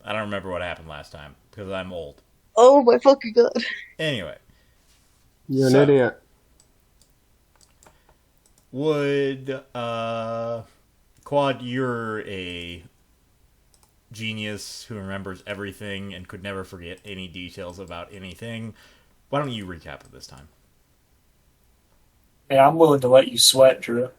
I don't remember what happened last time because I'm old. Oh my fucking god. Anyway, You're an so idiot. would Quad, you're a genius who remembers everything and could never forget any details about anything. Why don't you recap it this time? Hey, I'm willing to let you sweat, Drew.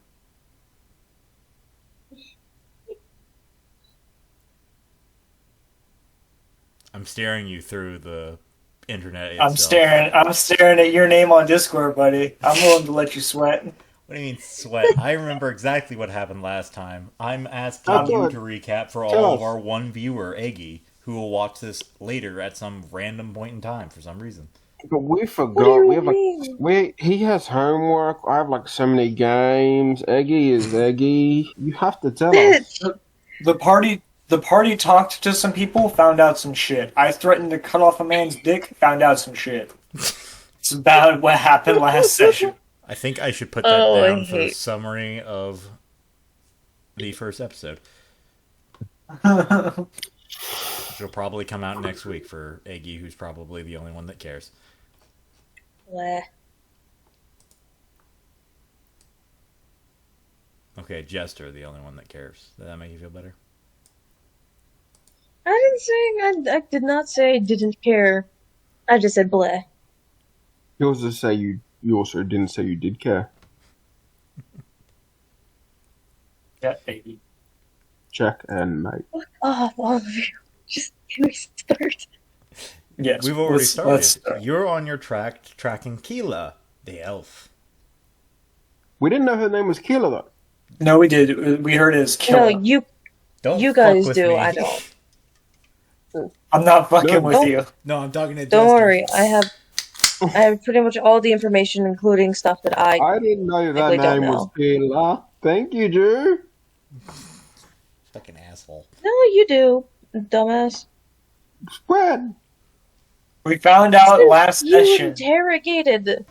I'm staring you through the internet I'm itself. staring. I'm staring at your name on Discord, buddy. I'm willing to let you sweat. What do you mean sweat? I remember exactly what happened last time. I'm Oh, asking I'm. you to good. recap for Tell all of us. our one viewer, Eggy, who will watch this later at some random point in time for some reason. But we What do forgot. We you have like mean? he has homework. I have like so many games. Eggy is Eggy. You have to tell us. Bitch! The party. The party talked to some people, found out some shit. I threatened to cut off a man's dick, found out some shit. It's about what happened last session. I think I should put that Oh, I down for the hate. summary of the first episode, which will probably come out next week for Eggy, who's probably the only one that cares. Bleh. Okay, Jester, the only one that cares. Does that make you feel better? I didn't say I did not say I didn't care. I just said bleh. You also say you. You also didn't say you did care. Yeah, baby. Check and mate. Fuck off, all of you. Just can we start? Yes. We've already started. Let's You're on your track tracking Keela, the elf. We didn't know her name was Keela though. No, we did. We heard it as No, killer. Don't you fuck guys with do. me. I don't. I'm not fucking No, with Don't you. No, I'm talking to don't Jester. worry. I have pretty much all the information, including stuff that I I didn't know that likely don't name was know. Keela. Thank you, Drew. Fucking asshole. No, you do, dumbass. Spread. We found out Since last you session. interrogated,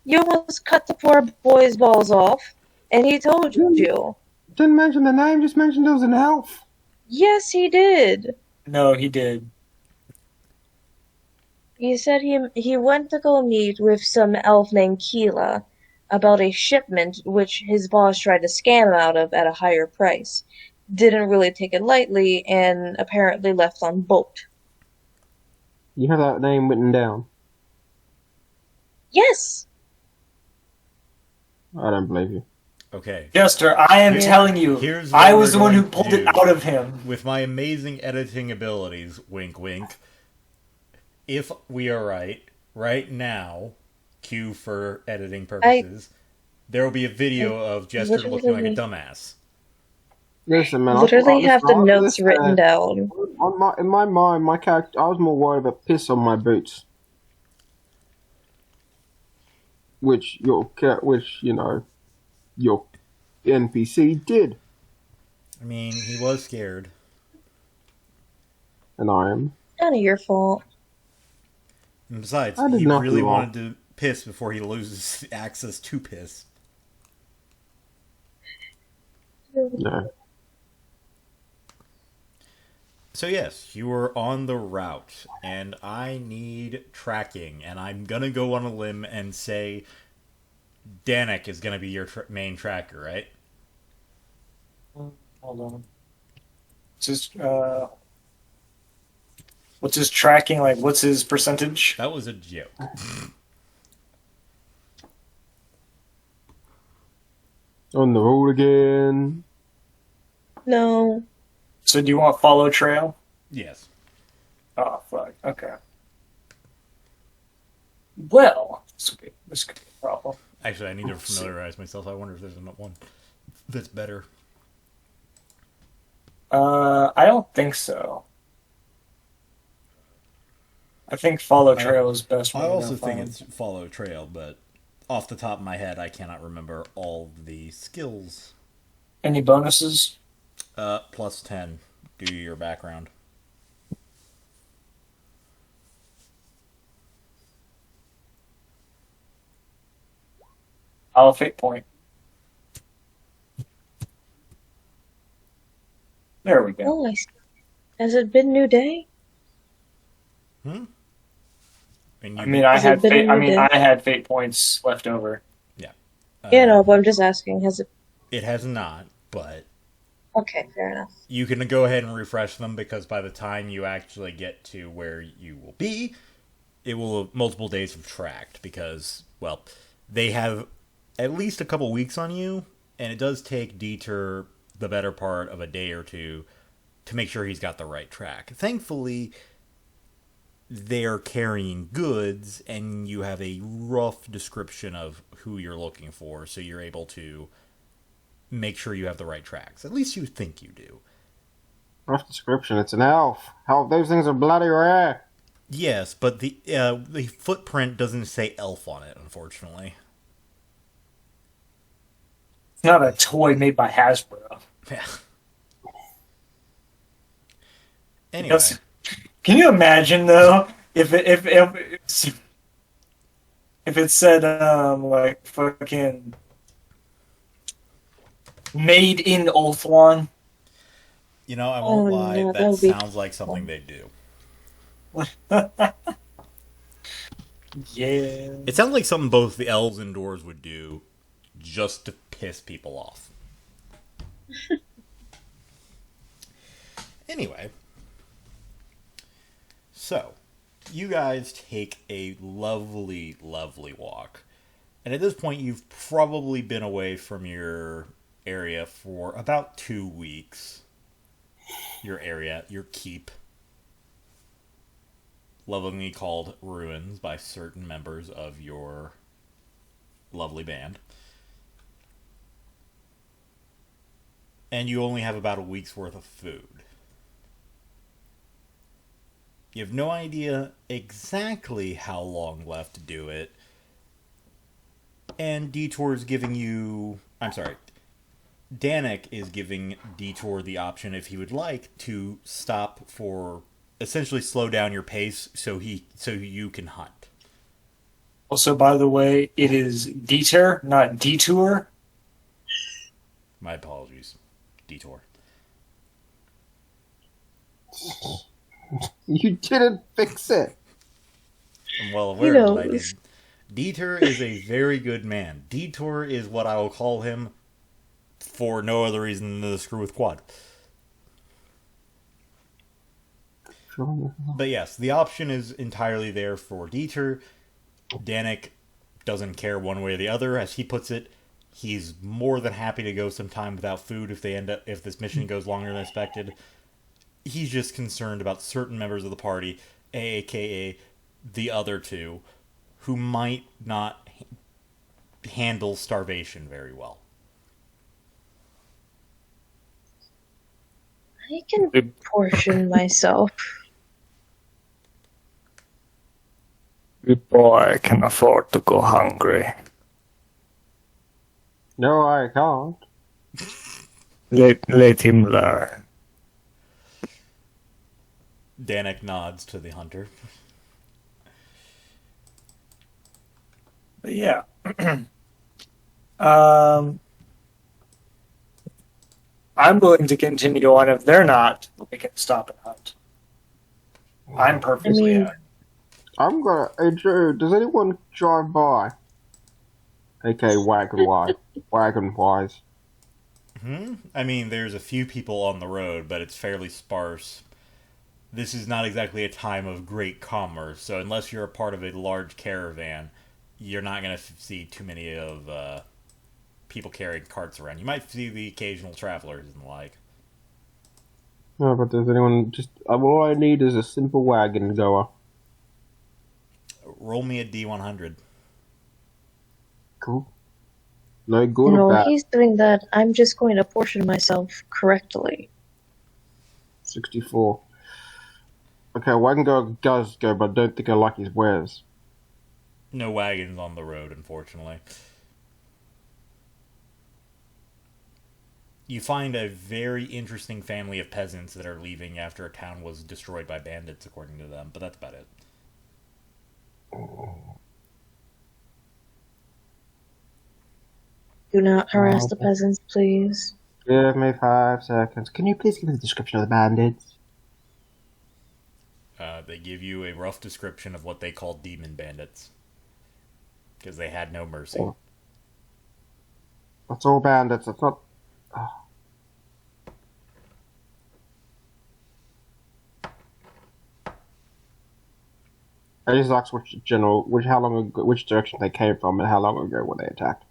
you almost cut the poor boy's balls off, and he told you. Didn't mention the name. Just mentioned it was an elf. Yes, he did. No, he did. He said he went to go meet with some elf named Keela about a shipment which his boss tried to scam him out of at a higher price. Didn't really take it lightly and apparently left on boat. You have that name written down. Yes! I don't believe you. Okay. Jester, I am Yeah. telling you, Here's what I was the we're one who going to pulled it do. out of him. With my amazing editing abilities, wink wink, if we are right now, cue for editing purposes, there will be a video of Jester looking like a literally- dumbass. Listen, man. Literally have the notes listen, written down. in my mind, my character, I was more worried about piss on my boots, which your NPC did, I mean, he was scared. and I am. None of your fault. And besides, I did he not really do wanted to piss before he loses access to piss. No. So yes, you are on the route, and I need tracking, and I'm gonna go on a limb and say Danik is gonna be your main tracker, right? Hold on. What's his tracking like? What's his percentage? That was a joke. On the road again. No. So do you want follow trail? Yes. Oh fuck. Okay. Well, this could be a problem. Actually, I need to familiarize myself. I wonder if there's one that's better. I don't think so. I think follow trail is best. I also think it's follow trail, but off the top of my head, I cannot remember all the skills. Any bonuses? Plus 10 due to your background. I'll fate point. There we go. Oh, Has it been New Day? And I mean, I Has it had been a fate. I new mean, day? I had fate points left over. yeah. Yeah, no, but I'm just asking. Has it? It has not, but Okay, fair enough. you can go ahead and refresh them because by the time you actually get to where you will be, it will have multiple days have tracked because, well, they have at least a couple weeks on you, and it does take Dieter the better part of a day or two to make sure he's got the right track. Thankfully, they're carrying goods, and you have a rough description of who you're looking for, so you're able to make sure you have the right tracks. At least you think you do. Rough description. It's an elf. How those things are bloody rare. Yes, but the footprint doesn't say elf on it, unfortunately. It's not a toy made by Hasbro. Yeah. Anyway, Can you imagine though if it said like fucking made in Ulthuan? you know, I won't lie, no, that that would be sounds like something they do. Yeah. It sounds like something both the elves and dwarves would do just to piss people off. Anyway, so you guys take a lovely, lovely walk. And at this point, you've probably been away from your area for about 2 weeks. Your area, your keep. Lovingly called Ruins by certain members of your lovely band. And you only have about a week's worth of food. You have no idea exactly how long left to do it. And Detour is giving you... I'm sorry. Danik is giving Detour the option, if he would like, to stop for... essentially slow down your pace so you can hunt. Also, by the way, it is Dieter, not Detour. My apologies. Detour. You didn't fix it. I'm well aware of what I did. knows? Dieter is a very good man. Detour is what I will call him for no other reason than to screw with Quad. But yes, the option is entirely there for Dieter. Danik doesn't care one way or the other. As he puts it, he's more than happy to go some time without food if this mission goes longer than expected. He's just concerned about certain members of the party, aka the other two, who might not handle starvation very well. I can portion myself. Good boy can afford to go hungry. No, I can't. Let him learn. Danik nods to the hunter. But yeah. I'm willing to continue on. If they're not, we can stop and hunt. I'm perfectly happy. I'm gonna. Hey, Drew, does anyone drive by? Okay, wagon wise. I mean, there's a few people on the road, but it's fairly sparse. This is not exactly a time of great commerce, so unless you're a part of a large caravan, you're not going to see too many of people carrying carts around. You might see the occasional travelers and the like. No, but does anyone just... all I need is a simple wagon goer. Roll me a D100. Cool. No good No, or bad. he's doing that. I'm just going to portion myself correctly. 64. Okay, wagon goer does go, but I don't think I like his wares. No wagons on the road, unfortunately. You find a very interesting family of peasants that are leaving after a town was destroyed by bandits, according to them, but that's about it. Do not harass the peasants, please. Give me 5 seconds. Can you please give me the description of the bandits? they give you a rough description of what they call demon bandits. Because they had no mercy. Oh. That's all bandits. It's not. I just asked which direction they came from, and how long ago were they attacked.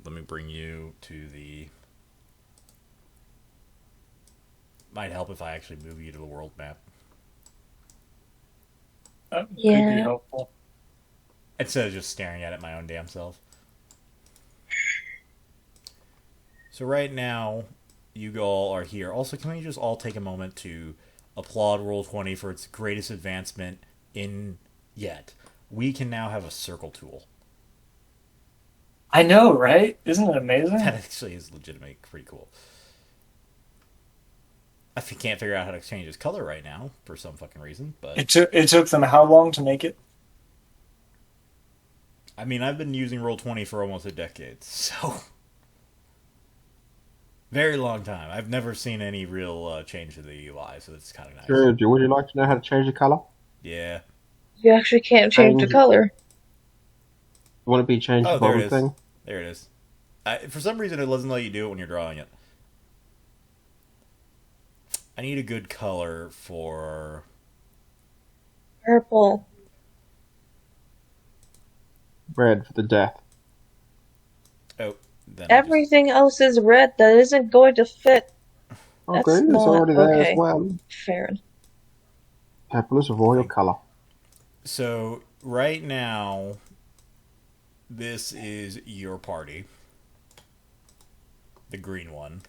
Let me bring you to the. Might help if I actually move you to the world map. That could be Yeah. helpful. Instead of just staring at it my own damn self. So right now, you all are here. Also, can we just all take a moment to applaud Roll20 for its greatest advancement in yet? We can now have a circle tool. I know, right? Isn't it amazing? That actually is legitimately pretty cool. I can't figure out how to change its color right now for some fucking reason, but It took them how long to make it? I mean, I've been using Roll20 for almost a decade, so very long time. I've never seen any real change to the UI, so it's kind of nice. Sure. Would you like to know how to change the color? Yeah. You actually can't change the color. Want to be changed Oh, the there bottom it is. thing? There it is. For some reason, it doesn't let you do it when you're drawing it. I need a good color for... Purple. Red for the death. Oh, then Everything else is red. That isn't going to fit. Okay, That's it's not already there okay. as well. Fair. Purple is a royal color. So, right now, this is your party. The green one.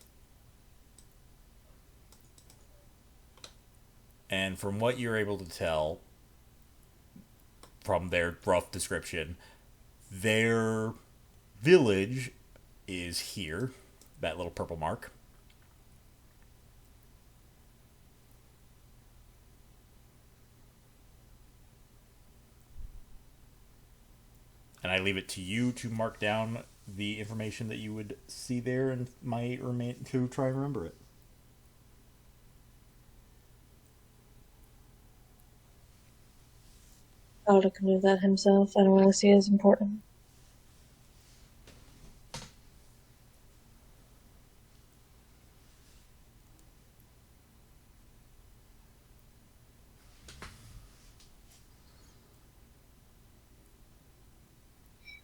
And from what you're able to tell from their rough description, their village is here. That little purple mark. And I leave it to you to mark down the information that you would see there and might remain to try and remember it. Oda can do that himself. I don't really see it as important.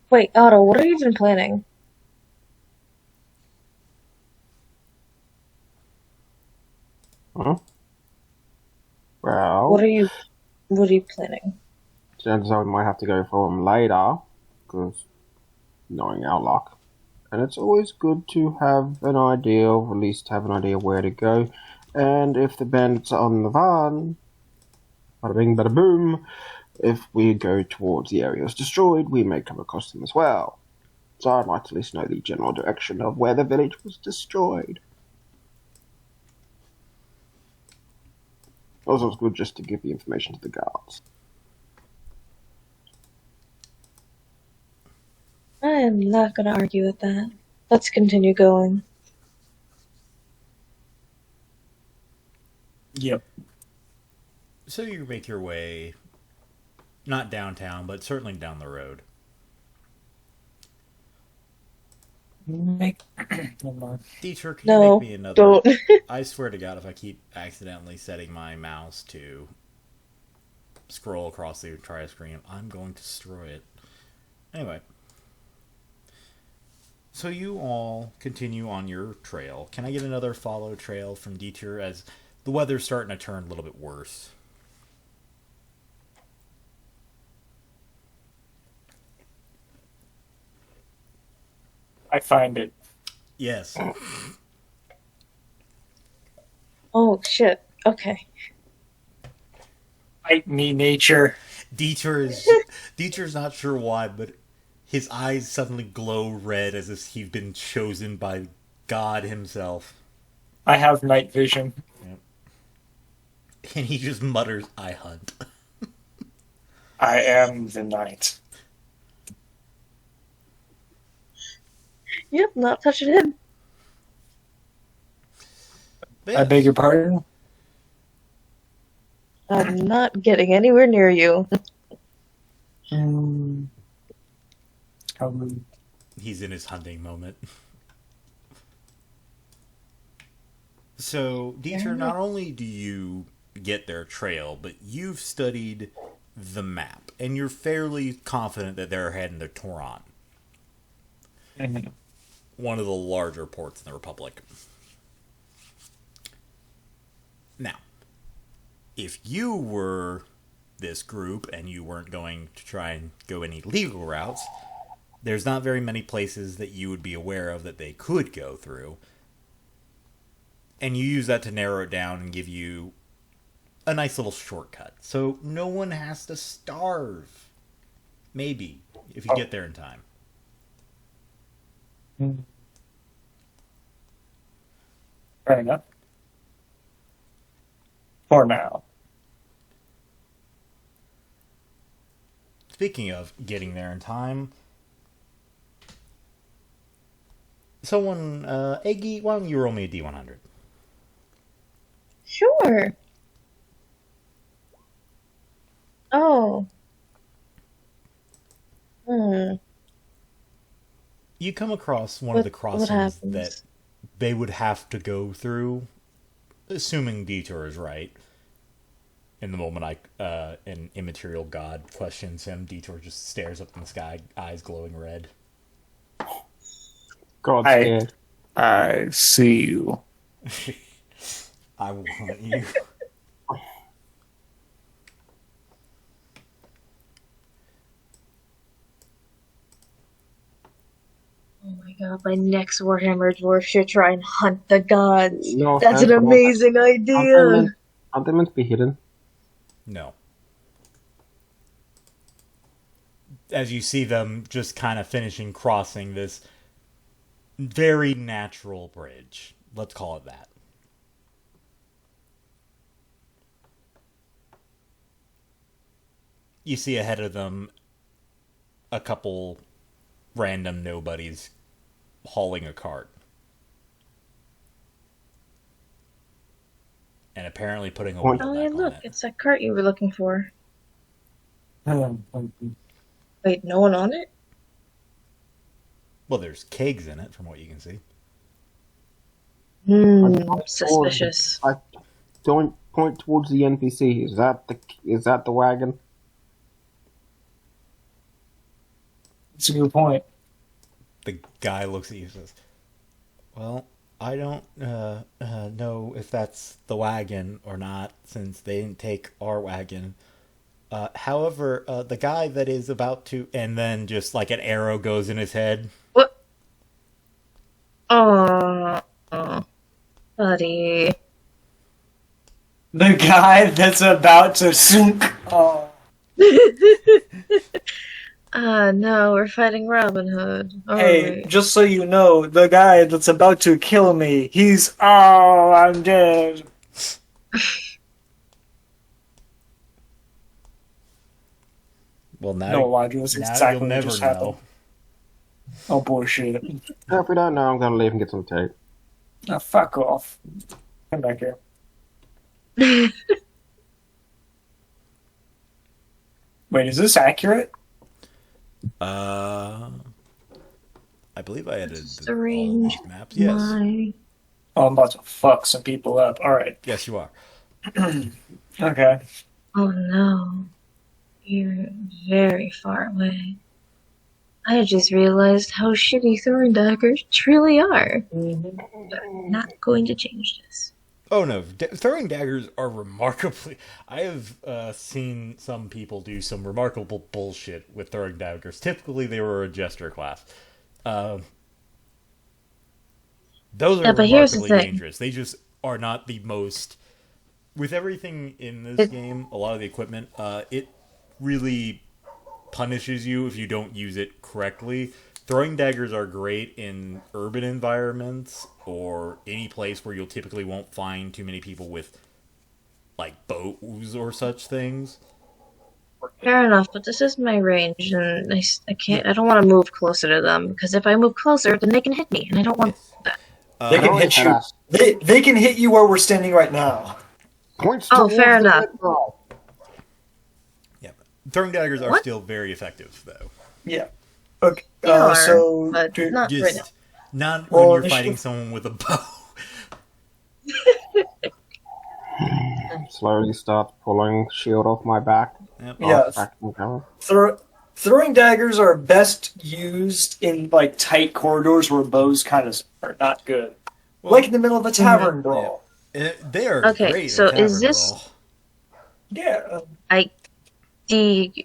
Wait, Otto, what are you even planning? Huh? Well, What are you planning? chances are we might have to go for them later, because knowing our luck. And it's always good to have an idea, or at least have an idea where to go. And if the bandits are on the van, bada bing, bada boom, if we go towards the areas destroyed, we may come across them as well. So I'd like to at least know the general direction of where the village was destroyed. Also, it's good just to give the information to the guards. I am not going to argue with that. Let's continue going. Yep. So you make your way, not downtown, but certainly down the road. Never mind. Dieter, can No, you make me another? don't. I swear to God, if I keep accidentally setting my mouse to scroll across the entire screen, I'm going to destroy it. Anyway. So you all continue on your trail. Can I get another follow trail from Dieter as the weather's starting to turn a little bit worse? I find it. Yes. Oh, shit. Okay. Fight me, nature. Dieter's not sure why, but his eyes suddenly glow red as if he's been chosen by God himself. I have night vision. Yep. And he just mutters, "I hunt." I am the night. Yep, not touching him. I beg your pardon? I'm not getting anywhere near you. How rude. He's in his hunting moment. So, Dieter, not only do you get their trail, but you've studied the map, and you're fairly confident that they're heading to Toron. Mhm. One of the larger ports in the Republic. Now, if you were this group and you weren't going to try and go any legal routes, there's not very many places that you would be aware of that they could go through. And you use that to narrow it down and give you a nice little shortcut. So no one has to starve. Maybe, if you get there in time. Fair enough. For now. Speaking of getting there in time, someone, Eggy, why don't you roll me a D100? Sure. Oh. You come across one of the What crossings happens? that they would have to go through, assuming Detour is right. In the moment an immaterial god questions him, Detour just stares up in the sky, eyes glowing red. God I- scared. I see you. I want you. Oh my god, my next Warhammer Dwarf should try and hunt the gods. No That's an offense, but amazing idea. Aren't they meant to be hidden? No. As you see them just kind of finishing crossing this very natural bridge. Let's call it that. You see ahead of them a couple random nobodies hauling a cart. And apparently putting a wheel Oh, back hey, on look, it. it's that cart you were looking for. Wait, no one on it? Well, there's kegs in it, from what you can see. Suspicious. I don't point towards the NPC. Is that the wagon? That's a good point. The guy looks at you and says, "Well, I don't know if that's the wagon or not, since they didn't take our wagon. However, the guy that is about to..." And then just like an arrow goes in his head. What? Oh, buddy. The guy that's about to sink. Oh. No, we're fighting Robin Hood. Hey, just so you know, the guy that's about to kill me, I'm dead. Well, now, No, Elijah, that's now exactly you'll what never just know. happened. Oh, bullshit. If we don't know, I'm gonna leave and get some tape. Oh, fuck off. Come back here. Wait, is this accurate? I believe I edited Strange. all of these maps. Yes. My... Oh, I'm about to fuck some people up. Alright. Yes, you are. Okay. Oh no. You're very far away. I just realized how shitty throwing daggers truly are. But I'm not going to change this. Oh no, throwing daggers are remarkably... I have seen some people do some remarkable bullshit with throwing daggers. Typically they were a jester class. Those are but here's the remarkably thing. dangerous. They just are not the most... With everything in this game, a lot of the equipment, it really punishes you if you don't use it correctly. Throwing daggers are great in urban environments or any place where you'll typically won't find too many people with like bows or such things. Fair enough, but this is my range, and I can't. I don't want to move closer to them because if I move closer, then they can hit me, and I don't want that. They can Don't hit hit you. us. They can hit you where we're standing right now. Points Oh, towards fair the enough. red rock. Throwing daggers are What? still very effective, though. Yeah. Okay. They are, So but dude, not right now. Just not Well, when you're they fighting should- someone with a bow. Slowly start pulling shield off my back. Yep. Yeah. Back from cover. Throwing daggers are best used in like tight corridors where bows kind of are not good, Well, like in the middle of a tavern brawl. They are Okay, great. so at is tavern this- brawl. Yeah. The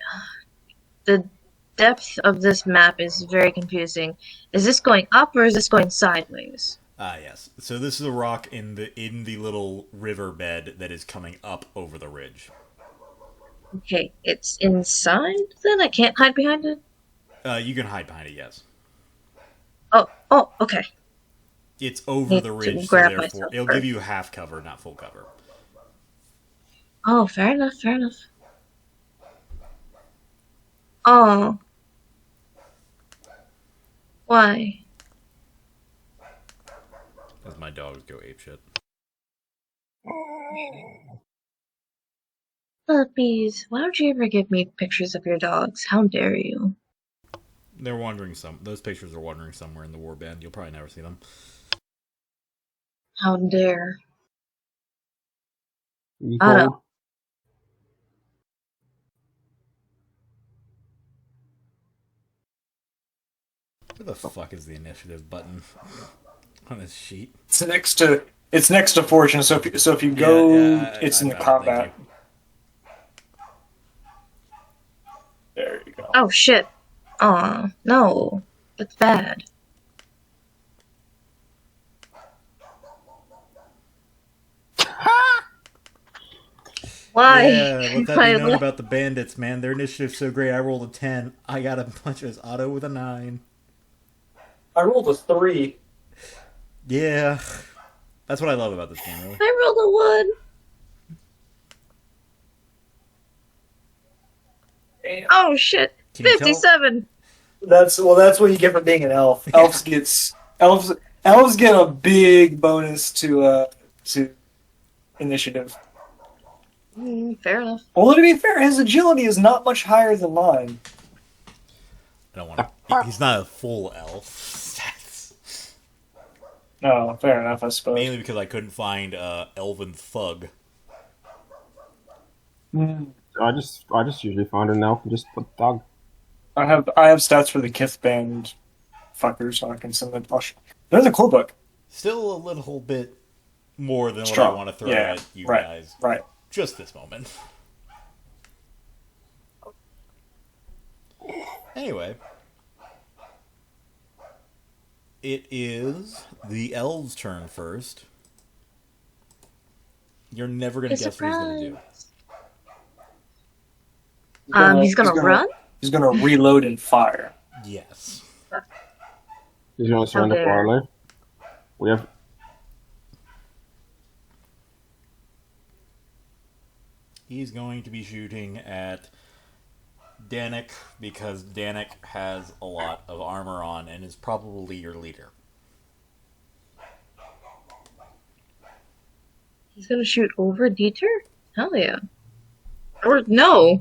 depth of this map is very confusing. Is this going up or is this going sideways? Ah, yes. So this is a rock in the little river bed that is coming up over the ridge. Okay, it's inside then? I can't hide behind it? You can hide behind it, yes. Oh, okay. It's over Need the to ridge, so grab therefore myself it'll first. give you half cover, not full cover. Oh, fair enough, fair enough. Oh. Why? As my dogs go apeshit. Puppies, why don't you ever give me pictures of your dogs? How dare you? They're wandering those pictures are wandering somewhere in the warband. You'll probably never see them. How dare. You I don't- cold? Where the fuck is the initiative button on this sheet? It's next to fortune. So if you go, it's in the I found it, combat. thank you. There you go. Oh, shit. Aw, no. That's bad. Why? Yeah, what's that Why be known la- about the bandits, man? Their initiative's so great. I rolled a 10. I got a bunch of auto with a 9. I rolled a 3. Yeah. That's what I love about this game, really. I rolled a 1. Damn. Oh, shit. Can you tell? 57. That's what you get for being an elf. Elves get a big bonus to initiative. Fair enough. Although to be fair, his agility is not much higher than mine. I don't want to. He's not a full elf. No, fair enough, I suppose. Mainly because I couldn't find elven thug. Mm. I just usually find an elf and just put thug. I have stats for the Kith band fuckers, so I can send them. There's a core book. Still a little bit more than Strong. what I want to throw Yeah, at you right, guys. right. Just this moment. Anyway. It is the elves' turn first. You're never going to guess what he's going to do. He's gonna run? He's gonna reload and fire. Yes. He's going to surrender dare. quietly. We have. He's going to be shooting at Danik because Danik has a lot of armor on and is probably your leader. He's gonna shoot over Dieter? Hell yeah. Or no.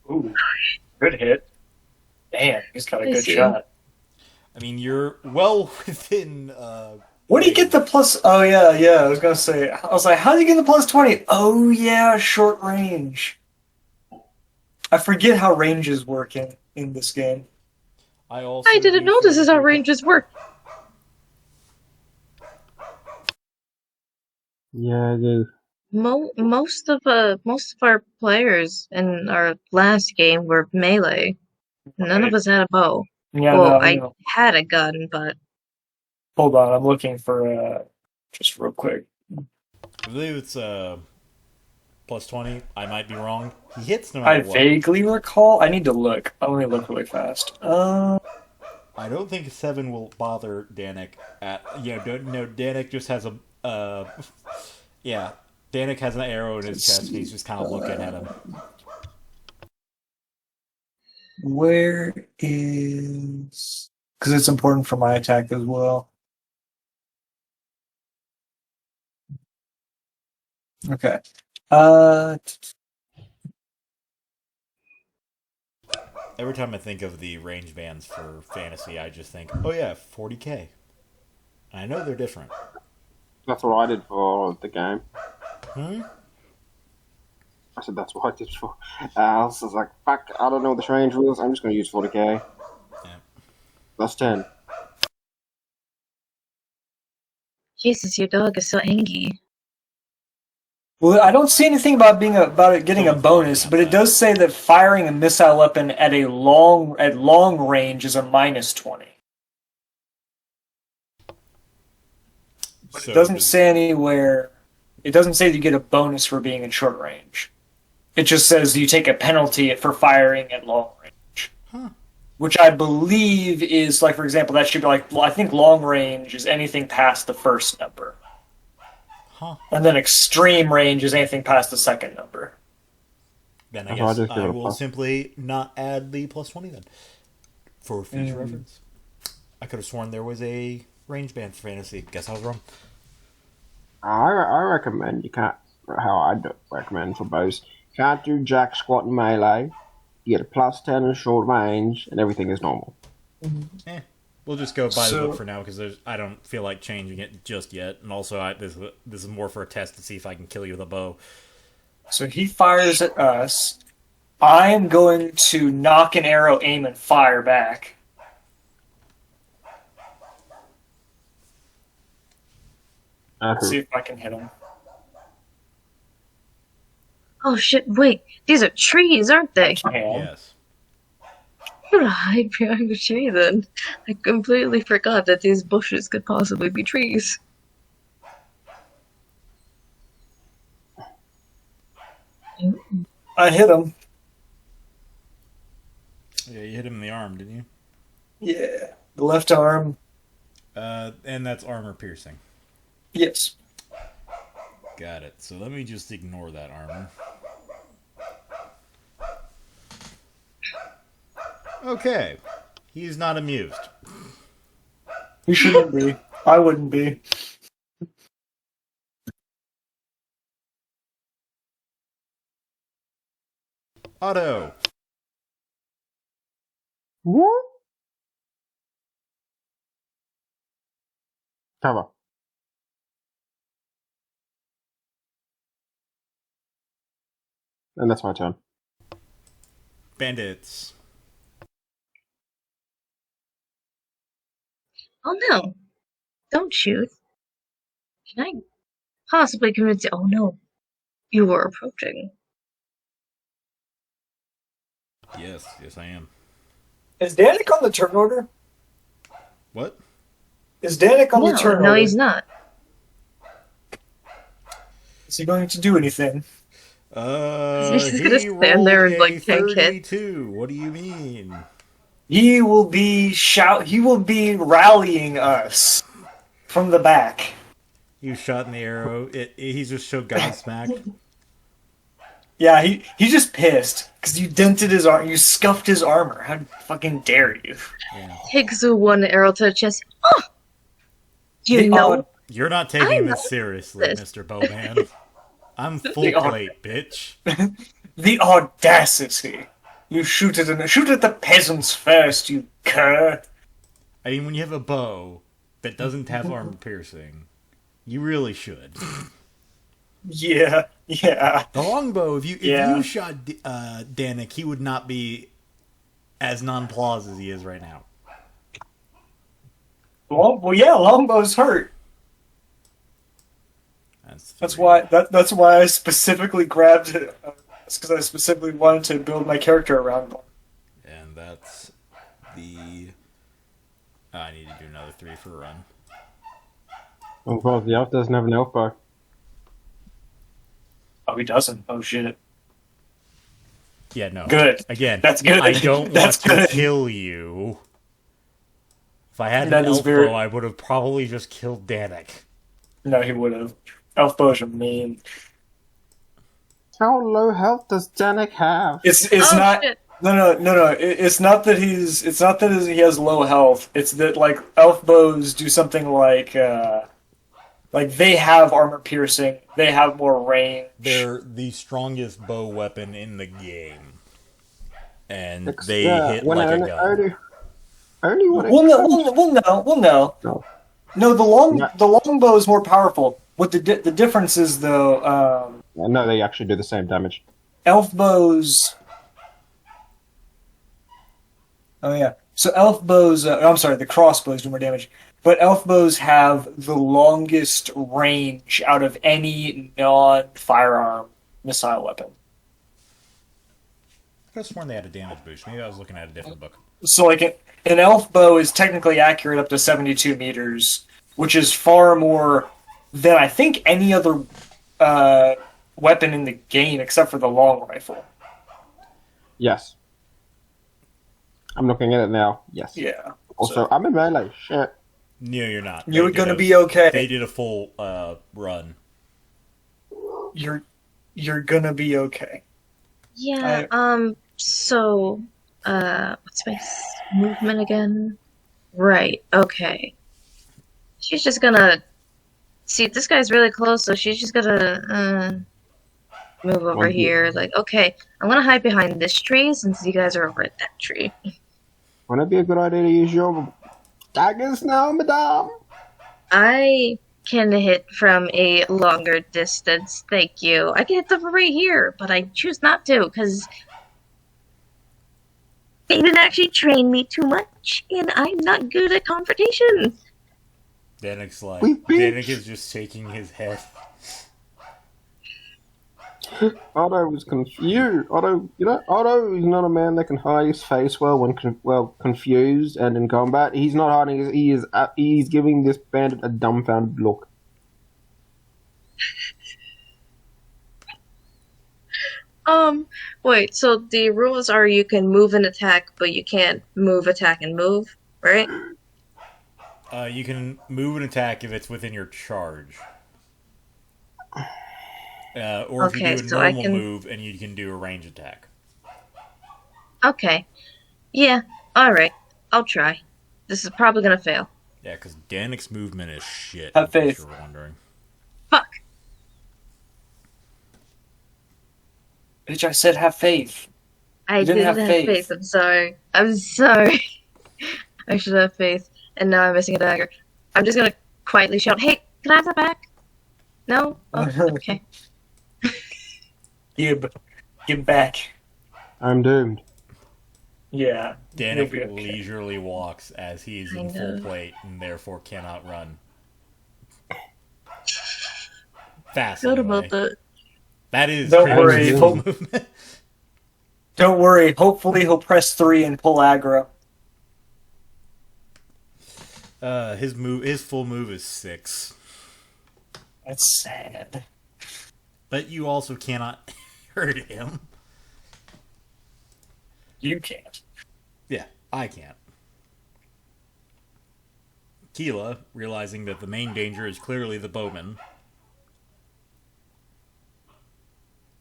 Ooh, good hit. Damn, he's got a I good see. shot. I mean, you're well within. What do you get the plus? Oh yeah. I was gonna say. I was like, how do you get the plus 20? Oh yeah, short range. I forget how ranges work in this game. I didn't know this is how ranges work. Yeah, I do. Most of our players in our last game were melee. None of us had a bow. Yeah, Well, no, I no. had a gun, but Hold on, I'm looking for just real quick. I believe it's plus 20. I might be wrong. He hits no I matter what. vaguely recall. I need to look. Let me look really fast. I don't think 7 will bother Danik at. No, Danik just has a. Yeah, Danik has an arrow in his chest and he's just kind of looking at him. Where is? Because it's important for my attack as well. Okay. Every time I think of the range bands for fantasy, I just think, oh yeah, 40k. I know they're different. That's what I did for the game. Hmm? I said that's what I did for. I was like, fuck, I don't know the range rules. I'm just going to use 40k. Yeah. That's 10. Jesus, your dog is so angry. Well, I don't see anything about it getting a bonus, but it does say that firing a missile weapon at long range is a -20. But So it doesn't say anywhere. It doesn't say that you get a bonus for being in short range. It just says you take a penalty for firing at long range. Huh. Which I believe is, like, for example, that should be like, well, I think long range is anything past the first number. Huh. And then extreme range is anything past the second number. Then I So I guess just give I it a will plus. simply not add the +20 then. For future reference. I could have sworn there was a range band for fantasy. Guess I was wrong. I recommend you can't. How I do recommend for bows. Can't do jack, squat, and melee. You get a +10 in short range, and everything is normal. We'll just go by the So- book for now because I don't feel like changing it just yet. And also, this is more for a test to see if I can kill you with a bow. So he fires at us. I'm going to knock an arrow, aim, and fire back. See if I can hit him. Oh shit, wait. These are trees, aren't they? Yes. I'm gonna hide behind a tree then. I completely forgot that these bushes could possibly be trees. I hit him. Yeah, you hit him in the arm, didn't you? Yeah. The left arm. And that's armor piercing. Yes. Got it. So let me just ignore that armor. Okay. He's not amused. He shouldn't be. I wouldn't be. Otto. What? Cover. And that's my turn. Bandits. Oh no. Don't shoot. Can I possibly convince you? Oh no. You were approaching. Yes, I am. Is Danik on the turn order? What? Is Danik on the turn No, order? he's not. Is he going to do anything? He's just He gonna stand rolled there and, a like, take hit. 32. What do you mean? He will be rallying us from the back. You shot in the arrow. He just showed Godsmack. Yeah, he's just pissed because you dented his arm, you scuffed his armor. How fucking dare you? Yeah. Takes the one arrow to the chest. Oh! You The know. odd- You're not taking know this seriously, this. Mr. Bowman. I'm full The odd- plate, bitch. The audacity! You shoot at the peasants first, you cur! I mean, when you have a bow that doesn't have armor piercing, you really should. Yeah. The longbow, if Yeah. you shot Danik, he would not be as nonplussed as he is right now. Well, yeah, longbow's hurt. That's why I specifically grabbed it. That's because I specifically wanted to build my character around one. And that's the... I need to do another 3 for a run. Of course, the elf doesn't have an elf bow. Oh, he doesn't. Oh shit. Yeah, no. Good. Again, That's good. I don't That's want to good. kill you. If I had That an is elf very- bow, I would have probably just killed Danik. No, he would have. Elf bows are mean. How low health does Danik have? It's Oh, not. shit. No. It's not that he has low health. It's that like elf bows do something like they have armor piercing. They have more range. They're the strongest bow weapon in the game. and they hit when like a only, gun. only when it Well, no, comes. well, no. No. No, No, the longbow is more powerful. What the difference is though, no, they actually do the same damage. elf bows. Oh yeah. So elf bows. I'm sorry, the crossbows do more damage, but elf bows have the longest range out of any non-firearm missile weapon. I could have sworn they had a damage boost. Maybe I was looking at a different book. So like an elf bow is technically accurate up to 72 meters, which is far more than I think any other weapon in the game except for the long rifle. Yes. I'm looking at it now. Yes. Yeah. Also, I'm in melee. Shit. No, you're not. You're They gonna did a- be okay. They did a full run. You're gonna be okay. Yeah, so, what's my movement again? Right, okay. She's just gonna, see, this guy's really close, so she's just gonna, move over here, like, okay, I'm gonna hide behind this tree since you guys are over at that tree. Wouldn't it be a good idea to use your daggers now, madame? I can hit from a longer distance, thank you. I can hit them from right here, but I choose not to, because they didn't actually train me too much, and I'm not good at confrontation. Danik's like, We've been- Danik is just shaking his head. Otto was confused. Otto is not a man that can hide his face well when confused and in combat. He's not hiding. He's giving this bandit a dumbfounded look. Wait, so the rules are you can move and attack, but you can't move, attack, and move, right? You can move and attack if it's within your charge. Or if Okay, you do a so I normal can- move and you can do a range attack. Okay. Yeah, alright. I'll try. This is probably gonna fail. Yeah, because Danik's movement is shit. Have in case faith. you're wondering. Fuck! Bitch, I said have faith. I You didn't have faith. I'm sorry. I'm sorry. I should have faith, and now I'm missing a dagger. I'm just gonna quietly shout, hey, can I have that back? No? Oh, okay. Give back. I'm doomed. Yeah. Danik You'll be okay. leisurely walks as he is in Kind full of. plate and therefore cannot run. What Fast. about Anyway. that? That is Don't pretty worry, much full- full movement. Don't worry. Hopefully he'll press 3 and pull aggro. His full move is 6. That's sad. But you also cannot hurt him. You can't. Yeah, I can't. Keela, realizing that the main danger is clearly the bowman,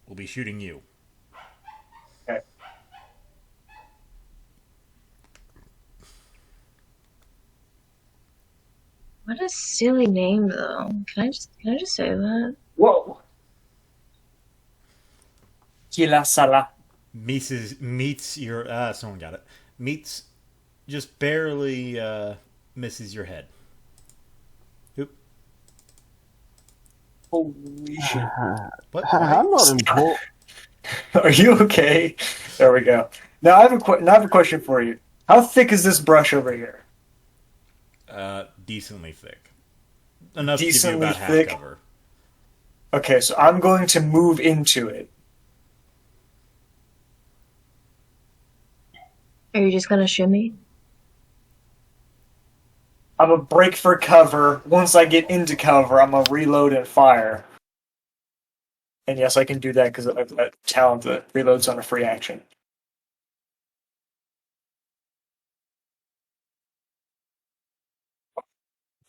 will be shooting you. Okay. What a silly name, though. Can I just say that? Whoa. Kila Sala. Meets your someone got it. Meets just barely misses your head. Oop. Holy shit. What? I'm not important. Are you okay? There we go. Now I have a question for you. How thick is this brush over here? Decently thick. Enough to give you Decently about half thick? cover. Okay, so I'm going to move into it. Are you just gonna shimmy? I'm gonna break for cover. Once I get into cover, I'm gonna reload and fire. And yes, I can do that because of a talent that reloads on a free action.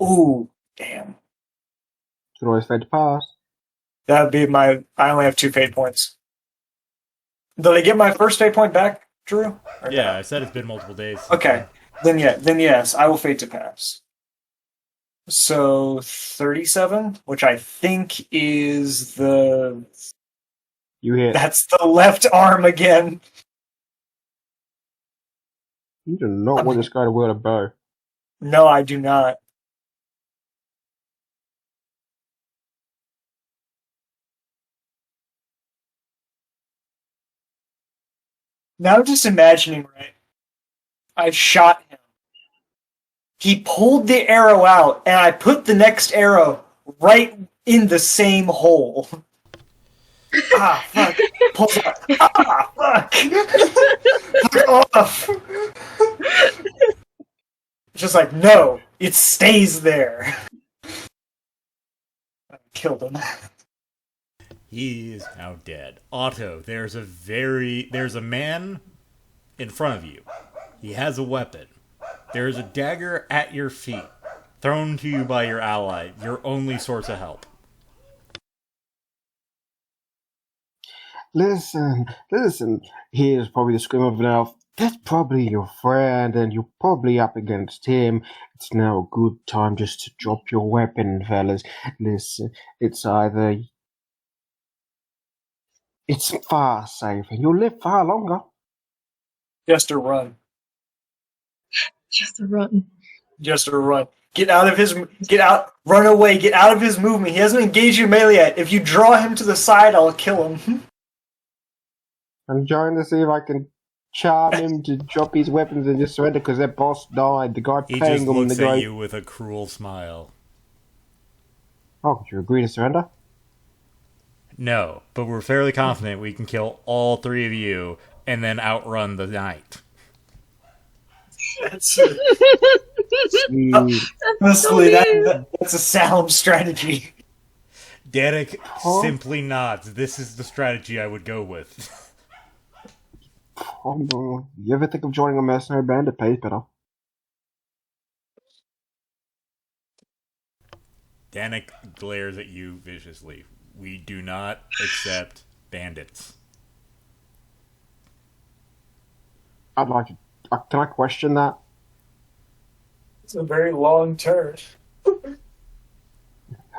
Ooh, damn. Should always fade to pass. That'd be my. I only have 2 fate points. Did I get my first fate point back, Drew? Or Yeah, no? I said it's been multiple days. Okay. Then yes, I will fate to pass. So 37, which I think is You hit. that's the left arm again. You do not want this guy to wield a bow. No, I do not. Now just imagining, right? I shot him. He pulled the arrow out, and I put the next arrow right in the same hole. Ah, fuck. Pulls out. Ah, fuck. Fuck off. Just like, no, it stays there. I killed him. He is now dead. Otto, there's a man in front of you. He has a weapon. There is a dagger at your feet, thrown to you by your ally, your only source of help. Listen. Here's probably the scream of an elf. That's probably your friend, and you're probably up against him. It's now a good time just to drop your weapon, fellas. Listen, it's far safer, and you'll live far longer. Just a run. Just a run. Just a run. Get out, run away, get out of his movement. He hasn't engaged you melee yet. If you draw him to the side, I'll kill him. I'm trying to see if I can charm him to drop his weapons and just surrender because their boss died. The guy He paying just them, looks the guy. at you with a cruel smile. Oh, could you agree to surrender? No, but we're fairly confident we can kill all three of you and then outrun the knight. That's Sweet. honestly, that's a sound strategy. Danik simply nods. This is the strategy I would go with. Oh, no. You ever think of joining a mercenary band? It pays better. Danik glares at you viciously. We do not accept bandits. I'd like to. Can I question that? It's a very long turn.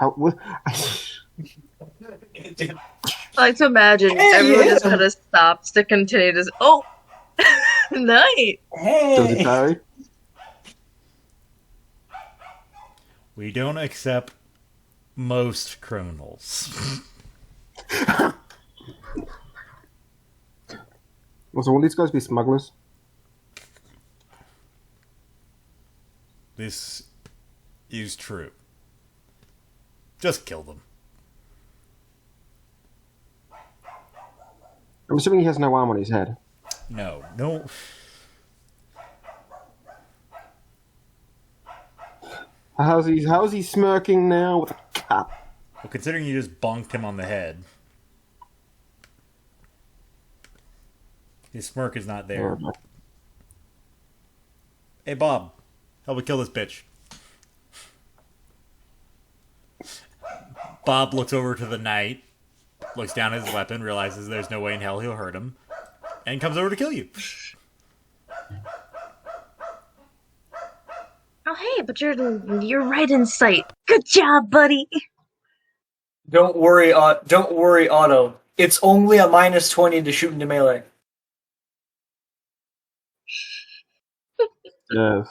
I like to imagine everyone just kind of stops to continue to. Oh, night. Does it parry? We don't accept most criminals. So will these guys be smugglers? This is true. Just kill them. I'm assuming he has no arm on his head. No. How's he smirking now with a cap? Well, considering you just bonked him on the head, his smirk is not there. Oh, Hey, Bob, help me kill this bitch. Bob looks over to the knight, looks down at his weapon, realizes there's no way in hell he'll hurt him, and comes over to kill you. Oh, hey, but you're right in sight. Good job, buddy. Don't worry, Otto. It's only a -20 to shoot into melee. yes.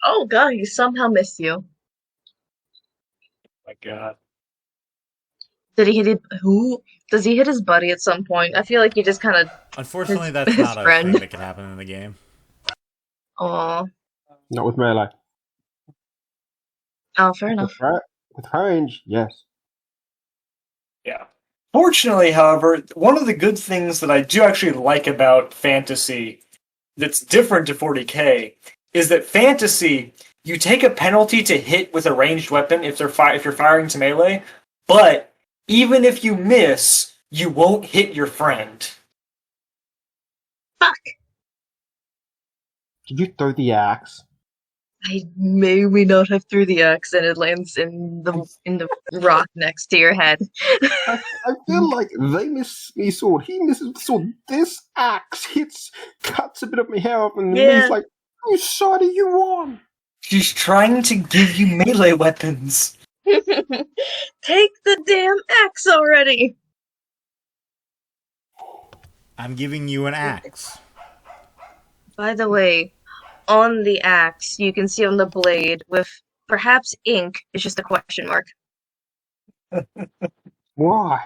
Oh god, he somehow missed you. My God. Did he hit it? Who? Does he hit his buddy at some point? I feel like he just kind of. Unfortunately, that's his not a friend. thing that can happen in the game. Aw. Not with melee. Oh, fair enough. With range, yes. Yeah. Fortunately, however, one of the good things that I do actually like about Fantasy that's different to 40k is that Fantasy, you take a penalty to hit with a ranged weapon if you're firing to melee, but even if you miss, you won't hit your friend. Fuck. Did you throw the axe? I may we not have threw the axe and it lands in the rock next to your head. I feel like they miss me sword. He misses the sword. This axe cuts a bit of my hair off, and Yeah. he's like, "Whose side are you on?" She's trying to give you melee weapons. Take the damn axe already! I'm giving you an axe. By the way, on the axe, you can see on the blade with perhaps ink. It's just a question mark. Why?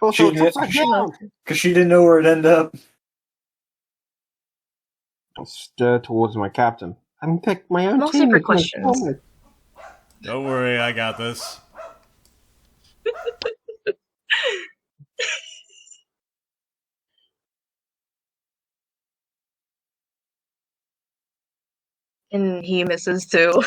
Also, it's upside down. Because she didn't know where it ended up. I stare towards my captain. I can pick my own Mostly team. for questions. Don't worry, I got this. And he misses too.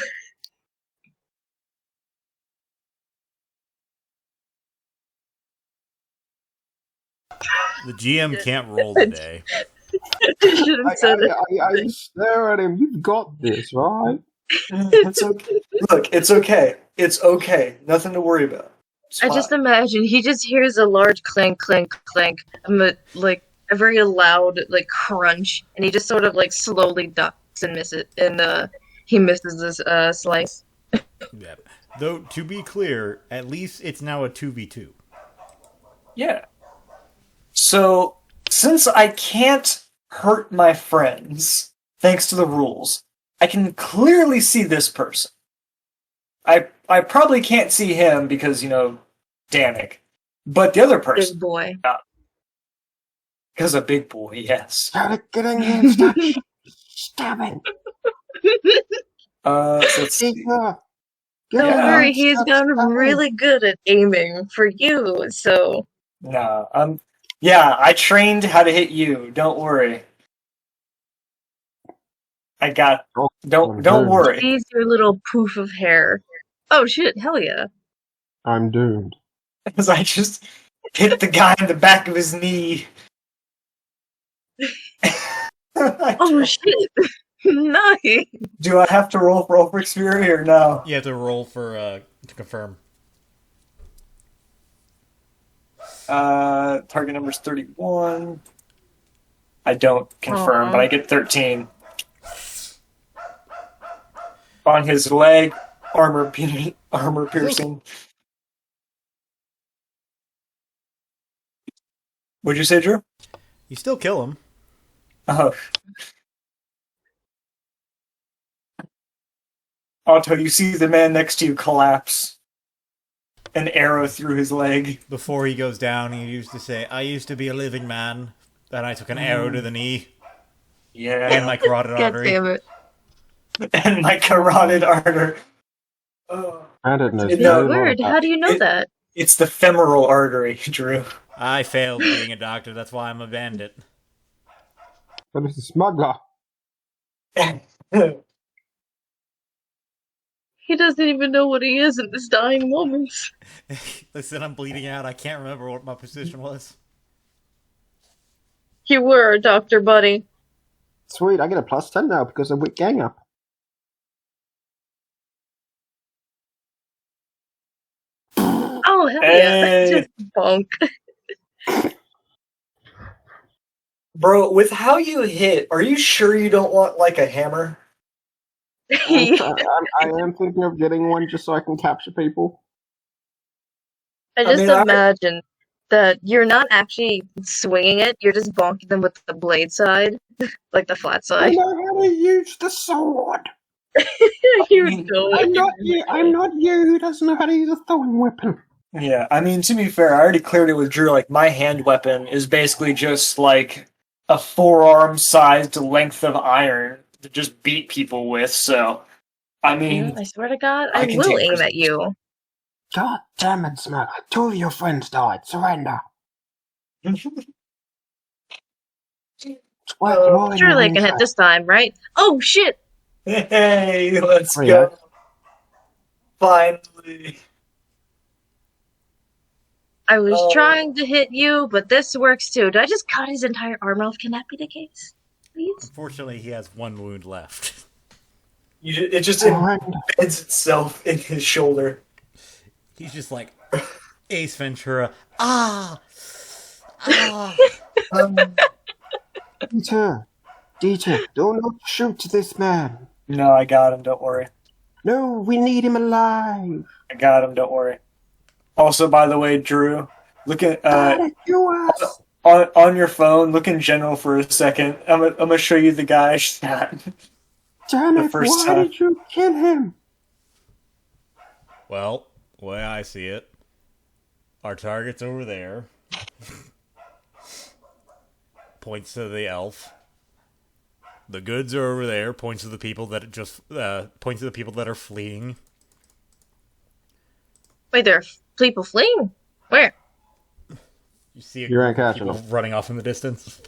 The GM can't roll today. I should have said it. I stare at him. You've got this, right? It's okay. Look, it's okay. It's okay. Nothing to worry about. It's I fine. just imagine he just hears a large clank, clank, clank, like a very loud like crunch, and he just sort of like slowly ducks and misses, and he misses this slice. Yeah. Though, to be clear, at least it's now a 2v2. Yeah. So, since I can't hurt my friends, thanks to the rules, I can clearly see this person. I probably can't see him because, Danik. But the other person. Big boy. Because a big boy, yes. Get in here and stop stabbing. So let's see. Don't Yeah. worry, he's gotten really good at aiming for you, so... Nah, yeah, I trained how to hit you. Don't worry. I got. Don't worry. He's your little poof of hair. Oh shit! Hell yeah! I'm doomed. Because I just hit the guy in the back of his knee. Oh shit! Nice. Do I have to roll for Xperia or no? You have to roll for to confirm. Target number's 31. I don't confirm, but I get 13. On his leg, armor piercing. What'd you say, Drew? You still kill him. Oh. Otto, you see the man next to you collapse. An arrow through his leg. Before he goes down, he used to say, "I used to be a living man. Then I took an arrow to the knee Yeah. and my carotid God artery." damn it! And my carotid artery. Oh. I don't know. It's No, weird. How do you know that? It's the femoral artery, Drew. I failed being a doctor. That's why I'm a bandit. But it's a smuggler. He doesn't even know what he is in this dying moment. Listen, I'm bleeding out. I can't remember what my position was. You were a doctor, buddy. Sweet, I get a +10 now because of Wick Gang Up. Oh hell Hey. yeah! Just bonk. Bro, with how you hit, are you sure you don't want, like, a hammer? I am thinking of getting one just so I can capture people. I just mean, imagine that you're not actually swinging it, you're just bonking them with the blade side, like the flat I side. know how to use the sword. You don't. I'm not you who doesn't know how to use a throwing weapon. Yeah, I mean, to be fair, I already cleared it with Drew. Like, my hand weapon is basically just, like, a forearm-sized length of iron to just beat people with, so... I mean... I swear to God, I I can will take aim at you. God damn it, Smoke. 2 of your friends died. Surrender. Surely I can hit this time, right? Oh shit! Hey, let's Oh, go. yeah. Finally. I was Oh. trying to hit you, but this works too. Did I just cut his entire arm off? Can that be the case? Please? Unfortunately, he has one wound left. It just Surrender. embeds itself in his shoulder. He's just like, Ace Ventura. Ah! Ah! Dieter, do not shoot this man. No, I got him, don't worry. No, we need him alive. I got him, don't worry. Also, by the way, Drew, Look at US. on your phone. Look in general for a second. I'm gonna show you the guy I shot Damn the it! first Why time. did you kill him? Well, the way I see it, our target's over there. Points to the elf. The goods are over there. Points to the people that points to the people that are fleeing. Wait, there are people fleeing? Where? You see a You ain't group of catching people them. running off in the distance.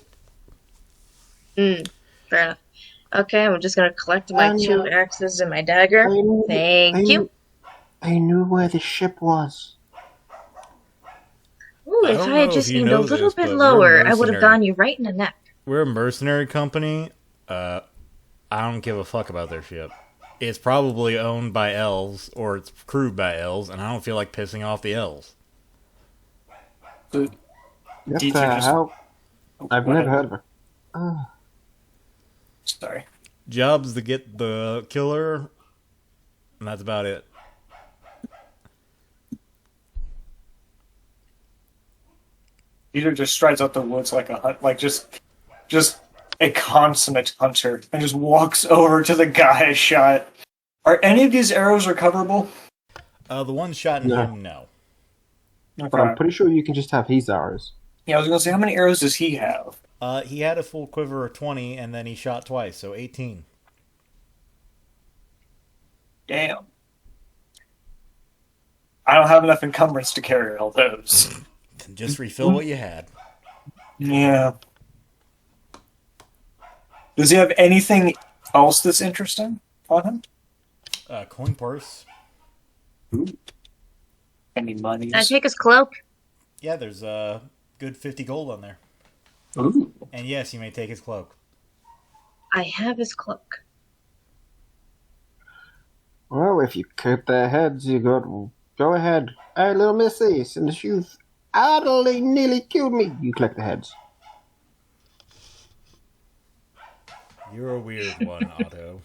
Fair enough. Okay, I'm just gonna collect my 2 axes and my dagger. Thank you. I knew where the ship was. Ooh, I if don't I had know just if you aimed a know little this, bit but we're lower, I would have mercenary. gotten you right in the neck. We're a mercenary company. I don't give a fuck about their ship. It's probably owned by elves, or it's crewed by elves, and I don't feel like pissing off the elves. What Did you the just- hell? I've Go never ahead. heard of her. Sorry. Job's to get the killer, and that's about it. Peter just strides out the woods like a hunt, like just a consummate hunter, and just walks over to the guy I shot. Are any of these arrows recoverable? The one shot in No. him, no. But I'm Okay. pretty sure you can just have his arrows. Yeah, I was gonna say, how many arrows does he have? He had a full quiver of 20, and then he shot twice, so 18. Damn. I don't have enough encumbrance to carry all those. Just refill what you had. Yeah. Does he have anything else that's interesting on him? Coin purse. Any monies? Can I take his cloak? Yeah, there's a good 50 gold on there. Ooh. And yes, you may take his cloak. I have his cloak. Well, if you keep their heads, you go ahead. Hey, little missy, since you've utterly nearly killed me, you collect the heads. You're a weird one, Otto.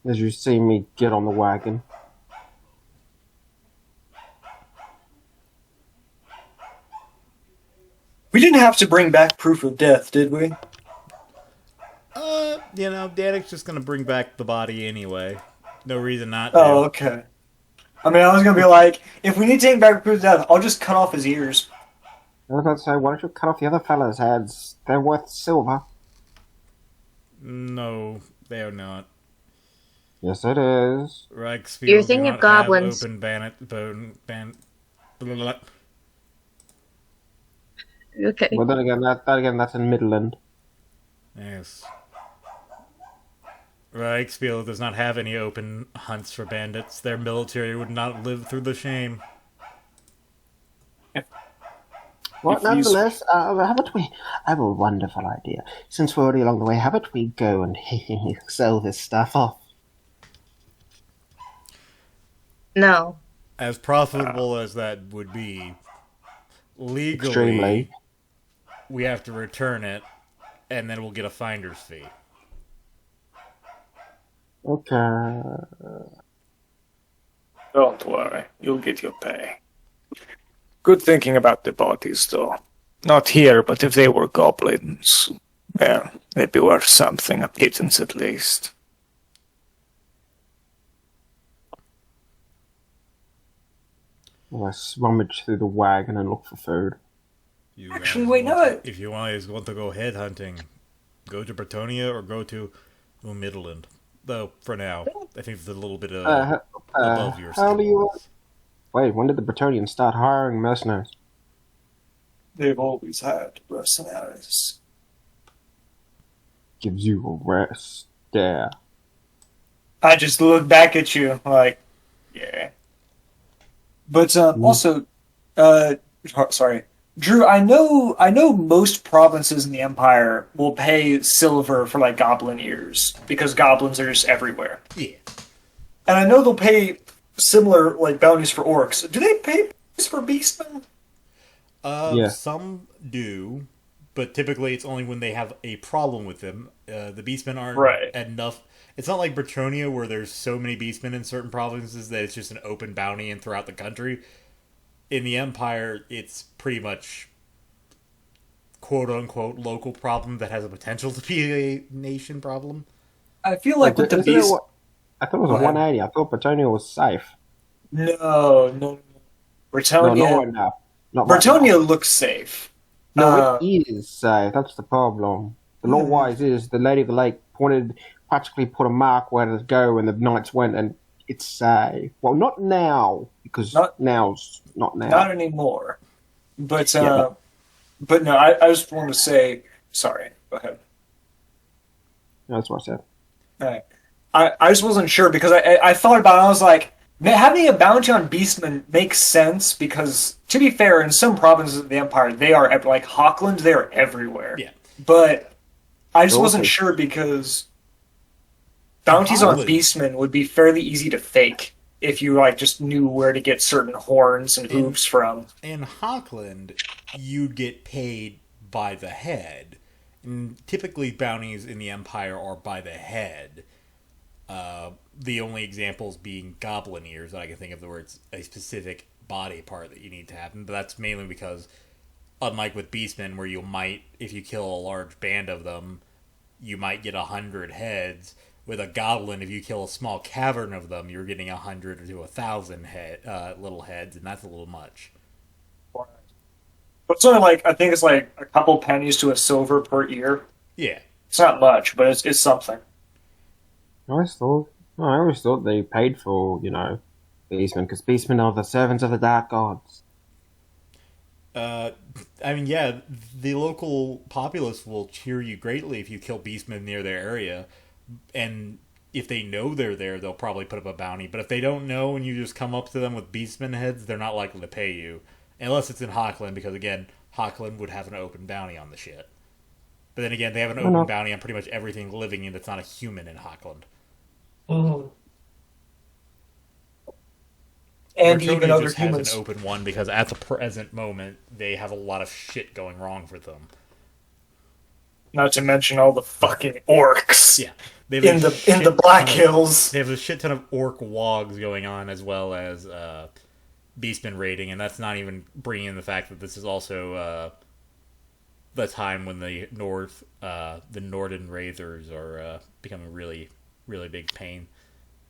As you see me get on the wagon. We didn't have to bring back proof of death, did we? Danik's just gonna bring back the body anyway. No reason not to. Oh, okay. I mean, I was gonna be like, if we need to take back proof of death, I'll just cut off his ears. I was about to say, why don't you cut off the other fella's heads? They're worth silver. No, they are not. Yes, it is. Reichsfield You're do thinking not of goblins. Have open blah, blah, blah. Okay. Well, then again, that's in Midland. Yes. Reichsfield does not have any open hunts for bandits. Their military would not live through the shame. Well, If you- nonetheless, how about we... I have a wonderful idea. Since we're already along the way, how about we go and sell this stuff off? No. As profitable as that would be, legally, Extremely. we have to return it, and then we'll get a finder's fee. Okay. Don't worry, you'll get your pay. Good thinking about the bodies, though. Not here, but if they were goblins, yeah, they'd be worth something, a pittance at least. Well, I rummage through the wagon and look for food. You Actually, guys wait, want no, to- If you guys want to go head hunting, go to Bretonia or go to Midland. Though, for now, I think it's a little bit above your How do you... skills. Wait, when did the Bretonians start hiring mercenaries? They've always had mercenaries. Gives you a rest. Yeah. I just look back at you like, yeah. But also, sorry, Drew. I know most provinces in the Empire will pay silver for like goblin ears because goblins are just everywhere. Yeah. And I know they'll pay similar like bounties for orcs. Do they pay bounties for beastmen? Yeah. Some do, but typically it's only when they have a problem with them. The beastmen aren't Right. enough. It's not like Bretonia where there's so many beastmen in certain provinces that it's just an open bounty and throughout the country. in the Empire, it's pretty much quote-unquote local problem that has a potential to be a nation problem. I feel Wait, like with the isn't it beast. what? I thought it was Go a ahead. 180. I thought Bretonia was safe. No. No, not Bretonia. right now. Not right now. Bretonia looks safe. No, it is safe. That's the problem. The law Hmm. wise is the Lady of the Lake practically put a mark where to go, and the knights went, and it's safe. Well, not now because Not now's not now. not anymore. But Yeah, but but no, I just want to say sorry. Go ahead. that's what I said. Alright. I just wasn't sure because I thought about it. I was like, having a bounty on Beastmen makes sense because, to be fair, in some provinces of the Empire, they are like Hawkland, they are everywhere. Yeah. But I just They're wasn't also- sure because bounties on Hawkland. Beastmen would be fairly easy to fake if you like just knew where to get certain horns and hooves from. In Hawkland, you'd get paid by the head. And typically, bounties in the Empire are by the head. The only examples being goblin ears that I can think of, where it's a specific body part that you need to have. But that's mainly because, unlike with Beastmen, where you might, if you kill a large band of them, you might get 100 heads. With a goblin, if you kill a small cavern of them, you're getting 100 to 1,000 little heads, and that's a little much. But it's only like I think it's like a couple pennies to a silver per ear. Yeah. It's not much, but it's something. I always thought they paid for, Beastmen, because Beastmen are the servants of the Dark Gods. I mean, yeah, the local populace will cheer you greatly if you kill beastmen near their area, and if they know they're there, they'll probably put up a bounty. But if they don't know and you just come up to them with beastmen heads, they're not likely to pay you, unless it's in Hawkland, because again, Hawkland would have an open bounty on the shit. But then again, they have an open bounty on pretty much everything living that's not a human in Hawkland. Mm-hmm. And Bretonia even other just humans. has an open one because at the present moment they have a lot of shit going wrong for them. Not to mention all the fucking orcs. Yeah, they have in the Black Hills. They have a shit ton of orc wogs going on, as well as beastmen raiding, and that's not even bringing in the fact that this is also the time when the Norden Raiders are becoming really, really big pain.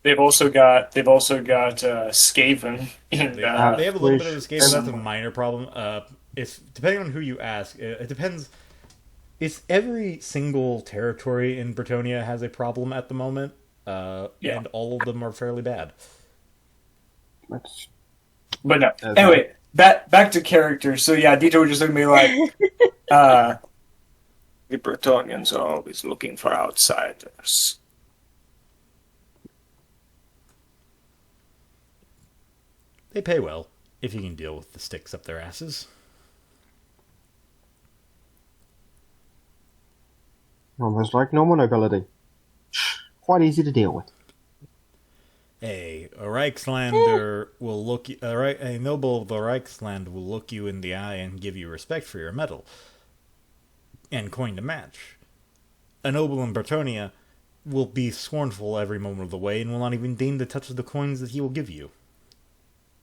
They've also got Skaven. They have a little bit of escape, but that's a minor problem. It's depending on who you ask. It depends. It's every single territory in Bretonia has a problem at the moment, and all of them are fairly bad. But no. Anyway, back to characters. So yeah, Dito would just look at me like, the Bretonians are always looking for outsiders. They pay well, if you can deal with the sticks up their asses. Almost like normal nobility. Quite easy to deal with. A Reichslander will look a noble of the Reichsland will look you in the eye and give you respect for your metal and coin to match. A noble in Bretonia will be scornful every moment of the way and will not even deign to touch the coins that he will give you.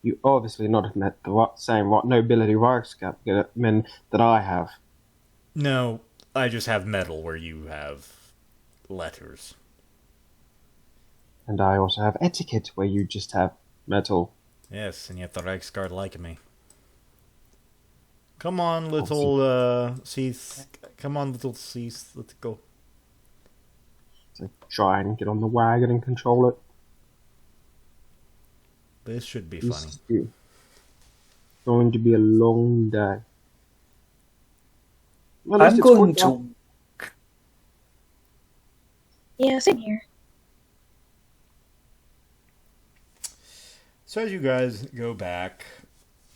You obviously not have met the same nobility Reichsmen that I have. No, I just have metal where you have letters. And I also have etiquette where you just have metal. Yes, and yet the Reichsguard like me. Come on, little Cease. Come on, little Cease. Let's go. So try and get on the wagon and control it. This should be funny. It's going to be a long day. Well, I'm going to. Yeah, same here. So as you guys go back,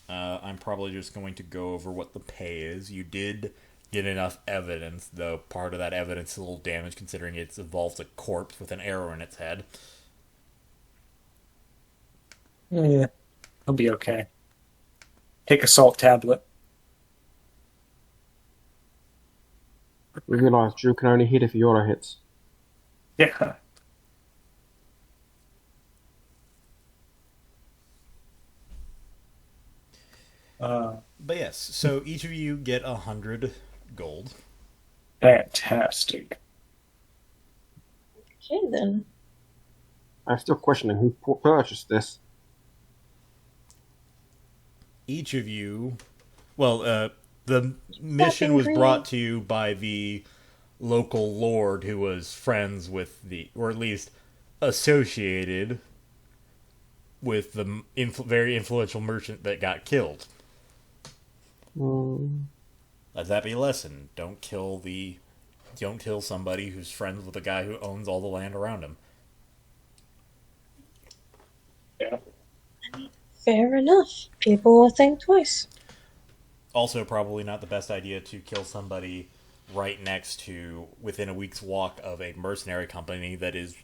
I'm probably just going to go over what the pay is. You did get enough evidence, though part of that evidence is a little damaged considering it involves a corpse with an arrow in its head. Yeah, I'll be okay. Take a salt tablet. We realised Drew can only hit if he auto hits. Yeah. But yes, so each of you get 100 gold. Fantastic. Okay, then. I'm still questioning who purchased this. Each of you, well, the mission Fucking was greedy. brought to you by the local lord who was friends with the, or at least associated with the very influential merchant that got killed. Mm, Let that be a lesson. Don't kill somebody who's friends with the guy who owns all the land around him. Yeah. Fair enough. People will think twice. Also, probably not the best idea to kill somebody right next to, within a week's walk of a mercenary company that is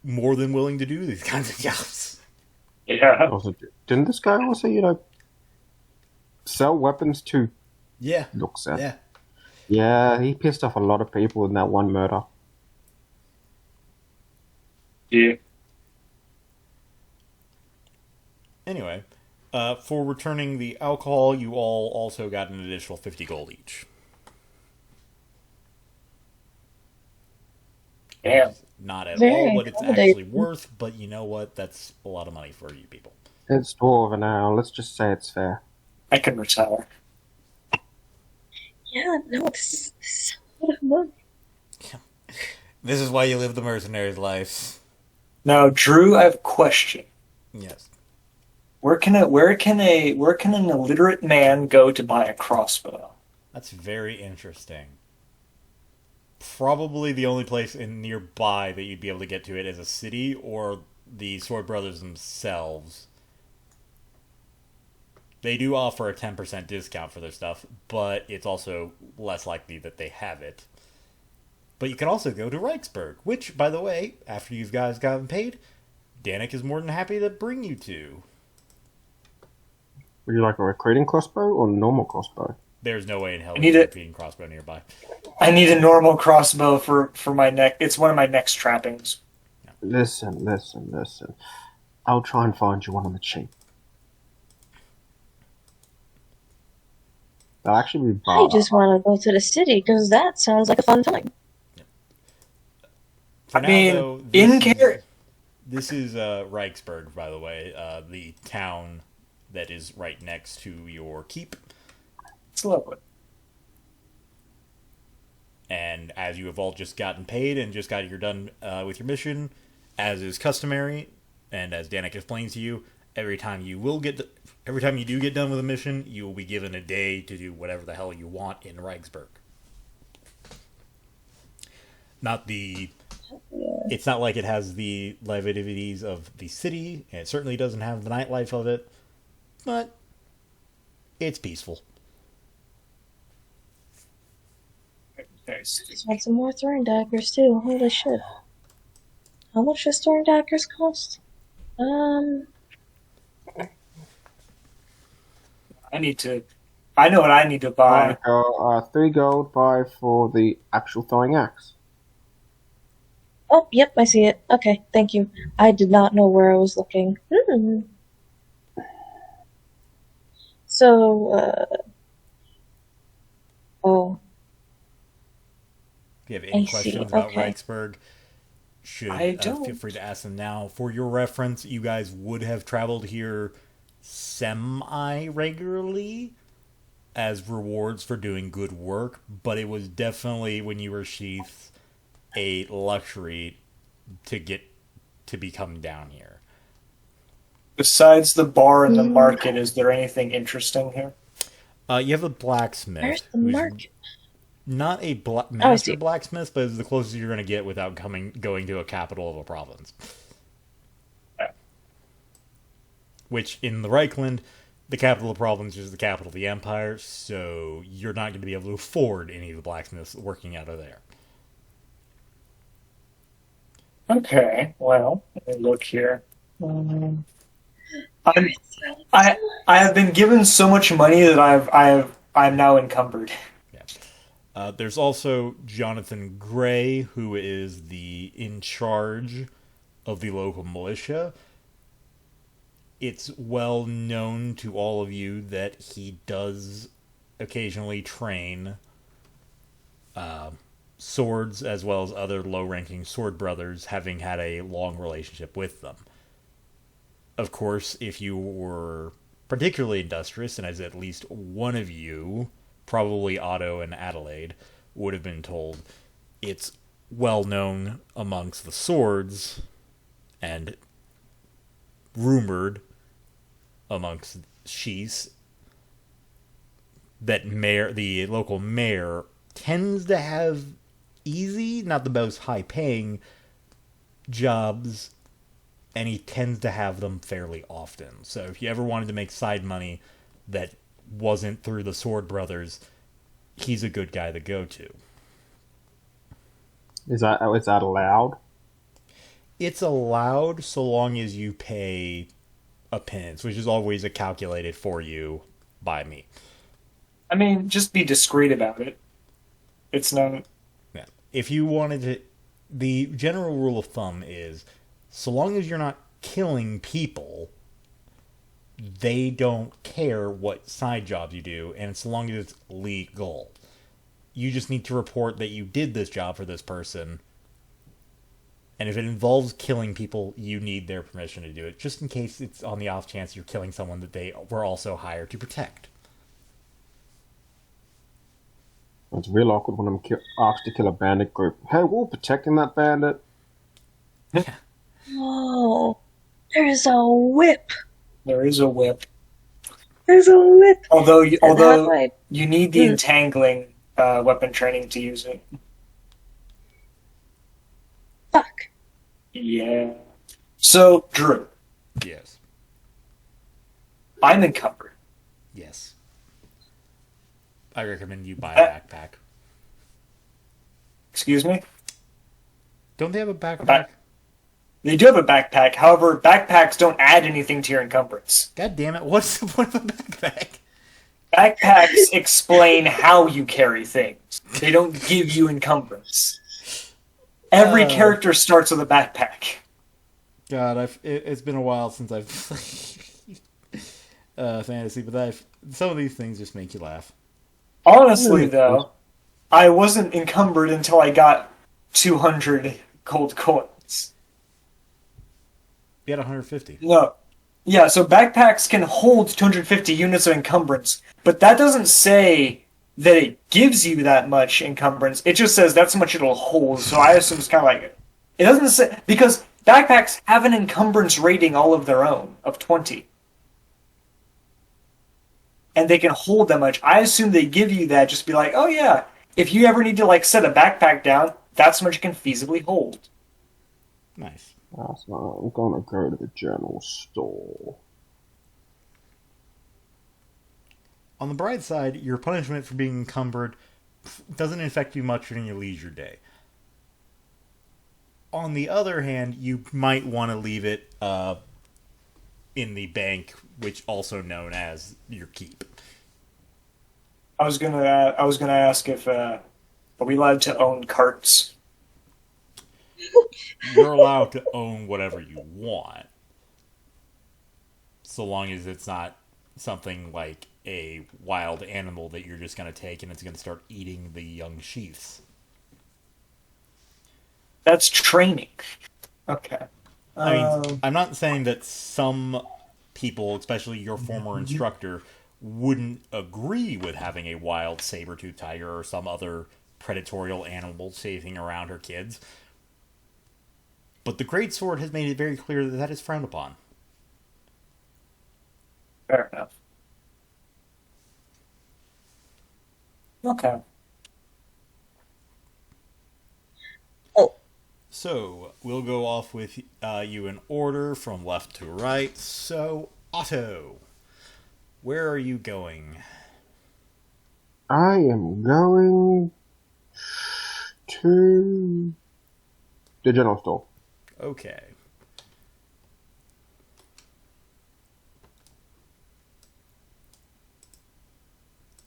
more than willing to do these kinds of jobs. Yeah. also, didn't this guy also, sell weapons to Yeah. Luxor? Yeah. Yeah, he pissed off a lot of people in that one murder. Yeah. Anyway, for returning the alcohol, you all also got an additional 50 gold each. Damn. Not at all Very what it's accommodating. actually worth, but you know what? That's a lot of money for you people. It's Dwarven now. Let's just say it's fair. I can retire. Yeah, no, this is a lot of money. This is why you live the mercenary's life. Now, Drew, I have a question. Yes. Where can an illiterate man go to buy a crossbow? That's very interesting. Probably the only place in nearby that you'd be able to get to it is a city or the Sword Brothers themselves. They do offer a 10% discount for their stuff, but it's also less likely that they have it. But you can also go to Reichsburg, which, by the way, after you guys gotten paid, Danik is more than happy to bring you to. Would you like a recruiting crossbow or normal crossbow? There's no way in hell I need there's a it. repeating crossbow nearby. I need a normal crossbow for my neck. It's one of my neck's trappings. Listen. I'll try and find you one on the cheap. They'll actually be I just want to go to the city because that sounds like a fun time. For I now, mean, though, this is Reichsburg, by the way, the town that is right next to your keep. It's lovely. And as you have all just gotten paid and just got done with your mission, as is customary, and as Danik explains to you, every time you do get done with a mission, you will be given a day to do whatever the hell you want in Reichsburg. It's not like it has the lividities of the city, and it certainly doesn't have the nightlife of it, but it's peaceful. Just want some more throwing daggers too. Holy shit! How much does throwing daggers cost? I know what I need to buy. 3 gold buy for the actual throwing axe. Oh, yep, I see it. Okay, thank you. I did not know where I was looking. So, oh, If you have any I see, questions about okay. Reichsburg, I don't. feel free to ask them now. For your reference, you guys would have traveled here semi-regularly as rewards for doing good work, but it was definitely, when you were Sheath, a luxury to become down here. Besides the bar and the market, is there anything interesting here? You have a blacksmith. where's the who's market? Not a I master see. blacksmith, but it's the closest you're going to get without going to a capital of a province. Yeah. Which, in the Reichland, the capital of the province is the capital of the empire, so you're not going to be able to afford any of the blacksmiths working out of there. Okay, well, let me look here. I have been given so much money that I'm now encumbered. There's also Jonathan Gray, who is in charge of the local militia. it's well known to all of you that he does occasionally train swords as well as other low-ranking sword brothers, having had a long relationship with them. Of course, if you were particularly industrious, and as at least one of you, probably Otto and Adelaide, would have been told, it's well known amongst the swords and rumored amongst sheaths that the local mayor tends to have easy, not the most high-paying jobs, and he tends to have them fairly often. So if you ever wanted to make side money that wasn't through the Sword Brothers, he's a good guy to go to. Is that allowed? It's allowed so long as you pay a pittance, which is always calculated for you by me. I mean, just be discreet about it. It's not. Yeah. If you wanted to, the general rule of thumb is, so long as you're not killing people, they don't care what side jobs you do, and so long as it's legal. You just need to report that you did this job for this person, and if it involves killing people, you need their permission to do it, just in case it's on the off chance you're killing someone that they were also hired to protect. It's real awkward when I'm asked to kill a bandit group. Hey, we're protecting that bandit. Oh, there's a whip. There is a whip. There's a whip. Although Right. you need the entangling weapon training to use it. Fuck. Yeah. So, Drew, Yes. I'm encumbered. Yes. I recommend you buy a backpack. Excuse me? Don't they have a backpack? They do have a backpack. However, backpacks don't add anything to your encumbrance. God damn it, what's the point of a backpack? Backpacks explain how you carry things. They don't give you encumbrance. Every character starts with a backpack. God, it's been a while since I've played Fantasy, but some of these things just make you laugh. Honestly, though, I wasn't encumbered until I got 200 gold coins. You had 150. No. Yeah, so backpacks can hold 250 units of encumbrance, but that doesn't say that it gives you that much encumbrance. It just says that's how much it'll hold, so I assume it's kind of like... It doesn't say... Because backpacks have an encumbrance rating all of their own, of 20. And they can hold that much. I assume they give you that, just be like, oh yeah, if you ever need to like set a backpack down, that's how much it can feasibly hold. Nice. So I'm gonna go to the general store. On the bright side, your punishment for being encumbered doesn't affect you much in your leisure day. On the other hand, you might want to leave it in the bank, which also known as your keep. I was gonna ask if are we allowed to own carts? You're allowed to own whatever you want, so long as it's not something like a wild animal that you're just going to take and it's going to start eating the young sheaths. That's training. Okay. I mean, I'm not saying that some people, especially your former instructor, wouldn't agree with having a wild saber-toothed tiger or some other predatorial animal chasing around her kids. But the Great Sword has made it very clear that that is frowned upon. Fair enough. Okay. So, we'll go off with you in order from left to right. So, Otto, where are you going? I am going to the general store. Okay.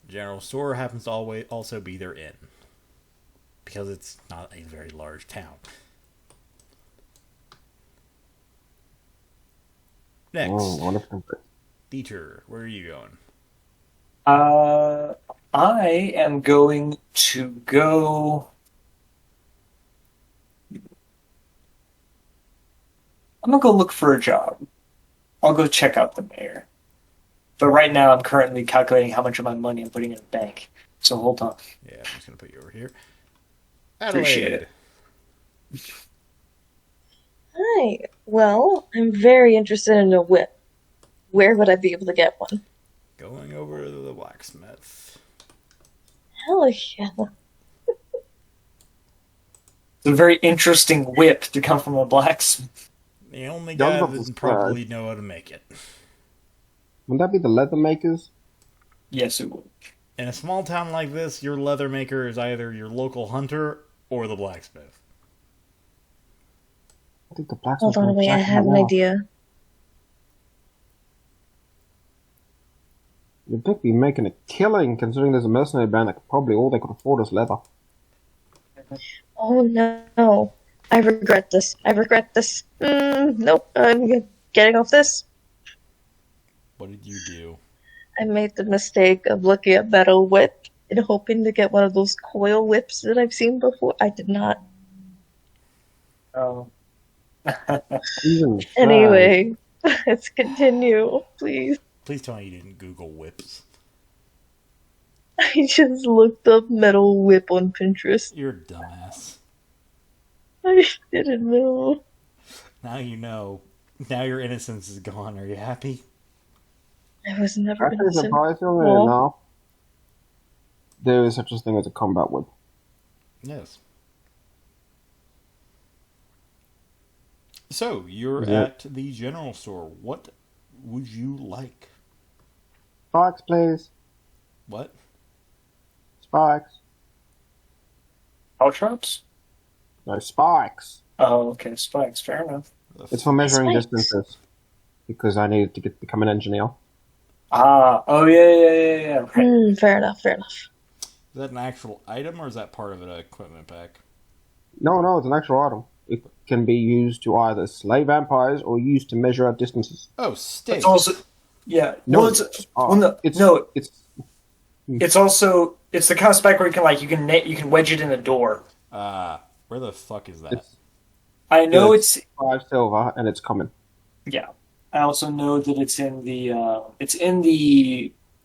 General store happens to also be their inn, because it's not a very large town. Next, what if I'm Dieter, where are you going? I am going to go. I'm gonna go look for a job. I'll go check out the mayor. But right now, I'm currently calculating how much of my money I'm putting in a bank. So hold on. Yeah, I'm just gonna put you over here. Appreciate Adelaide. it. Hi. Well, I'm very interested in a whip. Where would I be able to get one? Going over to the blacksmith. Hell yeah. It's a very interesting whip to come from a blacksmith. The only Yeah, I was guy about to that say. probably know how to make it. Would that be the leather makers? Yes, it would. In a small town like this, your leather maker is either your local hunter or the blacksmith. I think the blacksmith. Hold on, wait, I have an idea. You'd think be making a killing, considering there's a mercenary band that probably all they could afford is leather. Oh no. I regret this. I regret this. Nope, I'm getting off this. What did you do? I made the mistake of looking at metal whip and hoping to get one of those coil whips that I've seen before. I did not. Oh. Even Anyway, let's continue, please. Please tell me you didn't Google whips. I just looked up metal whip on Pinterest. You're a dumbass. I didn't know. Now you know. Now your innocence is gone. Are you happy? I was never Actually, innocent. surprisingly Well, enough, there is such a thing as a combat whip. Yes. So, you're Yeah. at the general store. What would you like? Spikes, please. What? Spikes. Caltrops? No, spikes. Oh, okay. Spikes. Fair enough. It's for measuring Spikes. distances. Because I needed to become an engineer. Ah, oh yeah. Right. fair enough, fair enough. Is that an actual item or is that part of an equipment pack? No, it's an actual item. It can be used to either slay vampires or used to measure out distances. Oh, stakes. It's also, yeah. No, Well, it's also it's the kind of spike where you can wedge it in a door. Where the fuck is that? It's I know It's- it's 5 silver and it's common. yeah. I also know that it's in the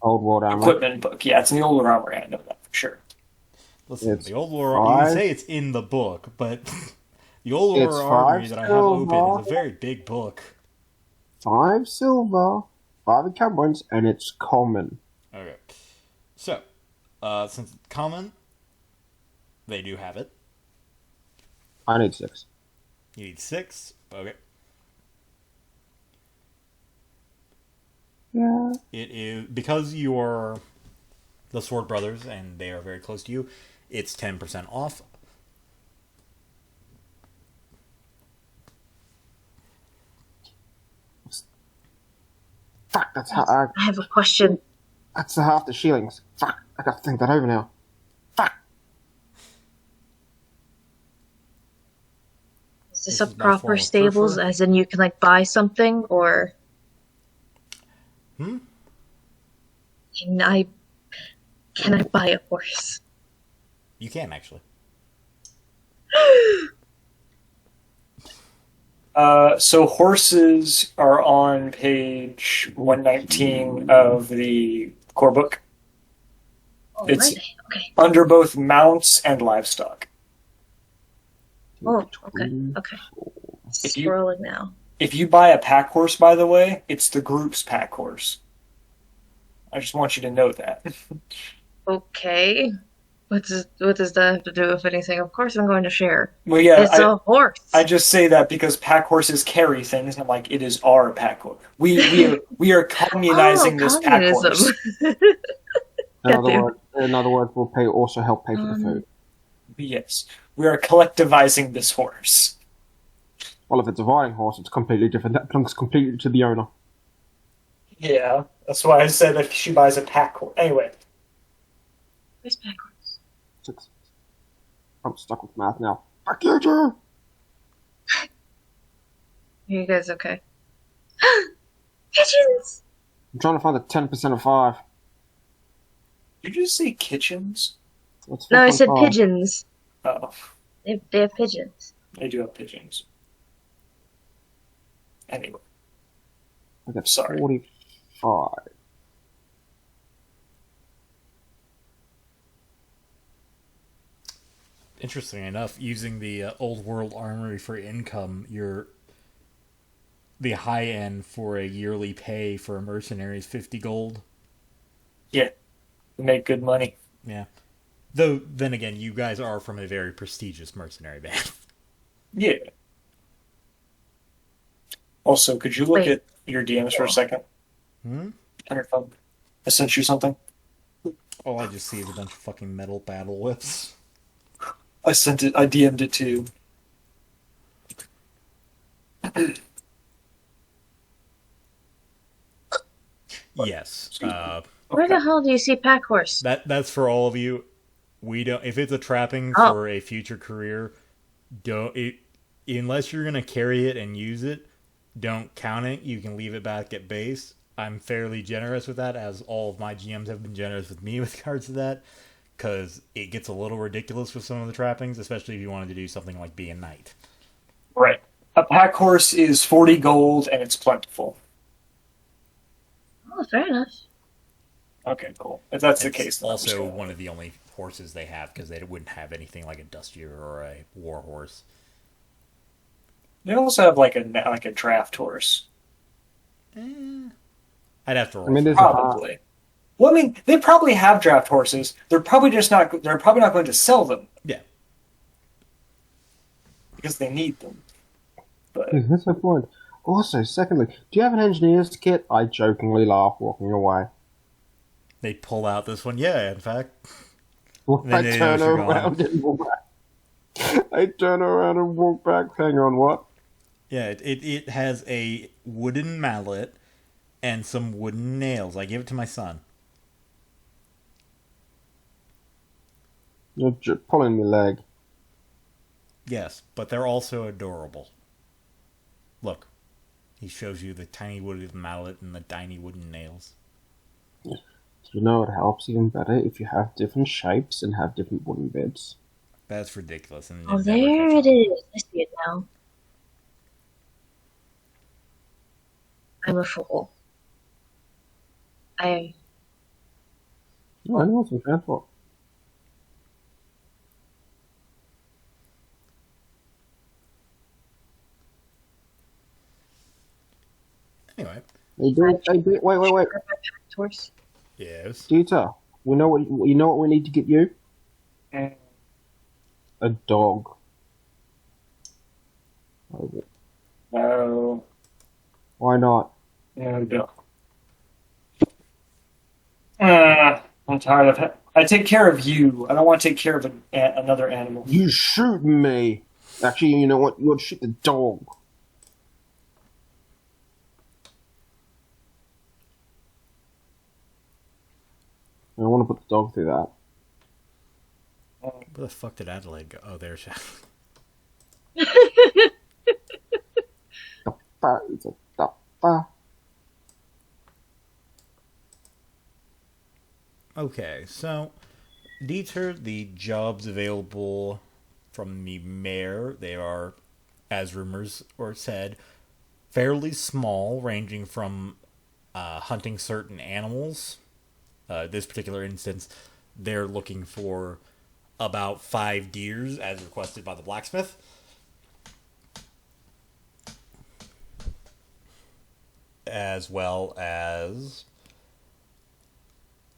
Old world armor. equipment book. Yeah, it's in the older armor. I know that for sure. Listen, It's the old lore, five- you say it's in the book, but the old It's lore armory 5 that I have open silver. is a very big book. 5 silver, 5 encumbrance, and it's common. Okay. So, since it's common, they do have it. I need 6. You need 6. Okay. Yeah. It is because you're the Sword Brothers and they are very close to you. It's 10% off. Fuck, that's I have a question. that's half the shillings. Fuck, I gotta think that over now. Fuck. Is This this a is my form proper of stables, prefer. as in you can buy something, or Hmm? can I buy a horse? You can actually. So horses are on page 119 of the core book. Oh, It's- are they? Okay. Under both mounts and livestock. Oh, okay. Okay. If you- Scrolling now. If you buy a pack horse, by the way, it's the group's pack horse. I just want you to know that. Okay. What does that have to do with anything? Of course I'm going to share. Well, yeah, It's a horse. I just say that because pack horses carry things, and I'm like, it is our pack horse. We are communizing this pack horse. In other words, we'll also help pay for the food. Yes, we are collectivizing this horse. Well, if it's a riding horse, it's completely different. That belongs completely to the owner. Yeah, that's why I said if she buys a pack horse. Anyway, Where's pack horse? 6. I'm stuck with math now. Fuck you, Drew! Are you guys okay? Pigeons! I'm trying to find the 10% of 5. Did you just say kitchens? What's No, I said 4.5? pigeons. Oh, They have pigeons. they do have pigeons. Anyway, I got Sorry. 45. Interesting enough, using the old world armory for income, the high end for a yearly pay for a mercenary is 50 gold. yeah, we make good money. Yeah. Though, then again, you guys are from a very prestigious mercenary band. Yeah. Also, could you look Wait. at your DMs for a second Hmm? on your phone? I sent you something. All I just see is a bunch of fucking metal battle whips. I sent it. I DM'd it to you. Yes. Excuse me. Where the hell do you see Pack Horse? That's for all of you. We don't. If it's a trapping Oh. for a future career, don't it unless you're gonna carry it and use it. Don't count it. You can leave it back at base. I'm fairly generous with that, as all of my GMs have been generous with me with regards to that, because it gets a little ridiculous with some of the trappings, especially if you wanted to do something like be a knight. Right. A pack horse is 40 gold and it's plentiful. Oh, fair enough. Okay, cool. If that's the It's case, then I'm just also gonna- one of the only horses they have because they wouldn't have anything like a dustier or a war horse. They also have like a draft horse. I'd have to roll. I mean, for there's it. Probably. Well, I mean, they probably have draft horses. They're probably not going to sell them Yeah. because they need them. But That's the point. Also, secondly, do you have an engineer's kit? I jokingly laugh walking away. They pull out this one. Yeah, in fact. When Then I they turn know you're around and walk back. I turn around and walk back. Hang on, what? Yeah, it has a wooden mallet and some wooden nails. I give it to my son. You're pulling my leg. Yes, but they're also adorable. Look, he shows you the tiny wooden mallet and the tiny wooden nails. You know it helps even better if you have different shapes and have different wooden bits. That's ridiculous. And Oh, never there catch it on. is. I see it now. I'm a fool. I Oh, I know some transport. Anyway, Wait. horse. yes. Dieter, we know what we need to get you? mm, A dog. no, Why not? no. I'm tired of it. I take care of you. I don't want to take care of another animal. You shoot me. Actually, you know what? You ought to shoot the dog. I don't want to put the dog through that. Where the fuck did Adelaide go? Oh, there's she. Okay, so Dieter, the jobs available from the mayor, they are, as rumors or said, fairly small, ranging from hunting certain animals. This particular instance, they're looking for about 5 deers as requested by the blacksmith. As well as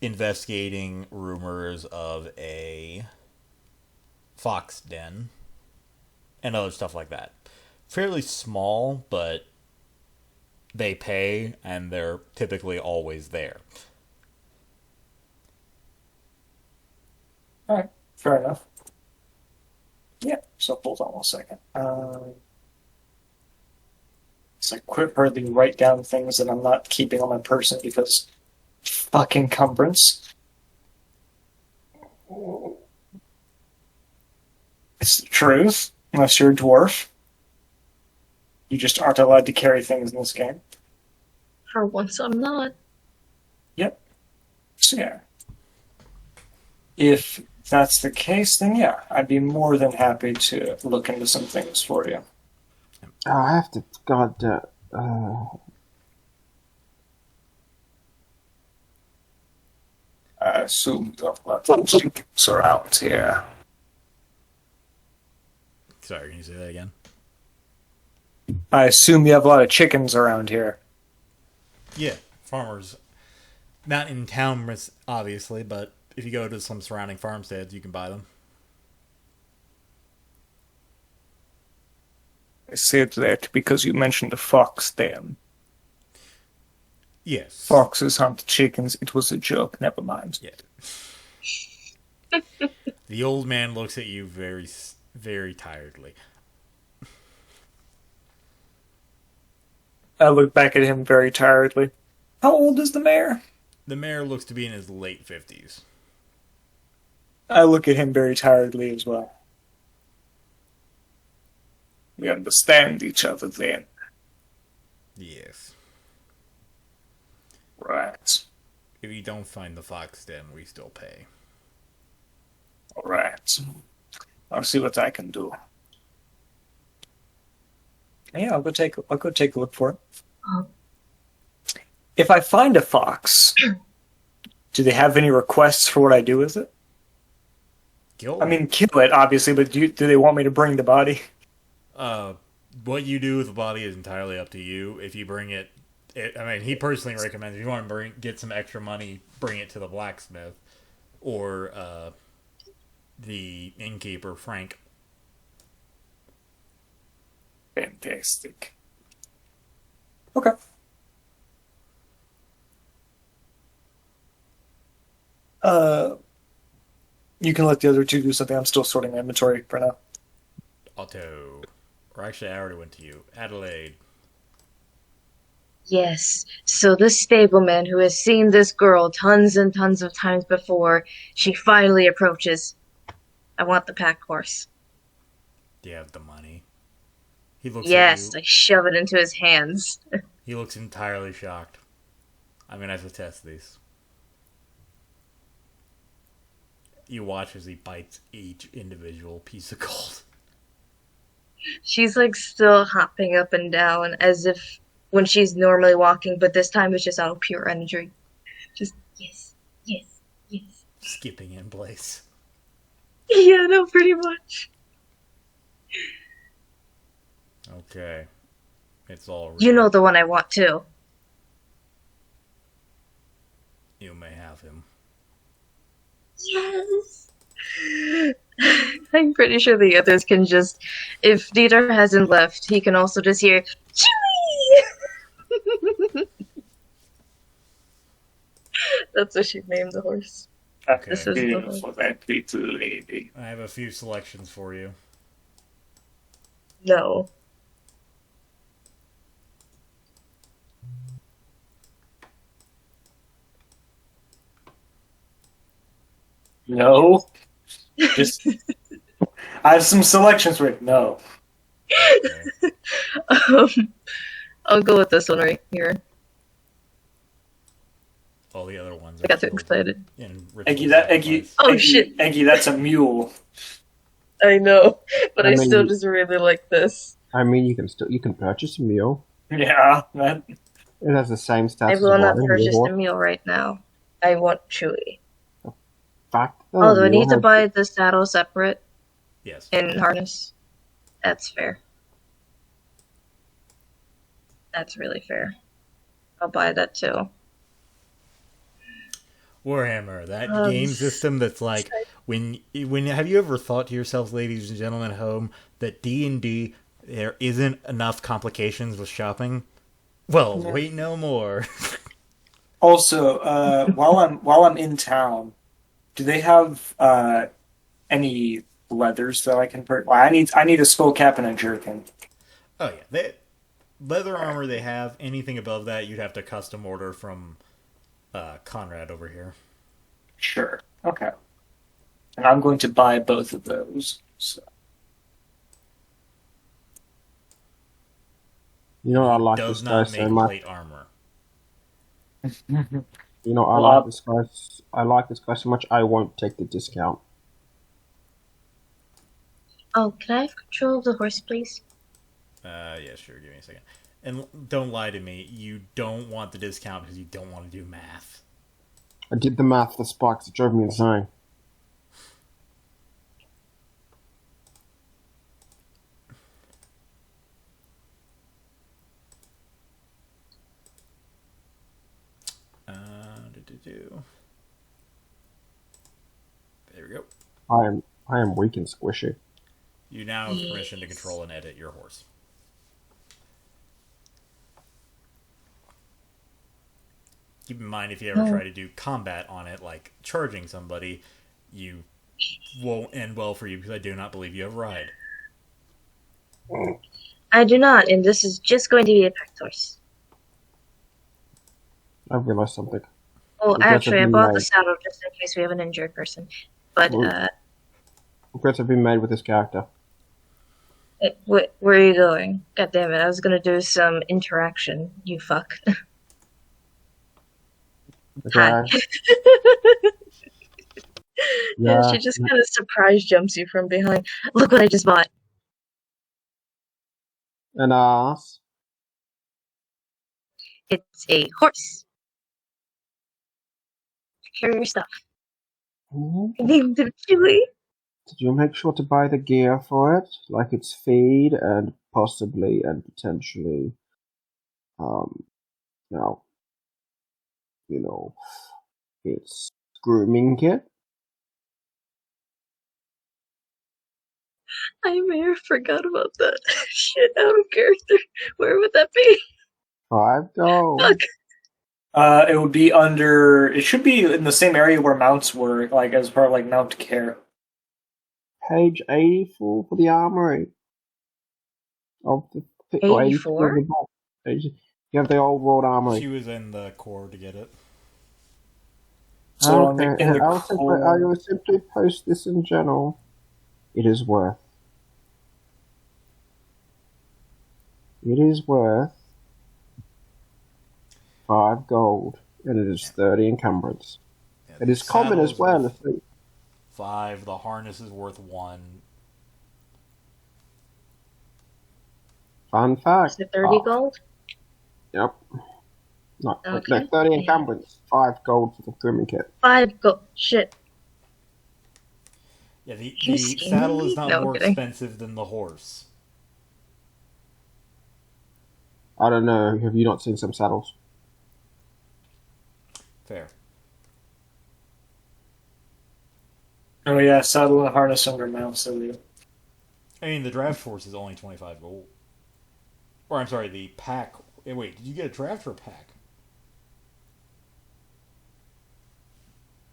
investigating rumors of a fox den and other stuff like that. Fairly small, but they pay and they're typically always there. All right, fair enough. Yeah, so hold on one second. So I quit hurriedly write down things that I'm not keeping on my person because fucking cumbrance. It's the truth, unless you're a dwarf. You just aren't allowed to carry things in this game. For once, I'm not. Yep. So yeah. If that's the case, then yeah, I'd be more than happy to look into some things for you. Oh, I have to. God. I assume there are lots of chickens around here. Sorry, can you say that again? I assume you have a lot of chickens around here. Yeah, farmers. Not in town, obviously, but if you go to some surrounding farmsteads, you can buy them. I said that because you mentioned the fox dam. Yes. Foxes hunt chickens. It was a joke. Never mind. Yeah. The old man looks at you very, very tiredly. I look back at him very tiredly. How old is the mayor? The mayor looks to be in his late 50s. I look at him very tiredly as well. We understand each other then. Yes. Right. If you don't find the fox den, we still pay. Alright. I'll see what I can do. Yeah, I'll go take a look for it. Oh. If I find a fox, do they have any requests for what I do with it? Kill I mean, kill it, obviously, but do they want me to bring the body? What you do with the body is entirely up to you. If you bring it, I mean, he personally recommends if you want to get some extra money, bring it to the blacksmith or the innkeeper, Frank. Fantastic. Okay. You can let the other two do something. I'm still sorting my inventory for now. Otto. Or actually, I already went to you. Adelaide. Yes, so this stableman who has seen this girl tons and tons of times before, she finally approaches. I want the pack horse. Do you have the money? He looks Yes, at you. I shove it into his hands. He looks entirely shocked. I'm gonna have to test these. You watch as he bites each individual piece of gold. She's like still hopping up and down as if when she's normally walking, but this time it's just out of pure energy. Just, yes, yes, yes. Skipping in place. Yeah, no, pretty much. Okay. It's all real. You know the one I want too. You may have him. Yes. I'm pretty sure the others can just, if Dieter hasn't left, he can also just hear Chewie! That's what she named the horse. Okay. This is the horse. For that little lady. I have a few selections for you. No. No. Just. I have some selections for it. No. Okay. I'll go with this one right here. All the other ones I got too excited. Eggy, shit. Eggy, that's a mule. I know, but I I mean- still just really like this. I mean, you can purchase a mule. Yeah, that. It has the same stats I as will not Lion, purchase Warhawk. the meal right now. I want Chewy. Fact, Oh, do I need to Warhawk- buy the saddle separate Yes. and harness? That's fair. That's really fair. I'll buy that too. Warhammer, that Um, game system that's like when have you ever thought to yourselves, ladies and gentlemen at home, that D&D there isn't enough complications with shopping? Well, No. wait no more. Also, while I'm in town, do they have any leathers that I can purchase? Well, I need a skull cap and a jerkin. Oh yeah, leather armor they have. Anything above that, you'd have to custom order from Conrad over here. Sure. Okay. And I'm going to buy both of those. So. You know what I like Does this guy not so make much? plate armor. You know, I Well, like this guy. I like this guy so much. I won't take the discount. Oh, can I have control of the horse, please? Yeah, sure. Give me a second. And don't lie to me. You don't want the discount because you don't want to do math. I did the math. The spikes. It drove me insane. There we go. I am weak and squishy. You now have permission to control and edit your horse. Keep in mind, if you ever try to do combat on it, like charging somebody, you won't end well for you because I do not believe you have ride. I do not, and this is just going to be a packed horse. I realized something. Oh, actually, I bought the saddle just in case we have an injured person. But, regrets have been made with this character. where are you going? God damn it, I was gonna do some interaction, you fuck. Okay. Hi. Yeah. She just kind of surprise jumps you from behind. Look what I just bought. An ass. It's a horse. Carry your stuff. Mm-hmm. Named him Chewy. Did you make sure to buy the gear for it? Like its feed and possibly and potentially, its grooming kit? I may have forgot about that. Shit, out of character. Where would that be? 5 gold. Fuck. It would be under. It should be in the same area where mounts were, like as part of like mount care. Page 84 for the armory. Of the 84? You have the old world armory. She was in the core to get it. So Okay, in the I will simply post this in general. It is worth. It is worth 5 gold, and it is 30 encumbrance. Yeah, It is common as well. Worth 5. The harness is worth 1. Fun fact. Is it 30 gold? Yep. No, Okay. 30 encumbrance. 5 gold for the grooming kit. 5 gold. Shit. Yeah, the You saddle is not No, more kidding. expensive than the horse. I don't know. Have you not seen some saddles? Fair. Oh yeah, saddle and harness under mount. So I mean, the draft horse is only 25 gold. Or, I'm sorry, the pack. Wait, did you get a draft or a pack?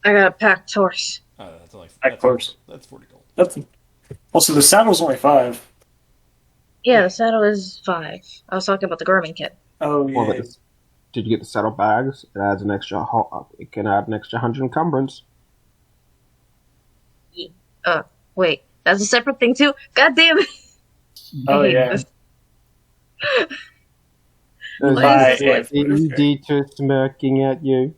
I got a packed horse. That's like Pack horse. That's 40 gold. That's also the saddle's only 5. Yeah, the saddle is 5. I was talking about the grooming kit. Oh yeah. Well, did you get the saddle bags? It adds an extra. It can add an extra 100 encumbrance. Wait, that's a separate thing too? God damn it! Oh I hate yeah. this. Why is this Dieter smirking at you.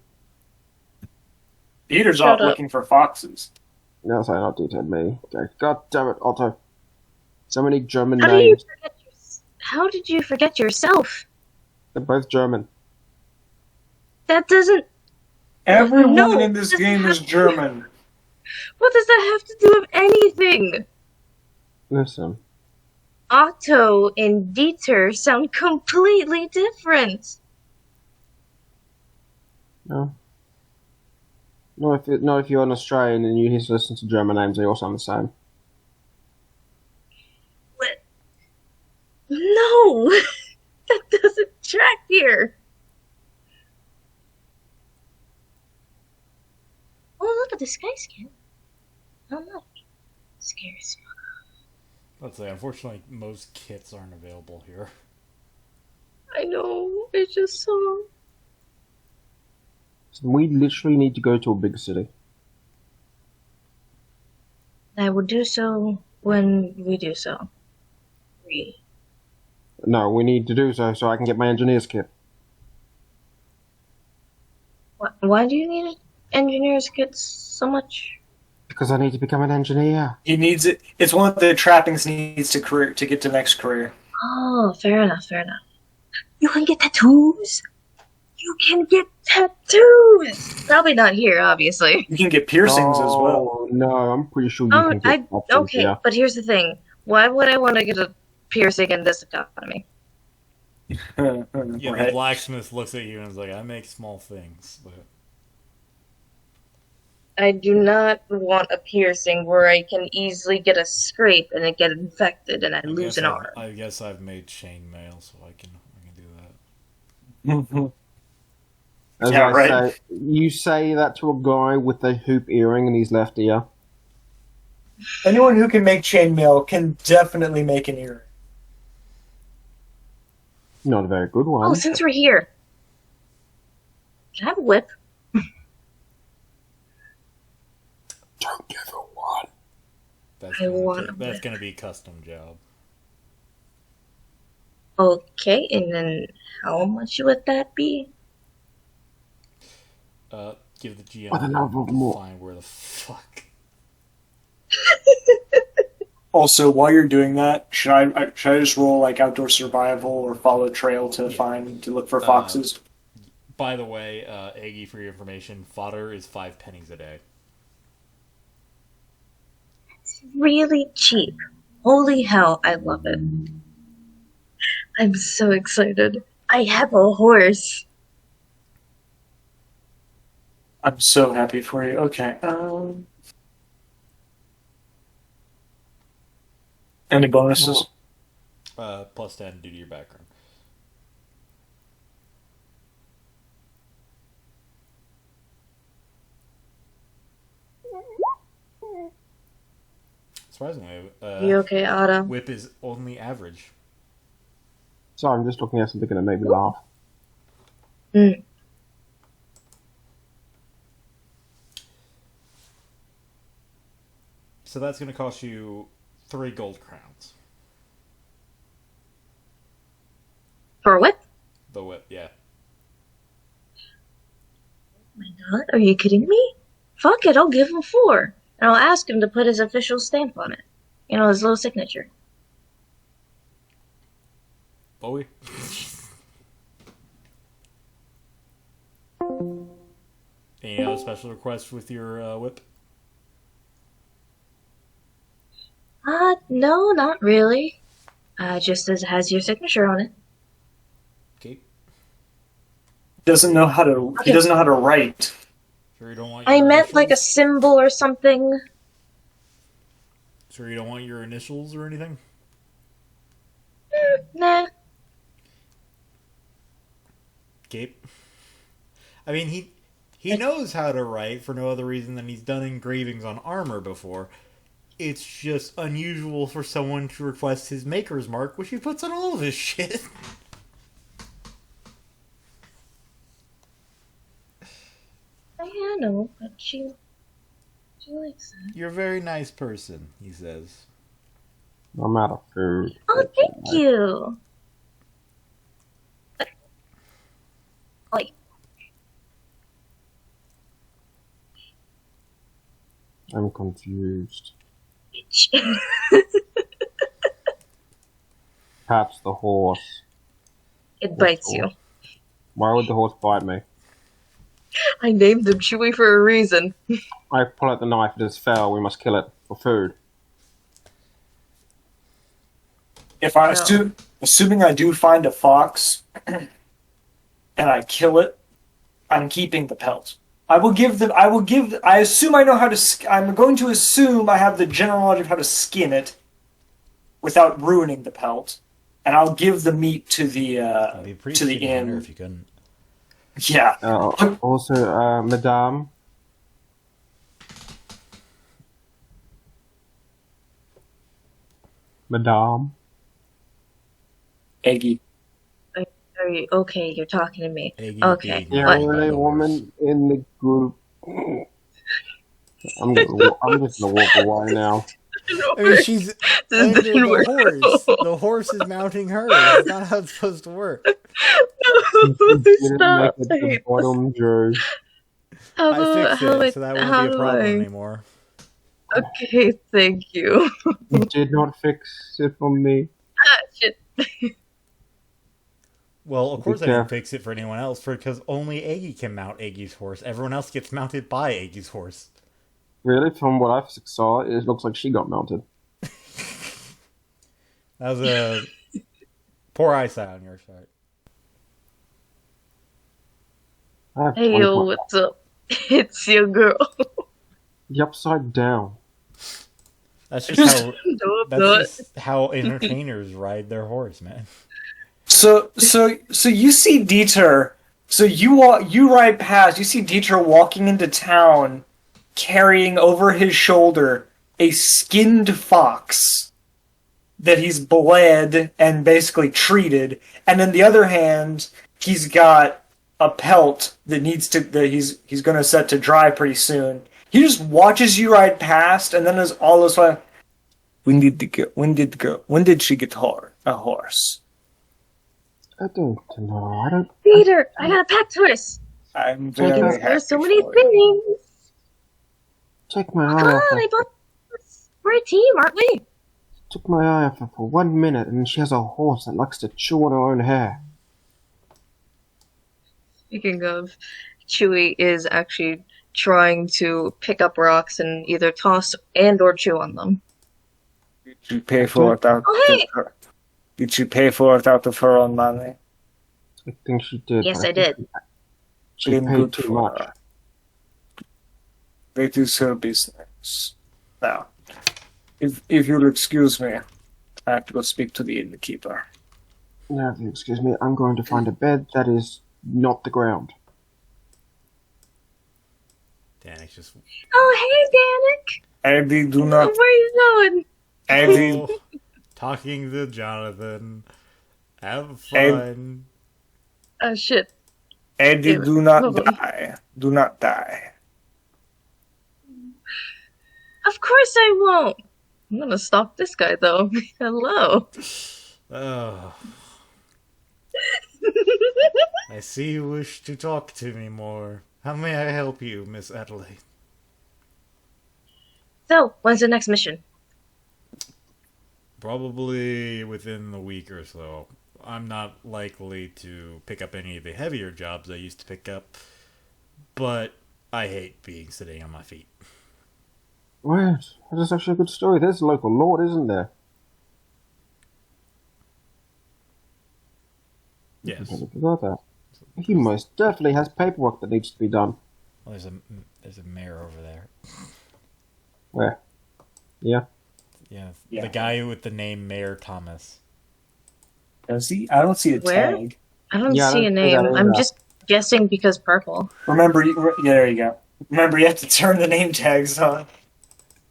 Peter's Shut off up. looking for foxes. No, sorry, not Dieter, me. Okay. God damn it, Otto. So many German How names. How did you forget yourself? They're both German. That doesn't. Everyone No, in this it doesn't game is have- German. What does that have to do with anything? Listen. Otto and Dieter sound completely different. No. No, if you're an Australian and you just listen to German names, they all sound the same. What? No! That doesn't track here. Oh, look at the sky scan. How much? Scares me. Let's say, unfortunately, most kits aren't available here. I know. I just saw. So we literally need to go to a big city. I will do so when we do so. No, we need to do so I can get my engineer's kit. Why do you need an engineer's kit so much? Because I need to become an engineer. He needs it. It's one of the trappings he needs to get to the next career. Oh, fair enough, fair enough. You can get tattoos? You can get tattoos! Probably not here, obviously. You can get piercings as well. Oh, no, I'm pretty sure you can get options, Okay, yeah. but here's the thing. Why would I want to get a piercing in this economy? Yeah, the Right. blacksmith looks at you and is like, I make small things. But I do not want a piercing where I can easily get a scrape and it get infected and I lose an arm. I guess I've made chainmail, so I can do that. As Yeah, I right. say, you say that to a guy with a hoop earring in his left ear. Anyone who can make chainmail can definitely make an earring. Not a very good one. Oh, since we're here. Can I have a whip? Don't give her one. That's gonna be a custom job. Okay, and then how much would that be? Give the GM What another more? find where the fuck. Also, while you're doing that, should I just roll like outdoor survival or follow trail to look for foxes? By the way, Aggie, for your information, fodder is 5 pennies a day. It's really cheap. Holy hell, I love it. I'm so excited. I have a horse. I'm so happy for you. Okay. Any bonuses? Plus 10 due to your background. Surprisingly, You okay, Otto? whip is only average. Sorry, I'm just looking at something that made me laugh. Mm. So that's going to cost you 3 gold crowns. For a whip? The whip, yeah. Oh my god, are you kidding me? Fuck it, I'll give him 4. And I'll ask him to put his official stamp on it. You know, his little signature. Bowie? Any other special requests with your whip? No, not really. Just as it has your signature on it. Okay. He doesn't know how to write. Sure you don't want I your meant like a initials? symbol or something. Sure you don't want your initials or anything? Nah. Cape? I mean, he knows how to write for no other reason than he's done engravings on armor before. It's just unusual for someone to request his maker's mark, which he puts on all of his shit. I know, but she likes that. You're a very nice person, he says. I'm out of food. Oh, thank you. Oi. I'm confused. Bitch. Perhaps the horse. It bites you. Why would the horse bite me? I named him Chewy for a reason. I pull out the knife, it has fell, we must kill it for food. If I No. assuming I do find a fox and I kill it, I'm keeping the pelt. I assume I know how to. I'm going to assume I have the general knowledge of how to skin it without ruining the pelt, and I'll give the meat to the That'd be a pretty to the shitty hunter inn. if you couldn't. Yeah. Also, Madame. Madame. Eggy. Are you okay? You're talking to me. Eggy Okay. bean. The What? only woman in the group. I'm just gonna walk away now. I mean, she's under didn't the work. horse. The horse is mounting her. That's not how it's supposed to work. Didn't Stop. make it I to the hate bottom, Drew. I fixed it, so that won't how be a do problem I? anymore. Okay, thank you. You did not fix it for me. Ah, shit. Well, of Be course I didn't careful. fix it for anyone else, because only Aggie can mount Aggie's horse. Everyone else gets mounted by Aggie's horse. Really, from what I saw, it looks like she got mounted. That was a poor eyesight on your part. I have Hey 20 yo, points. what's up? It's your girl. The upside down. That's just how No, I'm that's not. just how entertainers ride their horse, man. So you see Dieter. So you ride past. You see Dieter walking into town, carrying over his shoulder a skinned fox that he's bled and basically treated, and in the other hand, he's got a pelt that he's going to set to dry pretty soon. He just watches you ride past, and then is all this way. When did she get a horse? I don't know. I don't. Peter, I got a packed horse. I'm Take very it. happy There's so many for you. things. Take my Come eye off on, her. I bought this. We're a team, aren't we? Took my eye off her for 1 minute, and she has a horse that likes to chew on her own hair. Speaking of, Chewie is actually trying to pick up rocks and either toss and or chew on them. Did you pay for it out Oh, hey! of her? Did you pay for it out of her own money? I think she did. Yes, but I did. think She Been paid good too for much. her. That is her business. Now, if you'll excuse me, I have to go speak to the innkeeper. Now, if you excuse me, I'm going to find a bed that is not the ground. Danik's just Oh, hey, Eddie, do Danik! not. Where are you going? Eddie, oh, talking to Jonathan. Have fun. Oh, shit. Eddie, Damn it. do not Hold on. die. Do not die. Of course I won't. I'm gonna stop this guy, though. Hello. Oh, I see you wish to talk to me more. How may I help you, Miss Adelaide? So, when's the next mission? Probably within the week or so. I'm not likely to pick up any of the heavier jobs I used to pick up, but I hate being sitting on my feet. Well, that is actually a good story. There's a local lord, isn't there? I Yes. completely forgot that. He most definitely has paperwork that needs to be done. Well, there's a mayor over there. Where? Yeah. Yeah, Yeah. the guy with the name Mayor Thomas. See, I don't see a Where? tag. I don't Yeah, I see a don't see that name. I'm either. just guessing because purple. Remember, yeah, there you go. Remember, you have to turn the name tags on.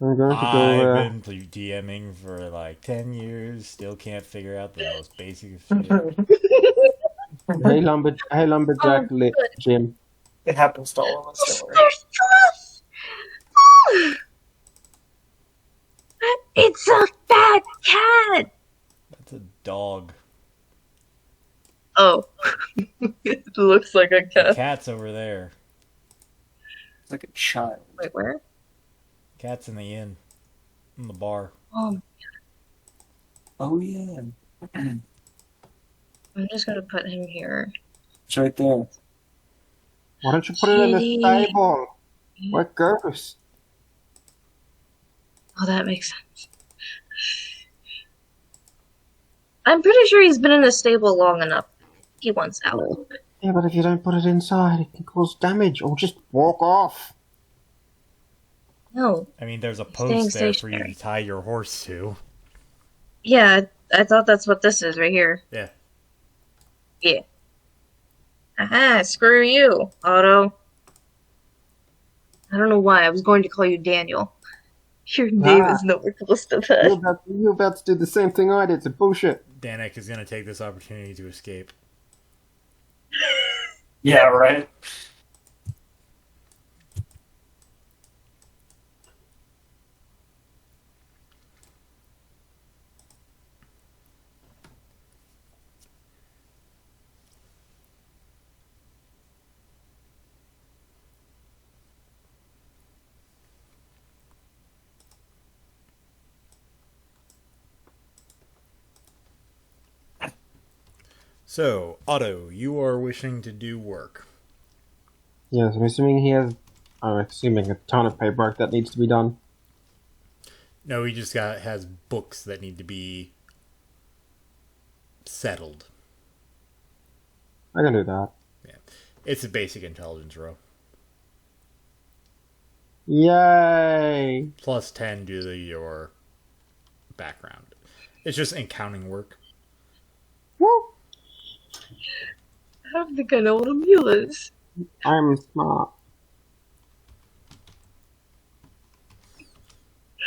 I'm going to I've go been DMing for like 10 years, still can't figure out the most basic of shit. Hey, lumberjack, Oh, good. Jim. It happens to all of us. Yes, Don't worry. there's us! Oh. It's a fat cat! That's a dog. Oh. It looks like a The cat. cat's over there. It's like a child. Wait, where? Cat's in the inn. In the bar. Oh, Oh yeah, I'm just gonna put him here. it's right there. Why don't you put it in the Kitty. stable? Where it goes? Oh, that makes sense. I'm pretty sure he's been in the stable long enough. He wants out. Yeah, but if you don't put it inside, it can cause damage, or just walk off. No. I mean, there's a Staying post there for you stationary. to tie your horse to. Yeah, I thought that's what this is right here. Yeah. Yeah. Aha, screw you, Otto. I don't know why. I was going to call you Daniel. Your name is nowhere close to that. You're about to do the same thing I did. It's bullshit. Danik is going to take this opportunity to escape. Yeah, right. So, Otto, you are wishing to do work. Yes, I'm assuming a ton of paperwork that needs to be done. No, he just has books that need to be settled. I can do that. Yeah. It's a basic intelligence row. Yay! Plus 10 due to your background. It's just accounting work. Woo! I don't think I know what a mule is. I'm smart.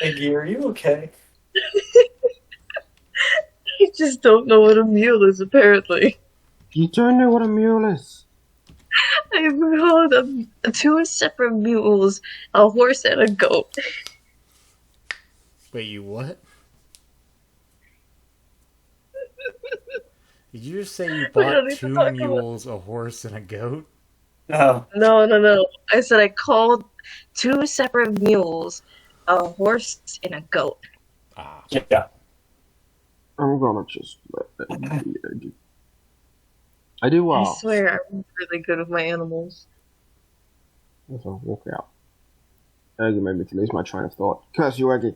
Iggy, are you okay? I just don't know what a mule is, apparently. You don't know what a mule is? I've called two separate mules, a horse and a goat. Wait, you what? Did you just say you We don't bought need to two talk about- mules, a horse, and a goat? No. No. I said I called two separate mules, a horse and a goat. Ah. Yeah. I'm gonna just let that be. I do well. I swear I'm really good with my animals. As I walk out. Eggy made me to lose my train of thought. Curse you, Eggy.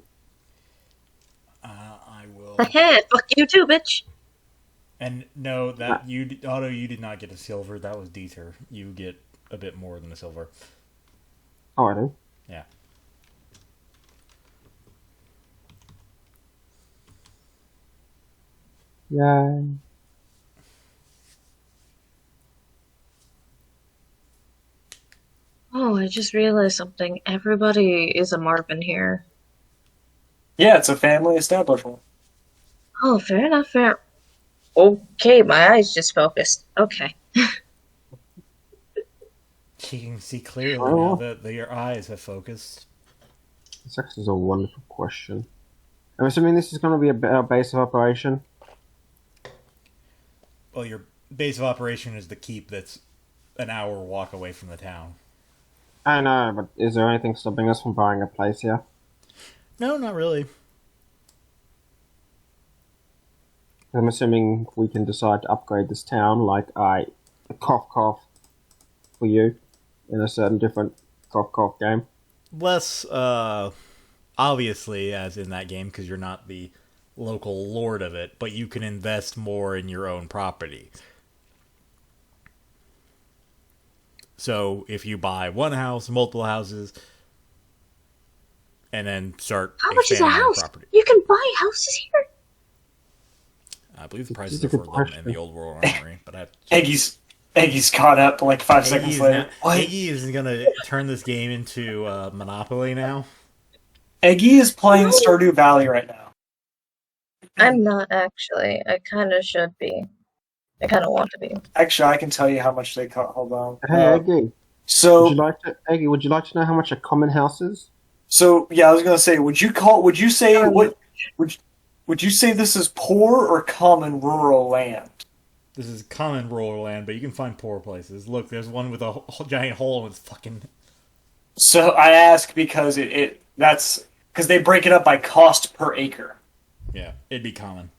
I will. Hey, fuck you too, bitch. And no, that Otto, you did not get a silver. That was Dieter. You get a bit more than a silver. Oh, I do? Yeah. Yay. Oh, I just realized something. Everybody is a Marvin here. Yeah, it's a family establishment. Oh, fair enough, fair. Okay, my eyes just focused. Okay. You can see clearly Oh. now that your eyes have focused. This actually is a wonderful question. I'm assuming this is going to be a base of operation. Well, your base of operation is the keep that's an hour walk away from the town. I know, but is there anything stopping us from buying a place here? No, not really. I'm assuming we can decide to upgrade this town like I cough for you in a certain different cough game. Less, obviously, as in that game, because you're not the local lord of it, but you can invest more in your own property. So, if you buy one house, multiple houses, and then start How much is a expanding your house? property. You can buy houses here? I believe the prices It's a are for good them in question. the old world armory, but I have to Eggy's caught up like 5 seconds later. What? Iggy is going to turn this game into Monopoly now. Eggy is playing No. Stardew Valley right now. I'm not actually. I kind of should be. I kind of want to be. Actually, I can tell you how much they cost. Hold on. Hey, Eggy, So, would you like to know how much a common house is? yeah, I was gonna say, would you say would you say this is poor or common rural land? This is common rural land, but you can find poor places. Look, there's one with a giant hole in its fucking... So I ask because that's because they break it up by cost per acre. Yeah, it'd be common.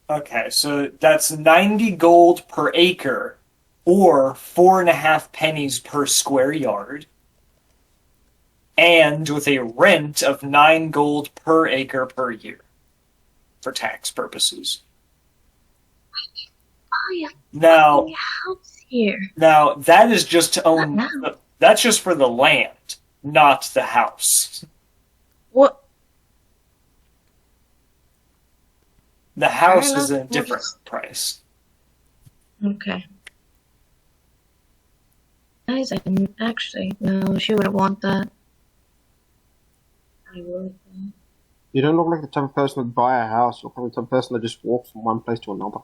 Okay, so that's 90 gold per acre, or 4.5 pennies per square yard, and with a rent of 9 gold per acre per year, for tax purposes. Oh, yeah. Now, House here. now that is just to own. Not now. That's just for the land, not the house. What? The house Fair is a enough. different price. Okay. Guys, actually, no, she wouldn't want that. I would. You don't look like the type of person that buy a house. You look like the type of person that just walks from one place to another.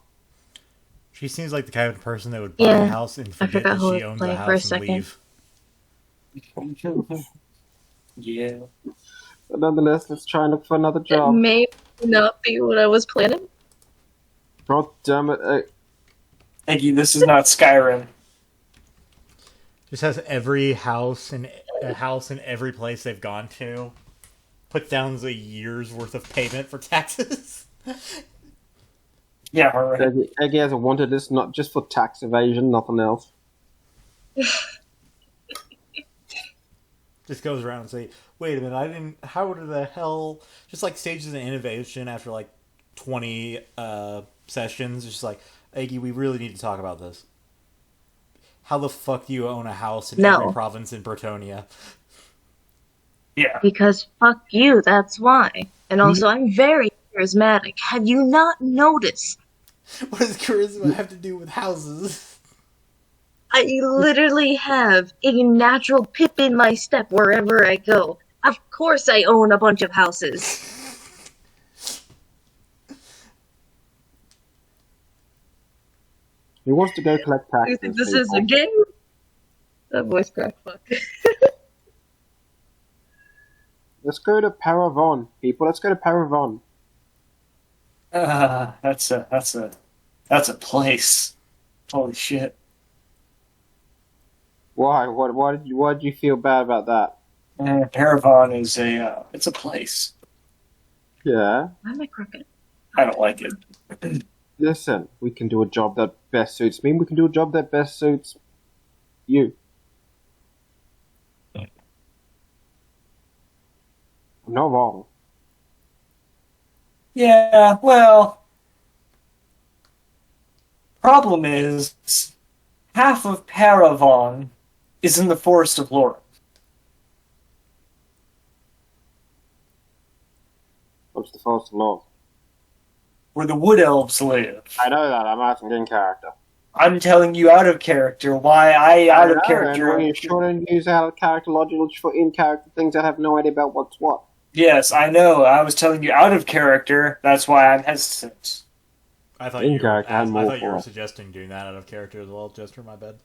She seems like the kind of person that would buy Yeah, a house and forget forgot that who she was owns a playing for a house and second. leave. Yeah. But nonetheless, let's try and look for another That job. may not be what I was planning. God damn it. Eggy, this is not Skyrim. Just has every house in every place they've gone to. Put down a year's worth of payment for taxes. Yeah, alright. Eggy hasn't wanted this, not just for tax evasion, nothing else. Just goes around and say, wait a minute, I didn't, how did the hell, just like stages of innovation after like 20 sessions, it's just like, Eggy, we really need to talk about this. How the fuck do you own a house in every No. province in Bretonia? Yeah. Because fuck you, that's why. And also, I'm very charismatic. Have you not noticed? What does charisma have to do with houses? I literally have a natural pip in my step wherever I go. Of course I own a bunch of houses. He wants to go collect taxes. You think this is a game? That voice crack, fuck. Let's go to Paravon, people. Let's go to Paravon. That's a place. Holy shit. Why? Why did you feel bad about that? Paravon is it's a place. Yeah. Why am I crooked? I don't like it. Listen, we can do a job that best suits me. We can do a job that best suits you. I'm not wrong. Yeah, well, problem is half of Paravon is in the Forest of Lauren. What's the Forest of Law? Where the Wood Elves live. I know that. I'm asking in character. I'm telling you out of character why I out of character. You shouldn't use out of character logic for in character things. I have no idea about what's what. Yes, I know. I was telling you out of character. That's why I'm hesitant. I thought In you character, I'm I more thought you were for it. suggesting doing that out of character as well, Jester, my bad.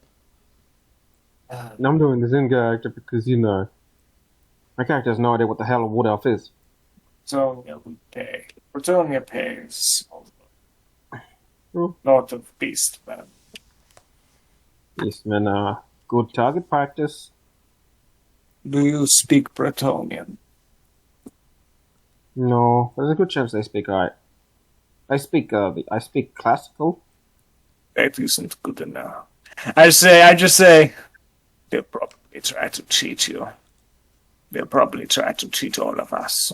And I'm doing this in character because, you know, my character has no idea what the hell a wood elf is. Bretonia pays Hmm. lot of beastmen. Eastmen are good target practice. Do you speak Bretonian? No, there's a good chance they speak right. I speak classical. That isn't good enough. I just say, they'll probably try to cheat you. They'll probably try to cheat all of us.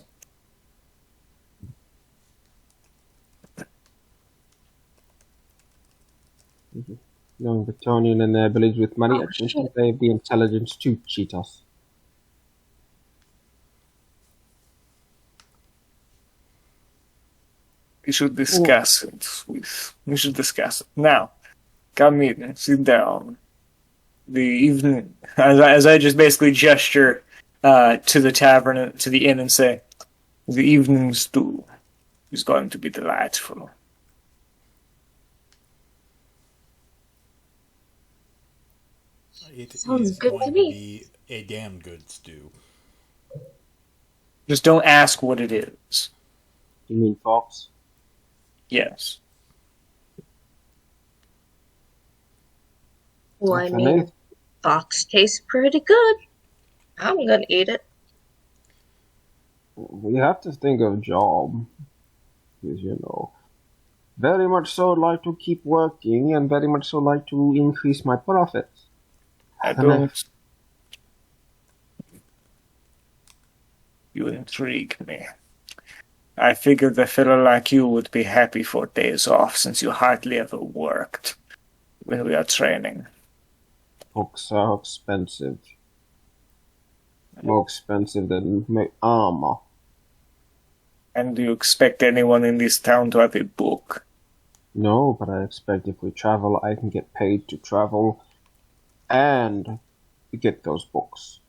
Knowing Bretonian and their abilities with money, Oh, I don't shit. think they have the intelligence to cheat us. We should discuss it. We should discuss it. Now, come in, sit down. The evening, as I just basically gesture to the tavern, to the inn, and say, the evening stew is going to be delightful. It Sounds is good going to to me. be a damn good stew. Just don't ask what it is. You mean fox? Yes. Well, I That's mean, amazing. fox tastes pretty good. I'm gonna eat it. We have to think of a job. Because, you know, very much so like to keep working and very much so like to increase my profits. I don't know. don't. You intrigue me. I figured a fellow like you would be happy for days off since you hardly ever worked when we are training. Books are expensive. More expensive than armor. And do you expect anyone in this town to have a book? No, but I expect if we travel, I can get paid to travel and get those books.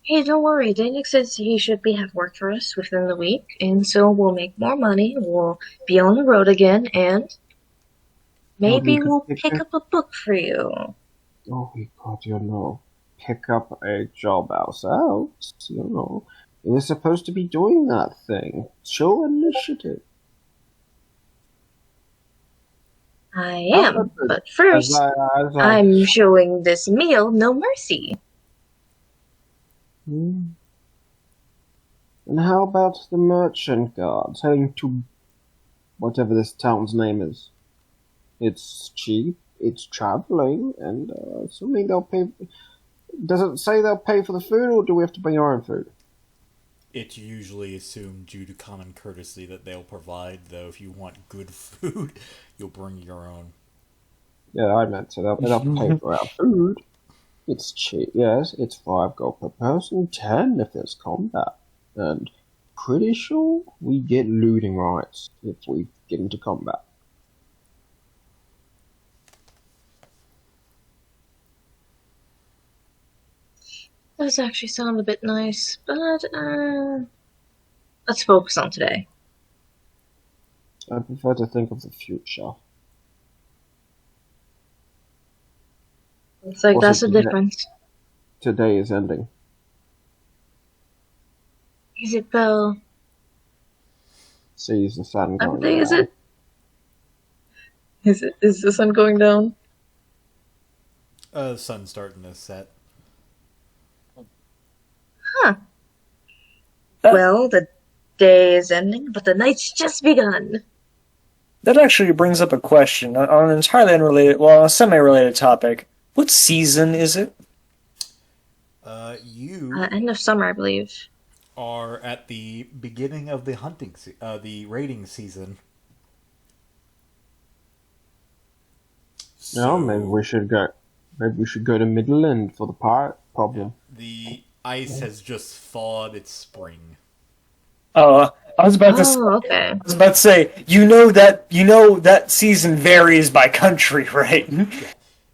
Hey, don't worry. Danik says he should have work for us within the week, and so we'll make more money. We'll be on the road again, and maybe you we'll could pick up a book for you. Oh, we got, you know, pick up a job ourselves, you know. We're supposed to be doing that thing. Show initiative. I am, but first, I'm showing this meal no mercy. And how about the merchant guards heading to whatever this town's name is. It's cheap, it's traveling, and assuming they'll pay... Does it say they'll pay for the food, or do we have to bring our own food? It's usually assumed due to common courtesy that they'll provide, though if you want good food, you'll bring your own. Yeah, I meant so they'll pay for our food. It's cheap, yes, it's 5 gold per person, 10 if there's combat. And pretty sure we get looting rights if we get into combat. Those actually sound a bit nice, but let's focus on today. I prefer to think of the future. It's like Also, that's the difference. Today is ending. Is it though? Sees the sun What going day down. is it? Is the sun going down? The sun's starting to set. Huh. That- Well, the day is ending, but the night's just begun. That actually brings up a question on an entirely unrelated, well, a semi-related topic. What season is it? You End of summer, I believe. are at the beginning of the the raiding season. No, maybe we should go. Maybe we should go to Midland for the pirate problem. The ice has just thawed. It's spring. I was about to. Oh, okay. I was about to say, you know that season varies by country, right?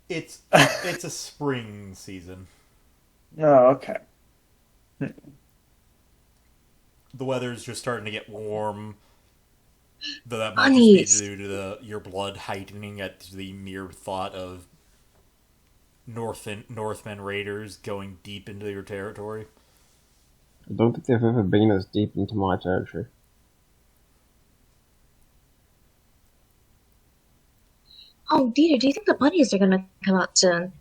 It's a spring season. Oh, okay. The weather's just starting to get warm. Though that might just be due to your blood heightening at the mere thought of Northmen raiders going deep into your territory. I don't think they've ever been as deep into my territory. Oh, Dieter, do you think the bunnies are gonna come out soon?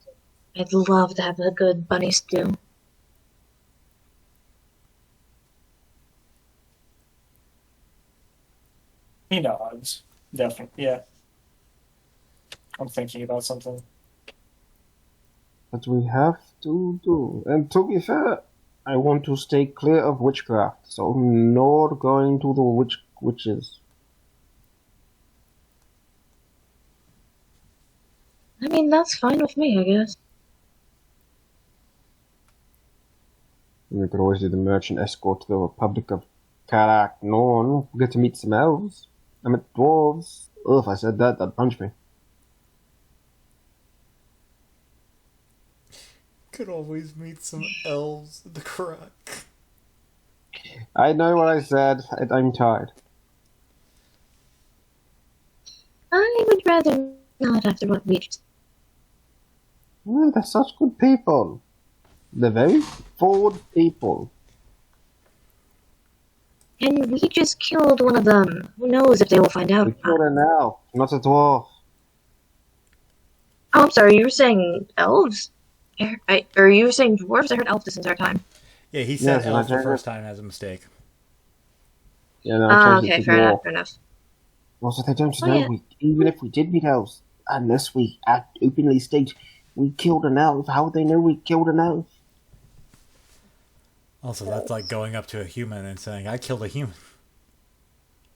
I'd love to have a good bunny stew. He nods. Definitely, yeah. I'm thinking about something. But we have to do. And to be fair, I want to stay clear of witchcraft, so I'm not going to the witches. I mean, that's fine with me, I guess. We could always do the merchant escort to the Republic of Karak Norn. We'll get to meet some elves. I mean, dwarves. Oh, if I said that, they'd punch me. Could always meet some elves at the crack. I know what I said. I'm tired. I would rather not after what we just... Oh, they're such good people. They're very forward people. And we just killed one of them. Who knows if they will find out? We killed an elf, not a dwarf. Oh, I'm sorry, you were saying elves? Or you were saying dwarves? I heard elf this entire time. Yeah, he said Yes, elf the I first time as a mistake. Yeah, no, I changed it Okay, to fair dwarf. enough, fair enough. Also, they don't Oh, know yeah. even if we did meet elves, unless we openly state we killed an elf, how would they know we killed an elf? Also, that's like going up to a human and saying, I killed a human.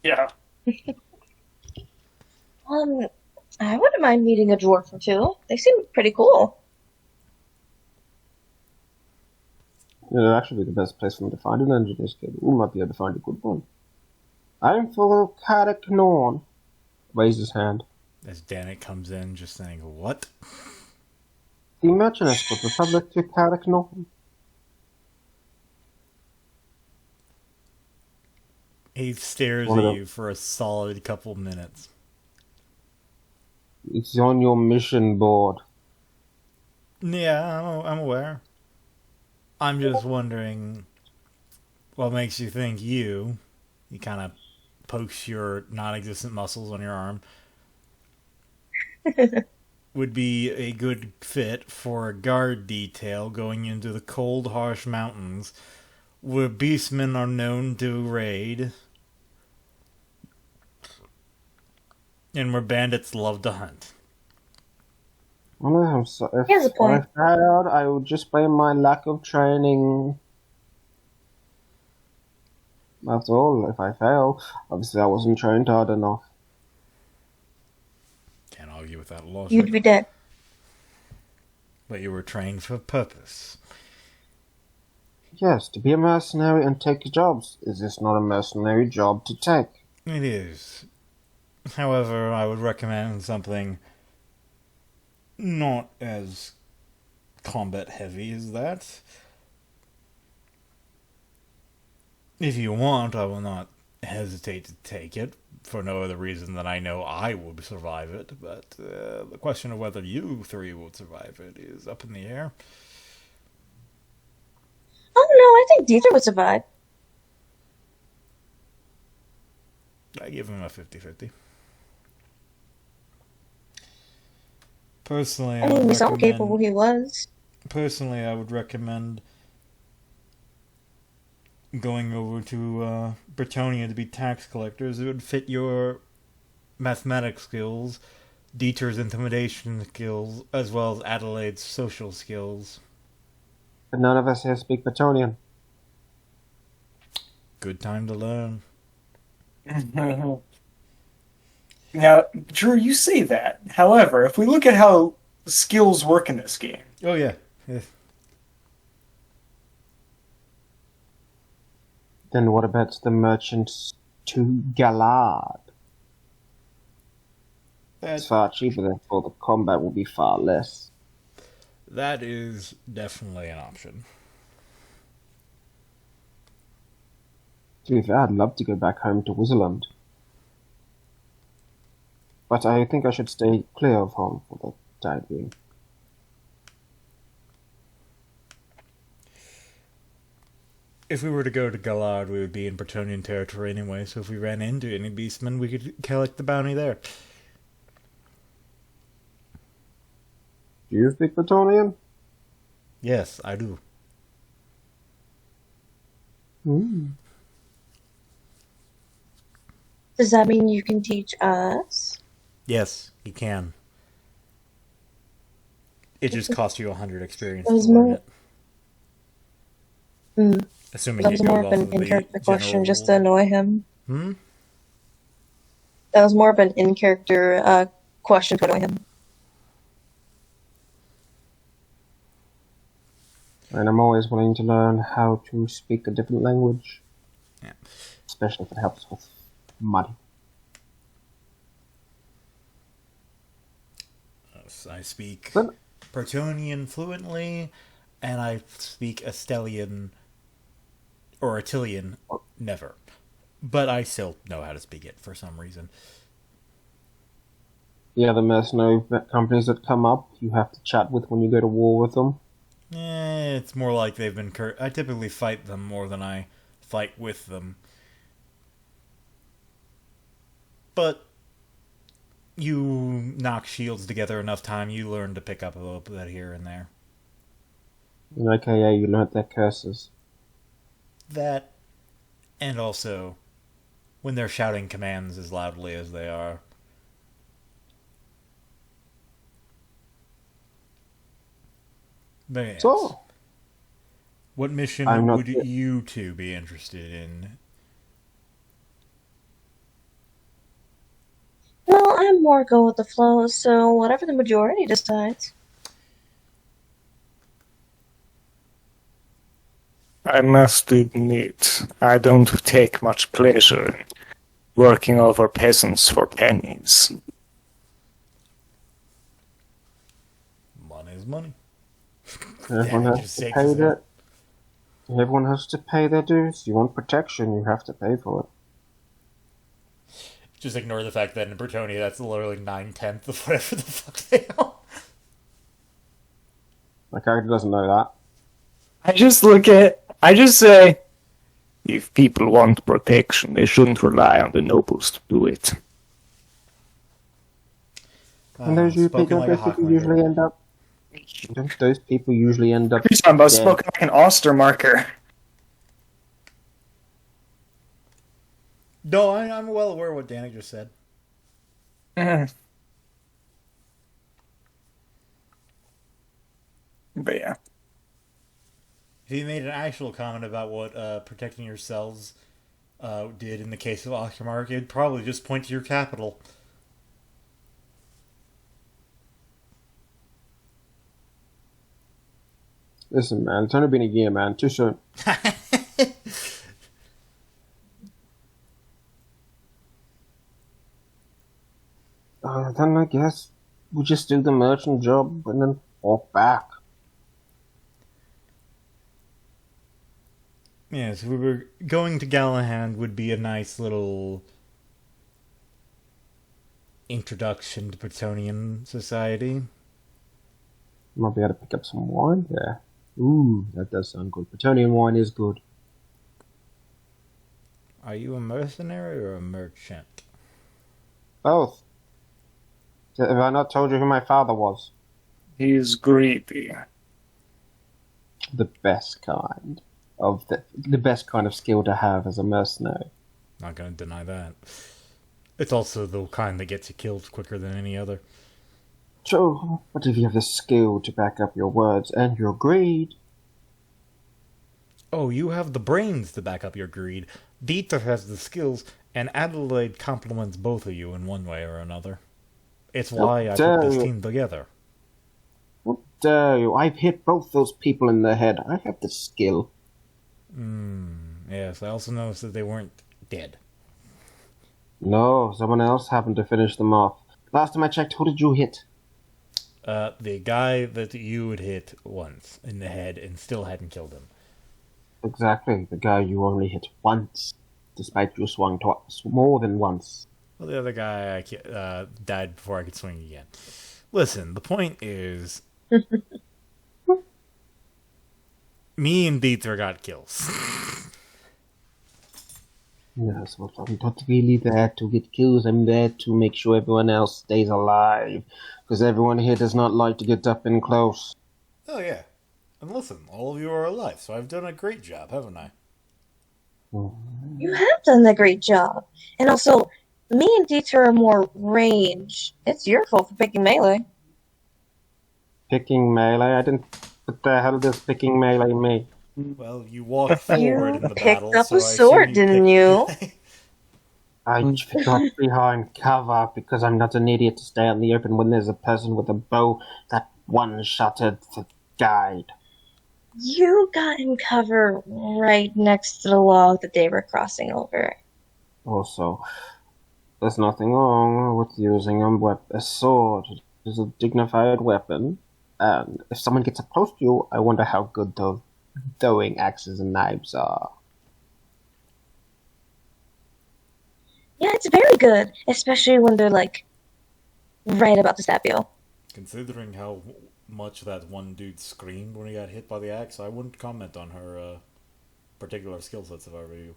Yeah. I wouldn't mind meeting a dwarf or two. They seem pretty cool. Yeah, that'd actually be the best place for them to find an engineer's kid. We might be able to find a good one. I'm for Karak Norn. Raise his hand. As Danik comes in, just saying, what? The merchant escort, Republic to Karak Norn. He stares One of at them. you for a solid couple minutes. It's on your mission board. Yeah, I'm aware. I'm just wondering what makes you think you kind of pokes your non-existent muscles on your arm, would be a good fit for a guard detail going into the cold, harsh mountains where beastmen are known to raid. and where bandits love to hunt. Well, so if He has a point. I failed, I would just blame my lack of training. That's all. If I fail, obviously I wasn't trained hard enough. Can't argue with that logic. You'd be dead. But you were trained for purpose. Yes, to be a mercenary and take jobs. Is this not a mercenary job to take? It is. However, I would recommend something not as combat heavy as that. If you want, I will not hesitate to take it, for no other reason than I know I would survive it, but the question of whether you three would survive it is up in the air. Oh no, I think Dieter would survive. I give him a 50-50. Personally, I mean, we saw how capable he was. Personally, I would recommend going over to Bretonia to be tax collectors. It would fit your mathematics skills, Dieter's intimidation skills, as well as Adelaide's social skills. But none of us here speak Bretonian. Good time to learn. Now, Drew, you say that. However, if we look at how skills work in this game, Oh, yeah. Then what about the merchants to Galard? It's far cheaper, therefore the combat will be far less. That is definitely an option. To be fair, I'd love to go back home to Wizardland. But I think I should stay clear of home for the time being. If we were to go to Galard, we would be in Bretonian territory anyway, so if we ran into any beastmen, we could collect the bounty there. Do you speak Bretonian? Yes, I do. Does that mean you can teach us? Yes, you can. It just costs you 100 experience That was to learn more- it. Mm. Assuming That was you go more of off an of the in-character question general just to rule. annoy him. Hmm? That was more of an in-character question to annoy him. And I'm always willing to learn how to speak a different language. Yeah. Especially if it helps with money. I speak But- Bretonian fluently, and I speak Estelian or Attilian never. But I still know how to speak it for some reason. The other mercenary companies that come up, you have to chat with when you go to war with them. It's more like they've been I typically fight them more than I fight with them. But you knock shields together enough time, you learn to pick up a little bit here and there. In AKA, you learnt their curses. That, and also, when they're shouting commands as loudly as they are. But yes. So, What mission I'm not would yet- you two be interested in? Well, I'm more go with the flow, so whatever the majority decides. I must admit, I don't take much pleasure in working over peasants for pennies. Money is money. everyone Damn, has just to shakes pay his their... head. Everyone has to pay their dues. You want protection, you have to pay for it. Just ignore the fact that in Bretonia, that's literally 9/10 of whatever the fuck they are. My character doesn't know that. I just say, if people want protection, they shouldn't rely on the nobles to do it. And those you spoken people, like a those people Hawkman. usually end up... Don't those people usually end up You're talking about dead? spoken like an Ostermarker. No, I'm well aware of what Danny just said. But yeah. If you made an actual comment about what protecting yourselves did in the case of Oxymark, it'd probably just point to your capital. Listen, man, it's only been a year, man. Too soon. Then I guess we just do the merchant job and then walk back. Yes, we were going to Galahad would be a nice little introduction to Bretonian society. Might be able to pick up some wine there. Ooh, that does sound good. Bretonian wine is good. Are you a mercenary or a merchant? Both. Have I not told you who my father was? He's greedy. The best kind of the best kind of skill to have as a mercenary. Not gonna deny that. It's also the kind that gets you killed quicker than any other. So, but if you have the skill to back up your words and your greed, Oh, you have the brains to back up your greed. Dieter has the skills, and Adelaide complements both of you in one way or another. It's why I put this team together. what dare you? I've hit both those people in the head. I have the skill. Yes, I also noticed that they weren't dead. No, someone else happened to finish them off. Last time I checked, who did you hit? The guy that you had hit once in the head and still hadn't killed him. Exactly, the guy you only hit once, despite you swung twice, more than once. Well, the other guy died before I could swing again. Listen, the point is, me and Dieter got kills. Yes, but I'm not really there to get kills. I'm there to make sure everyone else stays alive. Because everyone here does not like to get up and close. Oh, yeah. And listen, all of you are alive, so I've done a great job, haven't I? You have done a great job. And also, me and Dieter are more range. It's your fault for picking melee. Picking melee? I didn't... What the hell does picking melee mean? Well, you walked forward in the picked battle, up so a I assume sword, didn't you? I got behind cover because I'm not an idiot to stay out in the open when there's a person with a bow that one-shotted the guide. You got in cover right next to the log that they were crossing over. Also, there's nothing wrong with using a sword. It is a dignified weapon, and if someone gets up close to you, I wonder how good those throwing axes and knives are. Yeah, it's very good, especially when they're like right about to stab you. Considering how much that one dude screamed when he got hit by the axe, I wouldn't comment on her particular skill sets if I were you.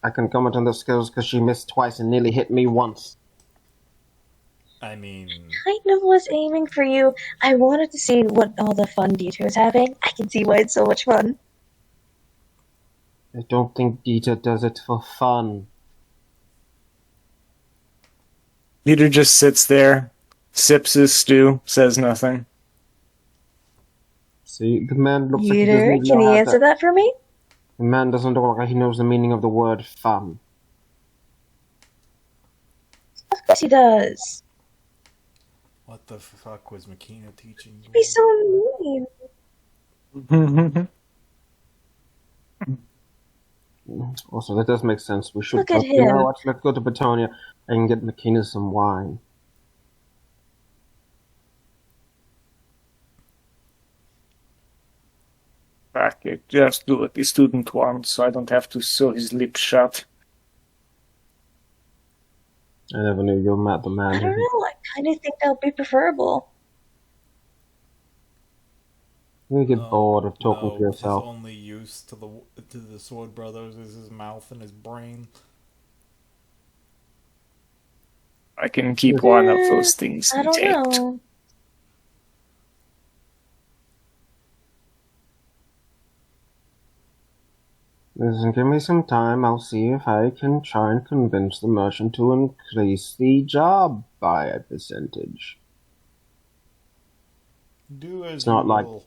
I can comment on the skills because she missed twice and nearly hit me once. I mean, Kind of was aiming for you. I wanted to see what all the fun Dieter was having. I can see why it's so much fun. I don't think Dieter does it for fun. Dieter just sits there, sips his stew, says nothing. See, the man looks like he doesn't Dieter, even can know you how answer to... that for me? The man doesn't look like he knows the meaning of the word fun. Of course he does. what the fuck was Makina teaching you? Be so mean. Also, that does make sense. We should Look at You know him. what? Let's go to Bretonia and get McKenna some wine. Fuck it, just do what the student wants, so I don't have to sew his lips shut. I never knew you met the man I don't know. I kind of think that would be preferable. You get bored of talking to His yourself. only use to the Sword Brothers is his mouth and his brain. I can keep one of those things I don't intact. know. Listen, give me some time. I'll see if I can try and convince the merchant to increase the job by a percentage. Do as It's you not like, will.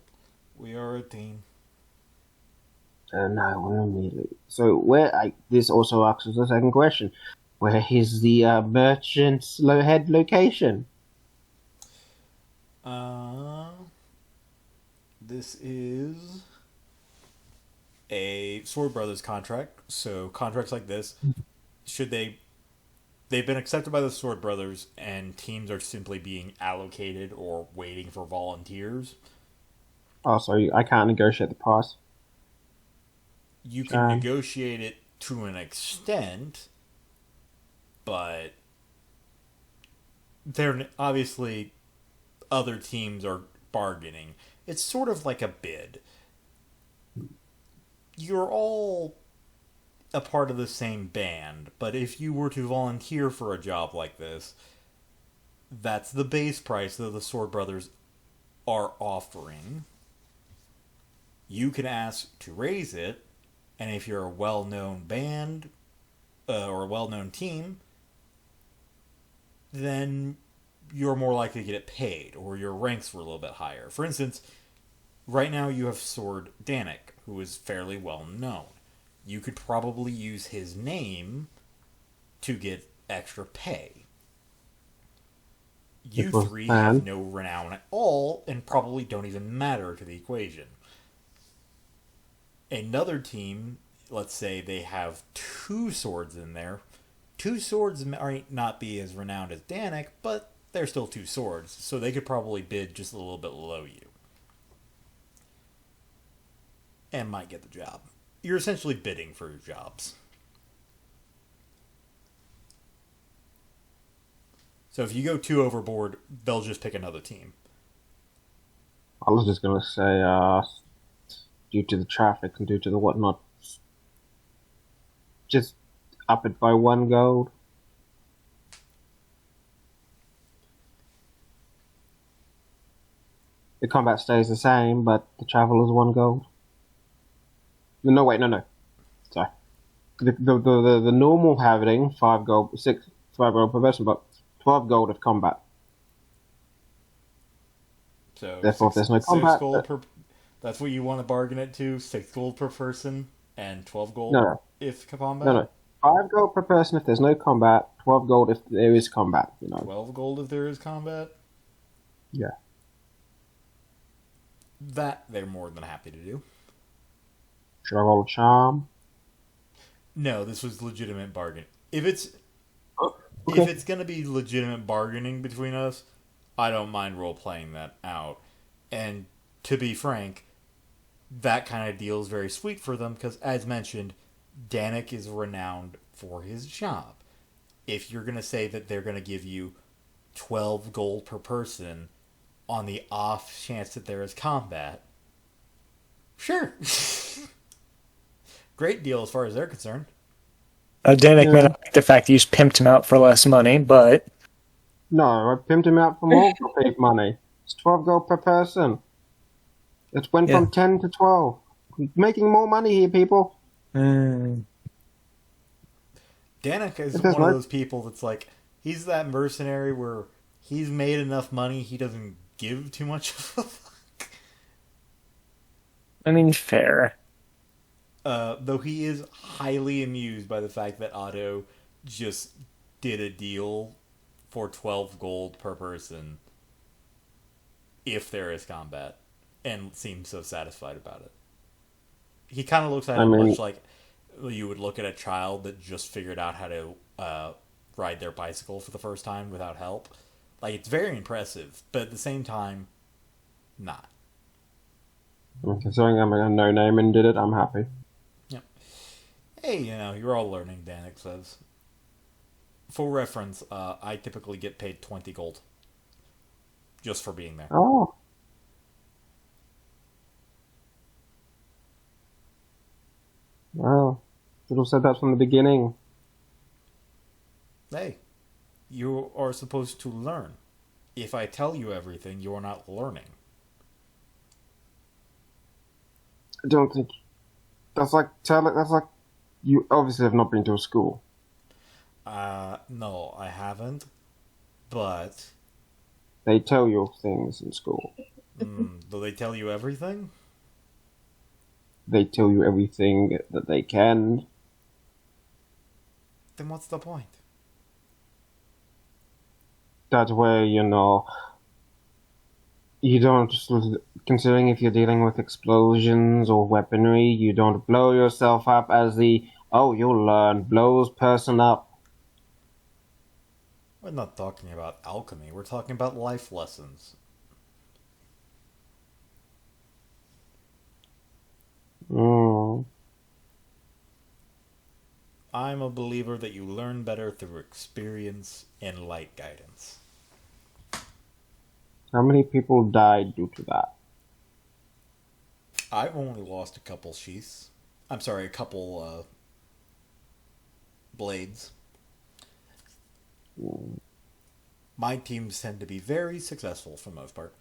We are a team. and I will immediately. So this also asks us the second question: where is the merchant's head location? This is a Sword Brothers contract. So contracts like this, they've been accepted by the Sword Brothers, and teams are simply being allocated or waiting for volunteers. Oh, so I can't negotiate the price. You can negotiate it to an extent, but they're obviously other teams are bargaining. It's sort of like a bid. You're all a part of the same band, but if you were to volunteer for a job like this, that's the base price that the Sword Brothers are offering. You can ask to raise it, and if you're a well-known band or a well-known team, then you're more likely to get it paid, or your ranks were a little bit higher. For instance, right now you have Sword Danik, who is fairly well known. You could probably use his name to get extra pay. You three have no renown at all, and probably don't even matter to the equation. Another team, let's say they have 2 swords in there. 2 swords might not be as renowned as Danik, but they're still 2 swords, so they could probably bid just a little bit below you. And might get the job. You're essentially bidding for your jobs. So if you go 2 overboard, they'll just pick another team. I was just gonna say, due to the traffic and due to the whatnot, just up it by 1 gold. The combat stays the same, but the travel is 1 gold. No, wait, no. Sorry. The normal having 5 gold, 5 gold per person, but 12 gold of combat. So therefore, if there's no combat, that's what you want to bargain it to: 6 gold per person and 12 gold if combat. No. 5 gold per person if there's no combat. 12 gold if there is combat. 12 gold if there is combat. Yeah. That they're more than happy to do. Should I roll a charm? No, this was legitimate bargain. If it's going to be legitimate bargaining between us, I don't mind role playing that out. And to be frank, that kind of deal is very sweet for them because, as mentioned, Danik is renowned for his job. If you're going to say that they're going to give you 12 gold per person on the off chance that there is combat, sure. Great deal as far as they're concerned. Danik may not like the fact that you just pimped him out for less money, but... No, I pimped him out for more money. It's 12 gold per person. It went from 10 to 12. Making more money here, people. Danik is one of those people that's like, he's that mercenary where he's made enough money, he doesn't give too much of a fuck. I mean, fair. Though he is highly amused by the fact that Otto just did a deal for 12 gold per person if there is combat, and seems so satisfied about it. He kind of looks at it much like you would look at a child that just figured out how to ride their bicycle for the first time without help. Like, it's very impressive, but at the same time, not. Considering I'm a no-name and did it, I'm happy. Yep. Hey, you're all learning, Danik says. For reference, I typically get paid 20 gold. Just for being there. Oh. Well, should have said that from the beginning. Hey, you are supposed to learn. If I tell you everything, you are not learning. I don't think That's like you obviously have not been to a school. No, I haven't. But They tell you things in school. do they tell you everything? They tell you everything that they can. Then what's the point? That way, you don't, considering if you're dealing with explosions or weaponry, you don't blow yourself up as you'll learn, blows person up. We're not talking about alchemy. We're talking about life lessons. Mm. I'm a believer that you learn better through experience and light guidance. How many people died due to that? I've only lost a couple sheaths. I'm sorry, a couple blades. Mm. My teams tend to be very successful for the most part.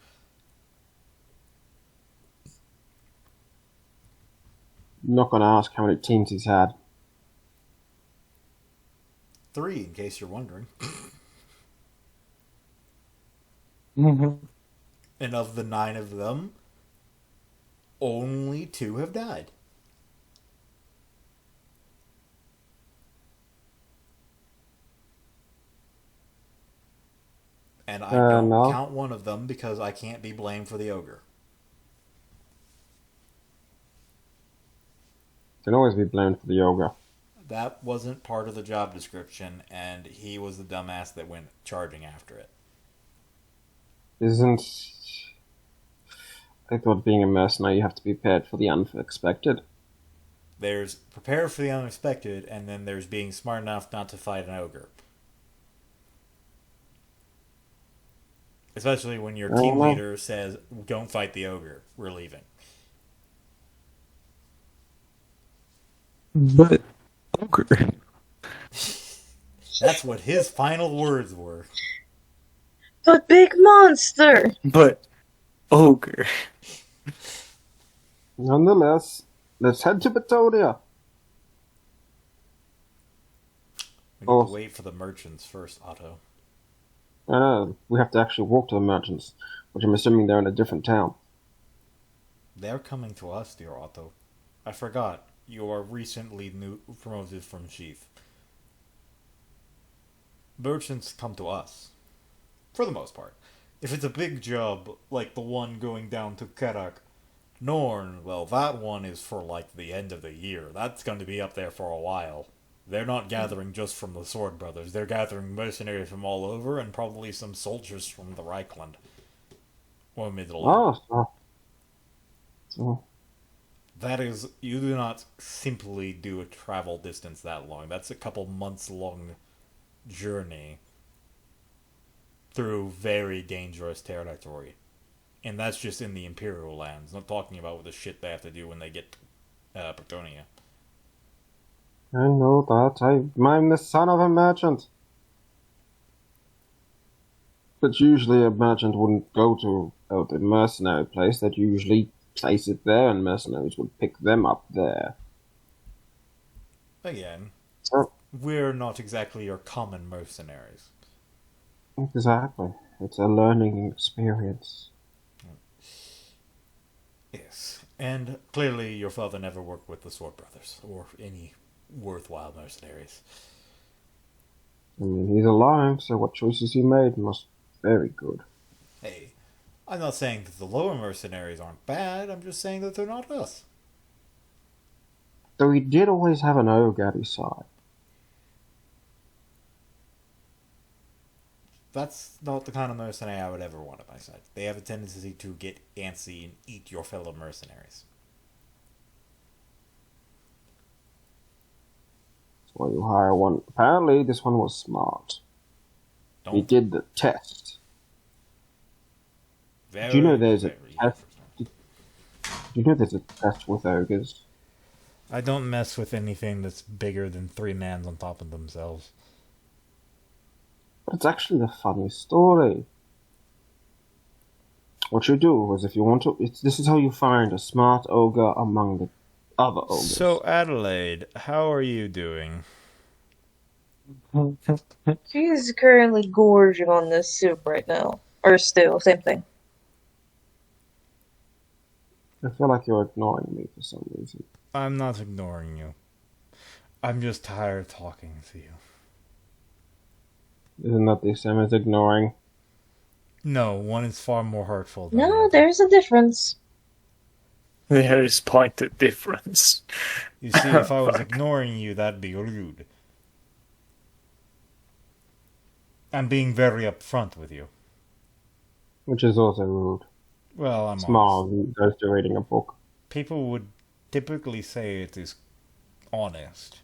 I'm not going to ask how many teams he's had. 3, in case you're wondering. Mm-hmm. And of the 9 of them, only 2 have died. And I don't No. count one of them because I can't be blamed for the ogre. Can always be blamed for the yoga. That wasn't part of the job description, and he was the dumbass that went charging after it. Isn't... I thought being a mercenary you have to be prepared for the unexpected. There's prepare for the unexpected, and then there's being smart enough not to fight an ogre. Especially when your team leader says, don't fight the ogre, we're leaving. But ogre. That's what his final words were. But big monster! But ogre. Nonetheless, let's head to Betonia. We need to wait for the merchants first, Otto. We have to actually walk to the merchants, which I'm assuming they're in a different town. They're coming to us, dear Otto. I forgot. You are recently promoted from chief. Merchants come to us. For the most part. If it's a big job, like the one going down to Kerak, Norn, well, that one is for, like, the end of the year. That's going to be up there for a while. They're not gathering just from the Sword Brothers. They're gathering mercenaries from all over, and probably some soldiers from the Reichland. Or Middle. So That is, you do not simply do a travel distance that long. That's a couple months long journey through very dangerous territory. And that's just in the Imperial lands, not talking about the shit they have to do when they get to Bretonia. I know that. I'm the son of a merchant. But usually a merchant wouldn't go to the mercenary place. They'd usually place it there, and mercenaries would pick them up there. Again, So, we're not exactly your common mercenaries. exactly. It's a learning experience. Yes. And clearly your father never worked with the Sword Brothers, or any worthwhile mercenaries. I mean, he's alive, so what choices he made must be very good. Hey, I'm not saying that the lower mercenaries aren't bad, I'm just saying that they're not us. Though he did always have an ogre at his side. That's not the kind of mercenary I would ever want at my side. They have a tendency to get antsy and eat your fellow mercenaries. That's why you hire one. Apparently, this one was smart. He did the test. Very, Do you know there's a test? Do you know there's a test with ogres? I don't mess with anything that's bigger than 3 mans on top of themselves. But it's actually the funniest story. What you do is, if you want to, this is how you find a smart ogre among the other ogres. So, Adelaide, how are you doing? She's currently gorging on this soup right now. Or stew, same thing. I feel like you're ignoring me for some reason. I'm not ignoring you. I'm just tired of talking to you. Isn't that the same as ignoring? No, one is far more hurtful than the No, other. there's a difference. There is pointed difference. You see, if I was ignoring you, that'd be rude. I'm being very upfront with you. Which is also rude. Well, I'm Small honest. goes to reading a book. People would typically say it is honest.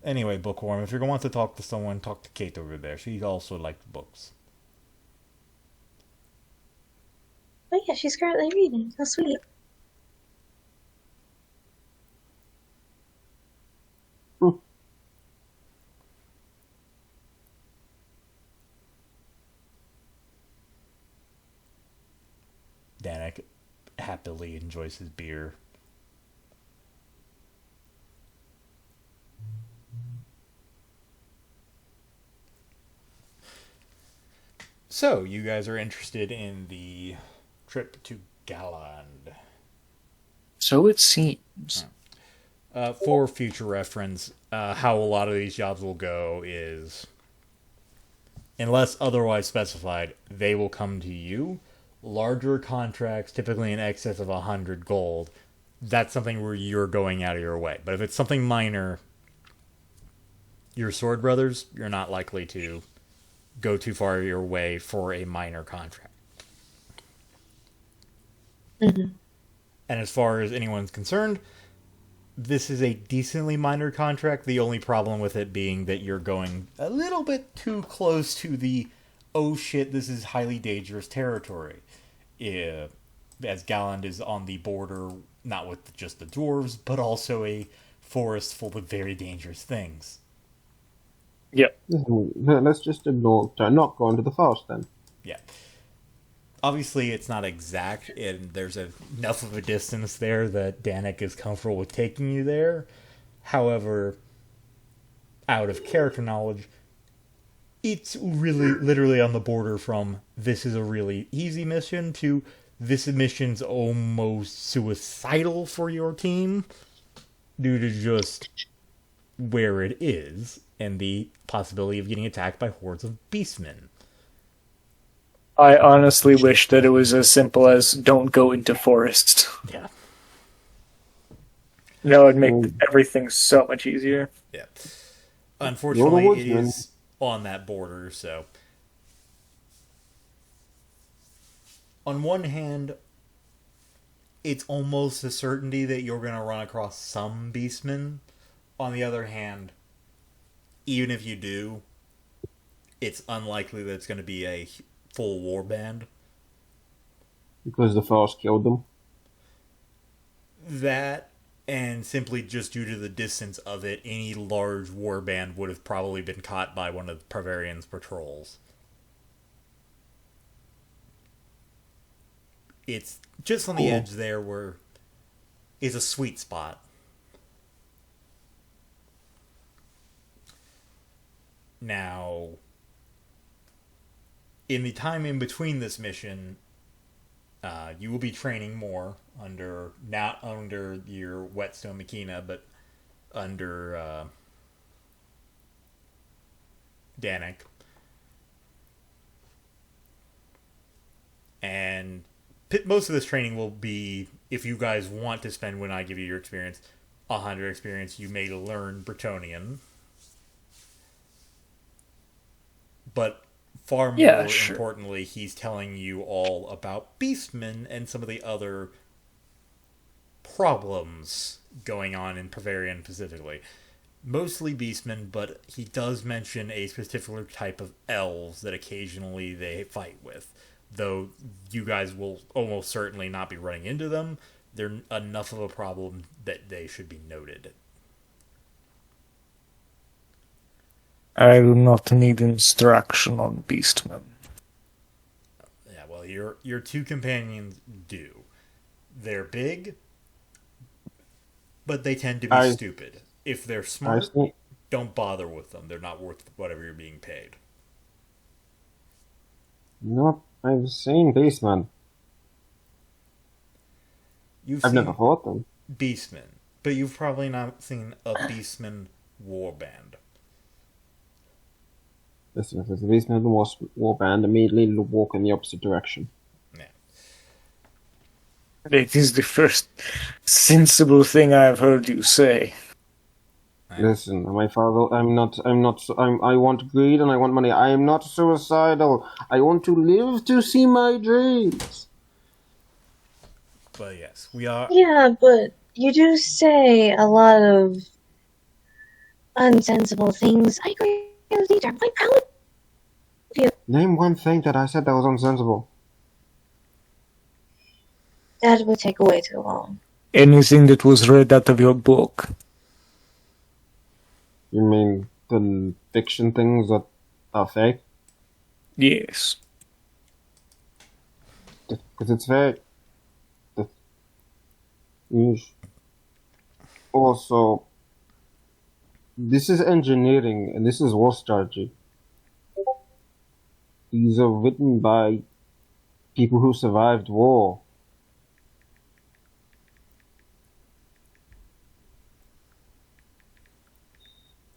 Anyway, Bookworm, if you're going to talk to someone, talk to Kate over there. She also likes books. Oh yeah, she's currently reading. How sweet. Danik happily enjoys his beer. So, you guys are interested in the trip to Galand. So it seems. For future reference, how a lot of these jobs will go is, unless otherwise specified, they will come to you. Larger contracts, typically in excess of 100 gold, that's something where you're going out of your way. But if it's something minor, your Sword Brothers, you're not likely to go too far your way for a minor contract. Mm-hmm. And as far as anyone's concerned, this is a decently minor contract. The only problem with it being that you're going a little bit too close to the, oh shit, this is highly dangerous territory. As Galand is on the border, not with just the dwarves, but also a forest full of very dangerous things. Yep. Let's just ignore. Not go into the forest then. Yeah. Obviously, it's not exact, and there's enough of a distance there that Danik is comfortable with taking you there. However, out of character knowledge, it's really literally on the border from this is a really easy mission to this mission's almost suicidal for your team due to just where it is and the possibility of getting attacked by hordes of beastmen. I honestly wish that it was as simple as don't go into forests. Yeah. That would make everything so much easier. Yeah. Unfortunately, it woodsman. is on that border, so. On one hand, it's almost a certainty that you're going to run across some beastmen. On the other hand, even if you do, it's unlikely that it's going to be a full warband. Because the forest killed them. That, and simply just due to the distance of it, any large warband would have probably been caught by one of Bavarian's patrols. It's just on the edge there where is a sweet spot. Now, in the time in between this mission, you will be training more under, not under your Whetstone Makina, but under Danik. And most of this training will be, if you guys want to spend, when I give you your experience, 100 experience, you may learn Bretonian. But far more importantly, he's telling you all about Beastmen and some of the other problems going on in Bavarian specifically. Mostly Beastmen, but he does mention a specific type of elves that occasionally they fight with. Though you guys will almost certainly not be running into them, they're enough of a problem that they should be noted. I do not need instruction on beastmen. Yeah, well, your two companions do. They're big, but they tend to be I stupid. If they're I smart, see. don't bother with them. They're not worth whatever you're being paid. Not. I've seen Beastmen. You've I've never seen fought them. Beastmen, but you've probably not seen a Beastman warband. Listen, if there's a Beastman in the war band, immediately walk in the opposite direction. Yeah. It is the first sensible thing I've heard you say. Listen, my father. I want greed and I want money. I am not suicidal. I want to live to see my dreams. But yes, we are. Yeah, but you do say a lot of unsensible things. I agree with you. I'm quite proud of you. Name one thing that I said that was unsensible. That would take way too long. Anything that was read out of your book. You mean the fiction things that are fake? Yes. Because it's fake. Also, this is engineering and this is war strategy. These are written by people who survived war.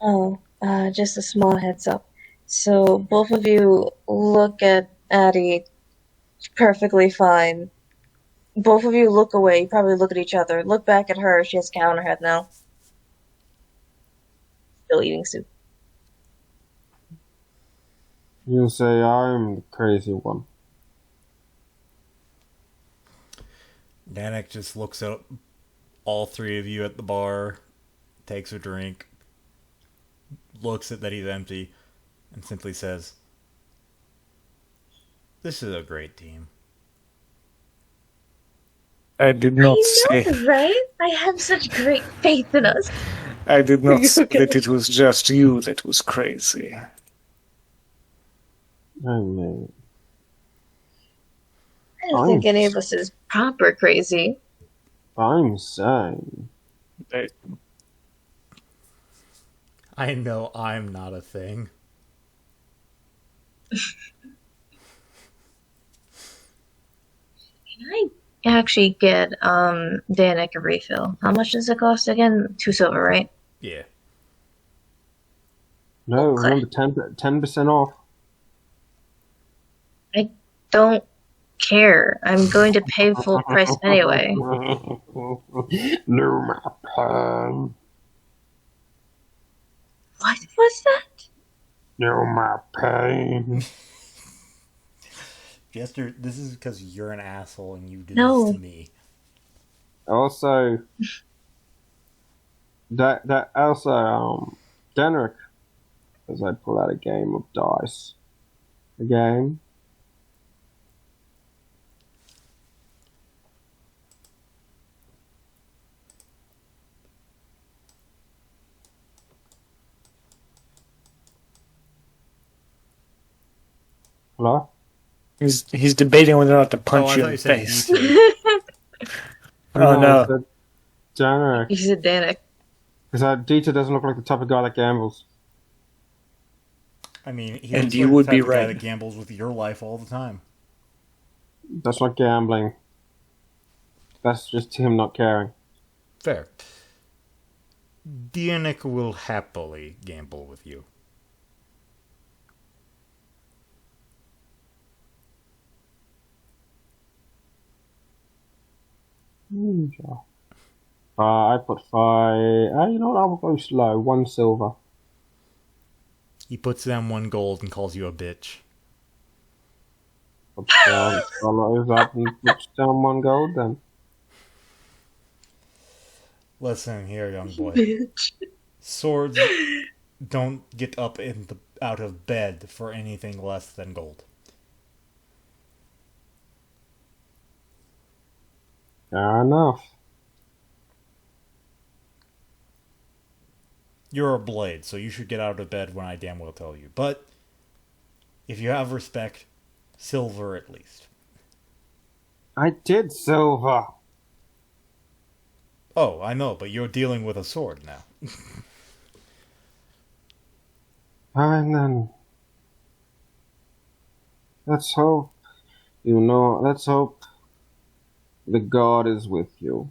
Oh, just a small heads up. So both of you look at Addie perfectly fine. Both of you look away. You probably look at each other. Look back at her. She has a cow on her head now. Still eating soup. You say I'm the crazy one. Danik just looks at all three of you at the bar, takes a drink, looks at that he's empty, and simply says, "This is a great team." I did not say. Right? I have such great faith in us. I did not say that it was just you that was crazy. I mean, I don't think any of us is proper crazy. I'm saying. I know I'm not a thing. Can I actually get Danik a refill? How much does it cost again? 2 silver, right? Yeah. No, Okay. remember 10% off. I don't care. I'm going to pay full price anyway. No, my pain. What was that? No, my pain. Jester, this is because you're an asshole and you did No. this to me. Also, Denrick, as I pull out a game of dice. A game. Hello? He's debating whether or not to punch I you thought in you the said face. D2. Oh, no. I said Denrick. You said Danik. Because Dieter doesn't look like the type of guy that gambles. I mean, he And looks you like would the be type of guy right. that gambles with your life all the time. That's not gambling. That's just him not caring. Fair. Danik will happily gamble with you. I put 5. You know what? I'll go slow. 1 silver. He puts down 1 gold and calls you a bitch. Puts down dollars up and puts down 1 gold then. Listen here, young boy. Bitch. Swords don't get up out of bed for anything less than gold. Fair enough. You're a blade, so you should get out of bed when I damn well tell you. But if you have respect, silver at least. I did silver. Oh, I know, but you're dealing with a sword now. And then, let's hope, let's hope the god is with you.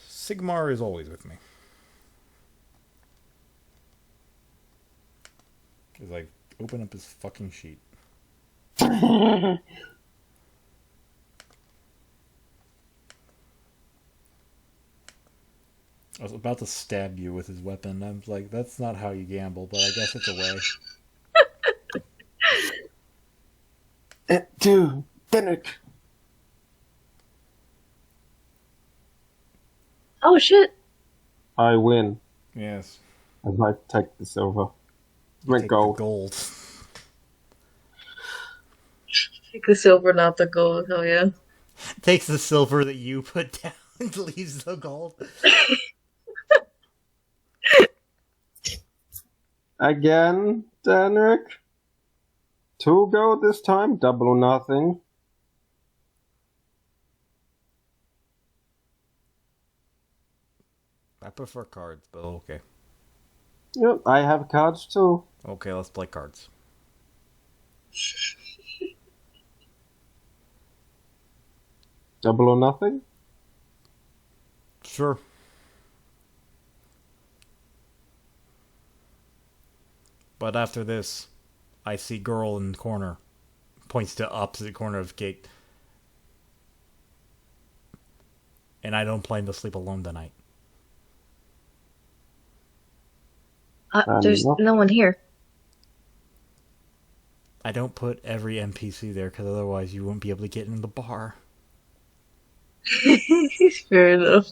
Sigmar is always with me. He's like, open up his fucking sheet. I was about to stab you with his weapon. I'm like, that's not how you gamble, but I guess it's a way. Dude, Finnick. Oh shit! I win. Yes. I'd like to take the silver. Make Take gold. the gold. Take the silver, not the gold. Oh yeah. Takes the silver that you put down and leaves the gold. Again, Denrick? 2 gold this time? Double or nothing? I prefer cards, but okay. Yep, I have cards too. Okay, let's play cards. Double or nothing? Sure. But after this, I see girl in the corner. Points to opposite corner of gate. And I don't plan to sleep alone tonight. There's no one here. I don't put every NPC there because otherwise you won't be able to get in the bar. Fair enough.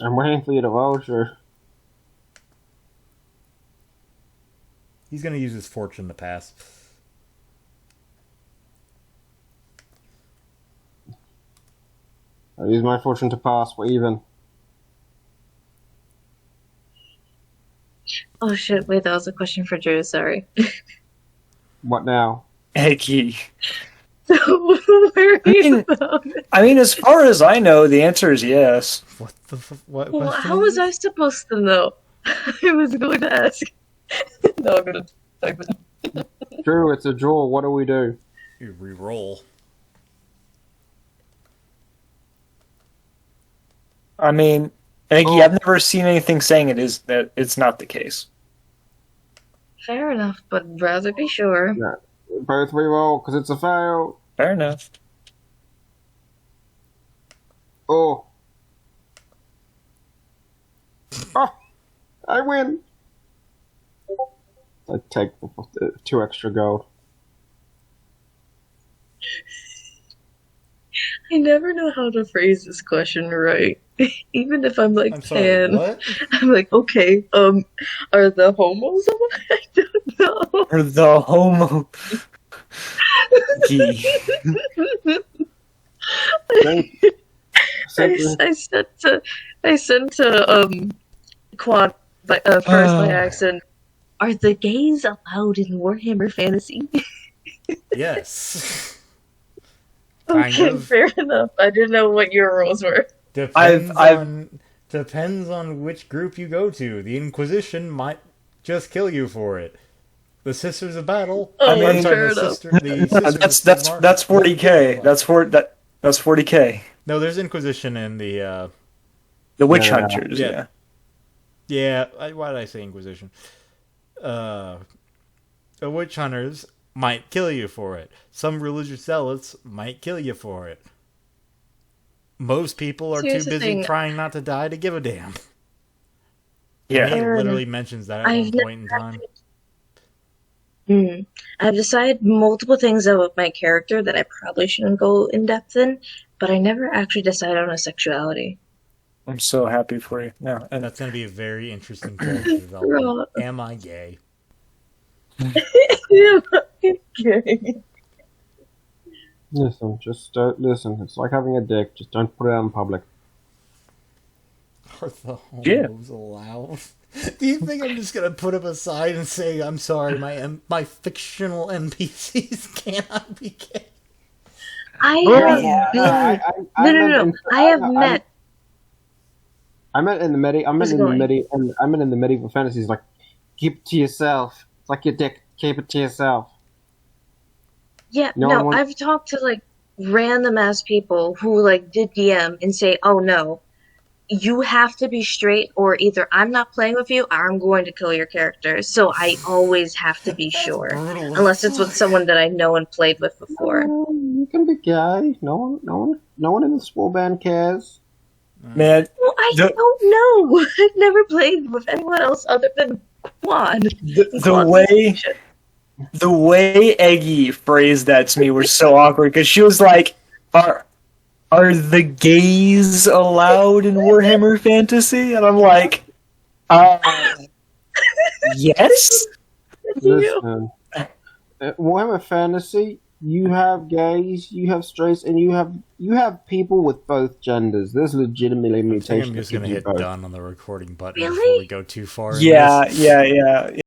I'm waiting for you to voucher. He's going to use his fortune to pass. I use my fortune to pass. We're even. Oh shit! Wait, that was a question for Drew. Sorry. What now? Eggy. Where are you about? I mean, as far as I know, the answer is yes. What the what Well, question how is was I this? supposed to know? I was going to ask. No, I'm gonna type it. Drew, it's a draw. What do we do? You re-roll. I mean, Eggy, Oh. I've never seen anything saying that it's not the case. Fair enough, but rather be sure. Both re-roll because it's a fail. Fair enough. Oh. Oh, I win. I take the 2 extra gold. I never know how to phrase this question right. Even if I'm like I'm sorry, Pan, what? I'm like, okay, are the homos alive? I don't know. Or the homo. Gee. Thank- I sent to Quad first by accident. Are the gays allowed in Warhammer Fantasy? Yes. Kind Okay, of. fair enough. I didn't know what your rules were. Depends on which group you go to. The Inquisition might just kill you for it. The Sisters of Battle. Oh, mean, fair the enough. Sisters That's of that's 40k. That's 40k. No, there's Inquisition in the. The witch Yeah. hunters. Yeah. Yeah. Why did I say Inquisition? The witch hunters might kill you for it. Some religious zealots might kill you for it. Most people are Here's too the busy thing. trying not to die to give a damn. Yeah. He Fair literally mentions that at I've one point in time. I've decided multiple things about my character that I probably shouldn't go in depth in, but I never actually decided on a sexuality. I'm so happy for you. No, and That's going to be a very interesting character development. Right. Am I gay? Okay. Listen, just don't listen. It's like having a dick. Just don't put it out in public. Are the Yeah. homos allowed? Do you think I'm just gonna put him aside and say, "I'm sorry, my fictional NPCs cannot be gay"? I Oh, have yeah. been. I No. meant in- I have met. I meant in the medi. I meant How's it in the going? medi. And I meant in the medieval fantasies. Like, keep it to yourself. It's like your dick. Keep it to yourself. Yeah, No no, one wants. I've talked to like random ass people who like did DM and say, "Oh no, you have to be straight, or either I'm not playing with you, or I'm going to kill your character." So I always have to be That's sure, brutal as unless it's with fuck. someone that I know and played with before. Oh, you can be gay. No one in the small band cares. Man, Well, I the don't know. I've never played with anyone else other than Quad. the, And the Quad's way the way Eggy phrased that to me was so awkward because she was like, "Are the gays allowed in Warhammer Fantasy?" And I'm like, "Uh, yes." you. Listen, Warhammer Fantasy. You have gays, you have straights, and you have people with both genders. There's legitimately I think mutation. I'm just gonna hit done on the recording button before Really? we go too far. in Yeah, this. yeah.